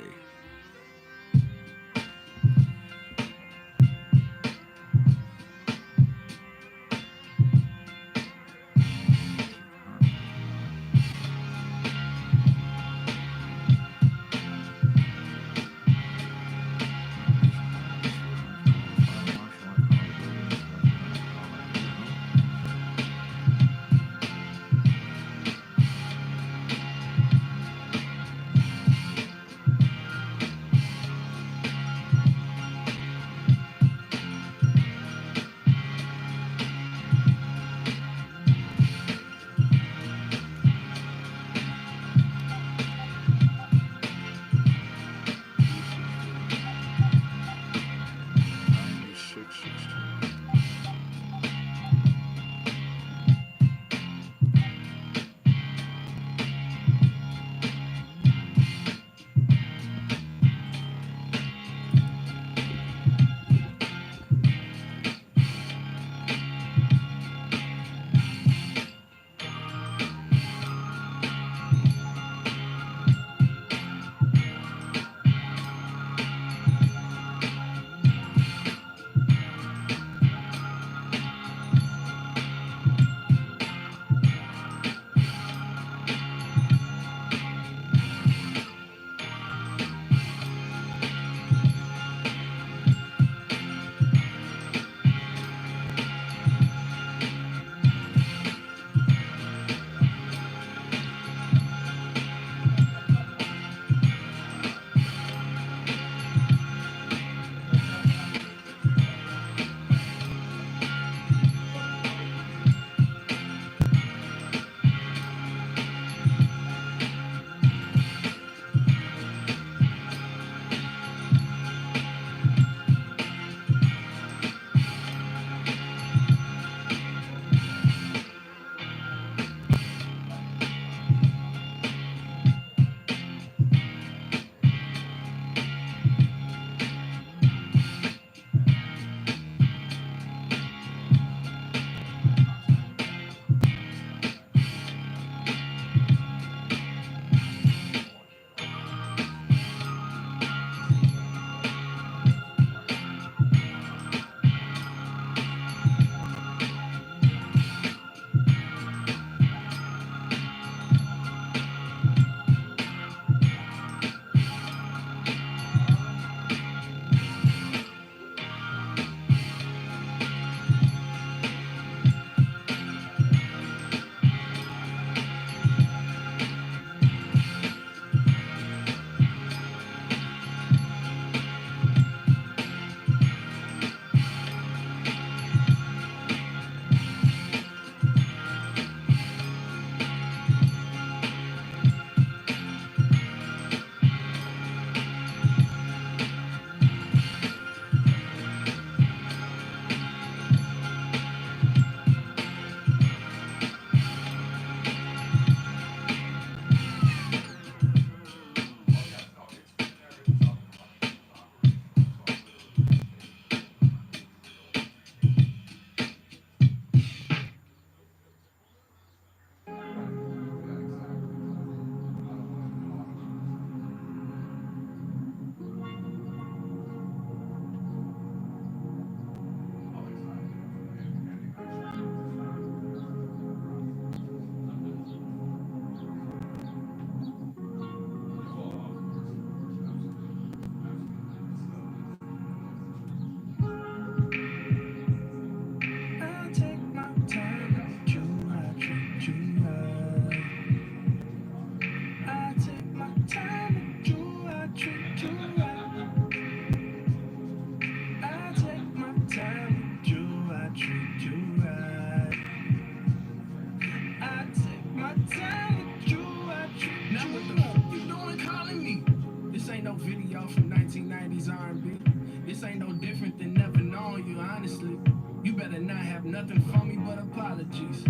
different than never knowing you, honestly. You better not have nothing for me but apologies.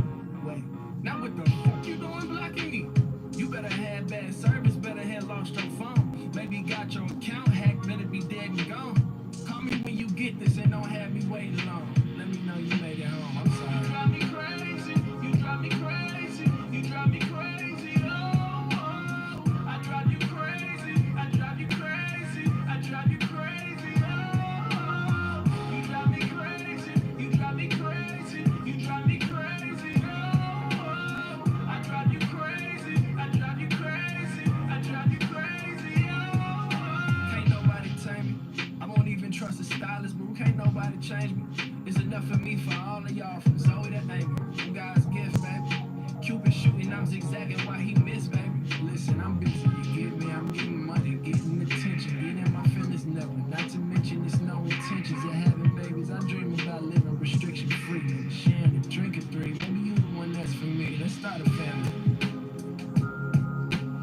Wait, now what the fuck you doing blocking me? You better have bad service, better have lost your phone. Maybe got your account hacked, better be dead and gone. Call me when you get this and don't have me waiting long. Let me know you made it home, I'm sorry. You drive me crazy, you drive me crazy, you drive me crazy, oh, oh. I drive you crazy, I drive you crazy, I drive you crazy, oh, oh. You drive me crazy, you drive me crazy, you drive me crazy, oh, oh. I drive you crazy, I drive you crazy, I drive you crazy, oh, oh. Can't nobody tame me, I won't even trust a stylist, boo, can't nobody change me. It's enough for me for all of y'all, from Zoe to Amy. You guys gift, baby. Cupid shooting, I'm zigzagging why he missed, baby. Listen, I'm busy, you get me? I'm getting money, getting attention, getting my feelings never. Not to mention, it's no intentions of having babies. I dream about living restriction free, and sharing a drink or three. Maybe you the one that's for me. Let's start a family.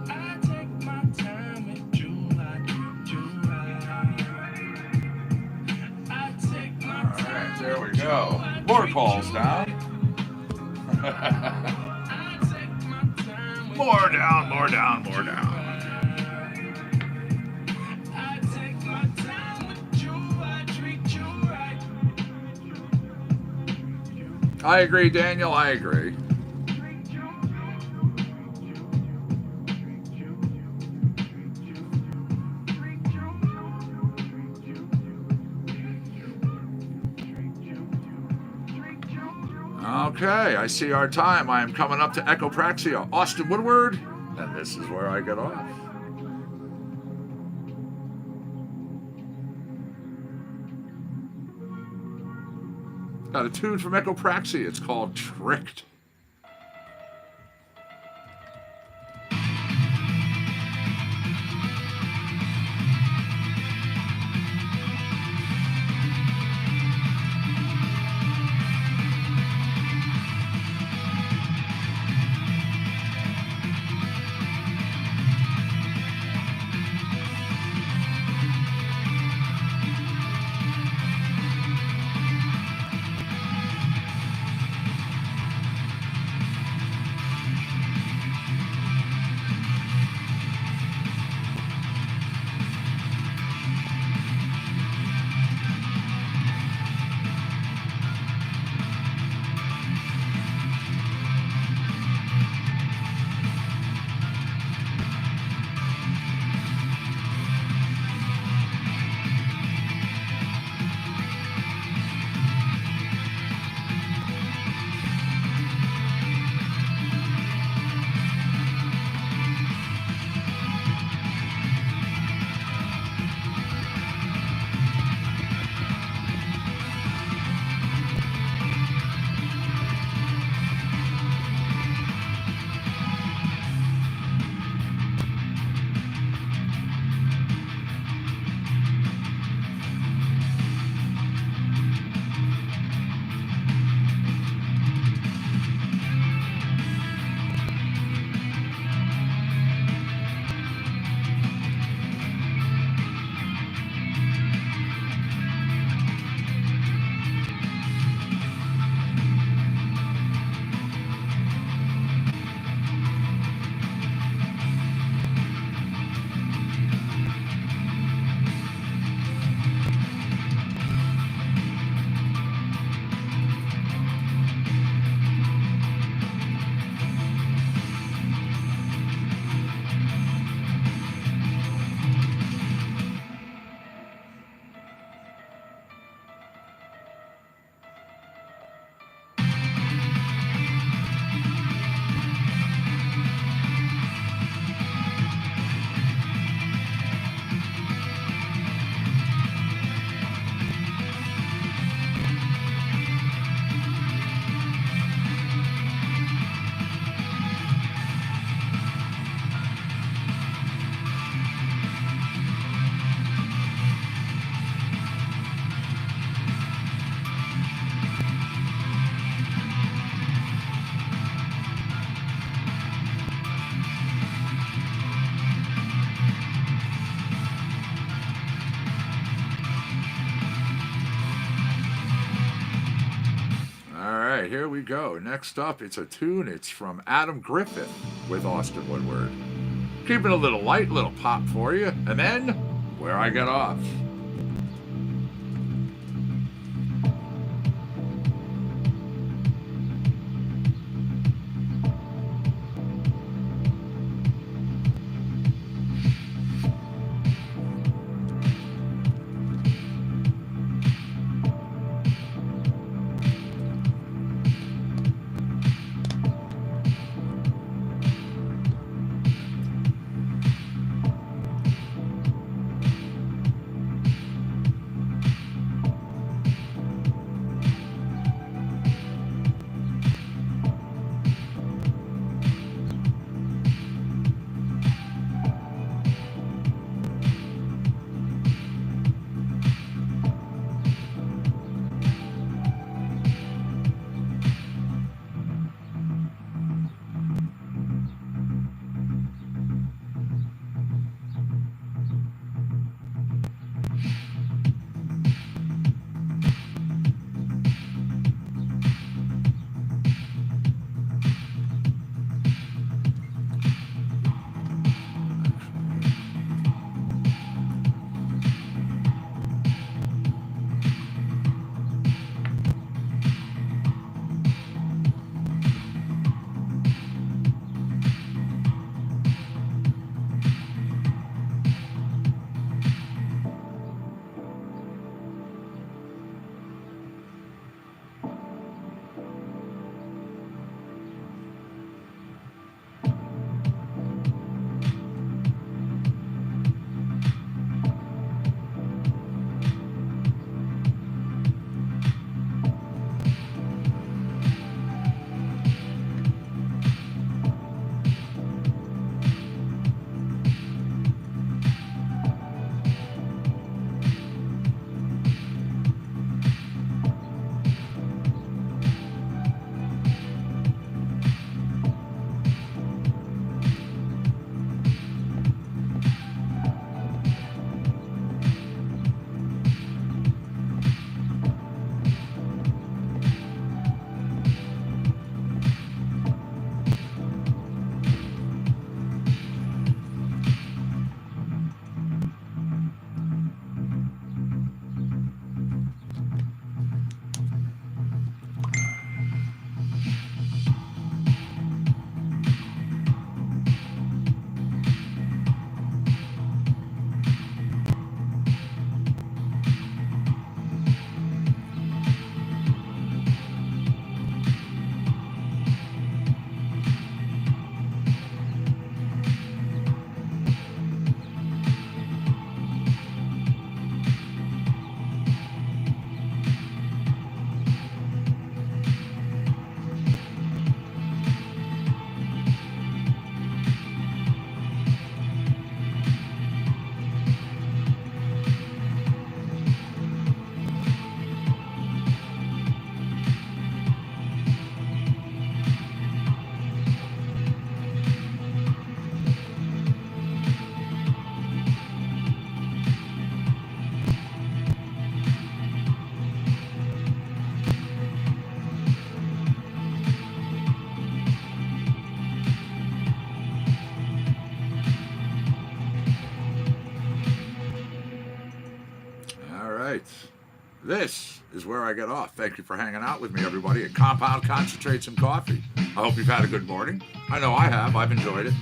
I take my time with you, I treat you right. I take my All right, there we go. More calls down. More down, more down, more down. I take my time with you, I treat you right. I agree, Daniel. I agree. Okay, I see our time. I am coming up to Echopraxia. Austin Woodward, and this is where I get off. Got a tune from Echopraxia. It's called Tricked. right, here we go. Next up, it's a tune. It's from Adam Griffith with Austin Woodward. Keeping it a little light, little pop for you. And then, Where I Get Off. right. This is Where I Get Off. Thank you for hanging out with me, everybody, at Compound Concentrates and Coffee. I hope you've had a good morning. I know I have. I've enjoyed it.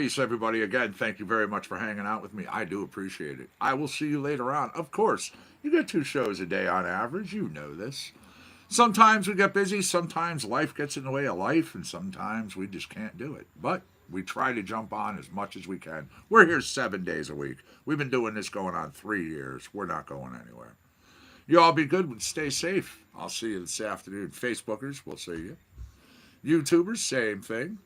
Peace, everybody. Again, thank you very much for hanging out with me. I do appreciate it. I will see you later on. Of course, you get 2 shows a day on average. You know this. Sometimes we get busy. Sometimes life gets in the way of life. And sometimes we just can't do it. But we try to jump on as much as we can. We're here 7 days a week. We've been doing this going on 3 years. We're not going anywhere. You all be good. Stay safe. I'll see you this afternoon. Facebookers, we'll see you. YouTubers, same thing.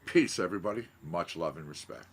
Peace, everybody. Much love and respect.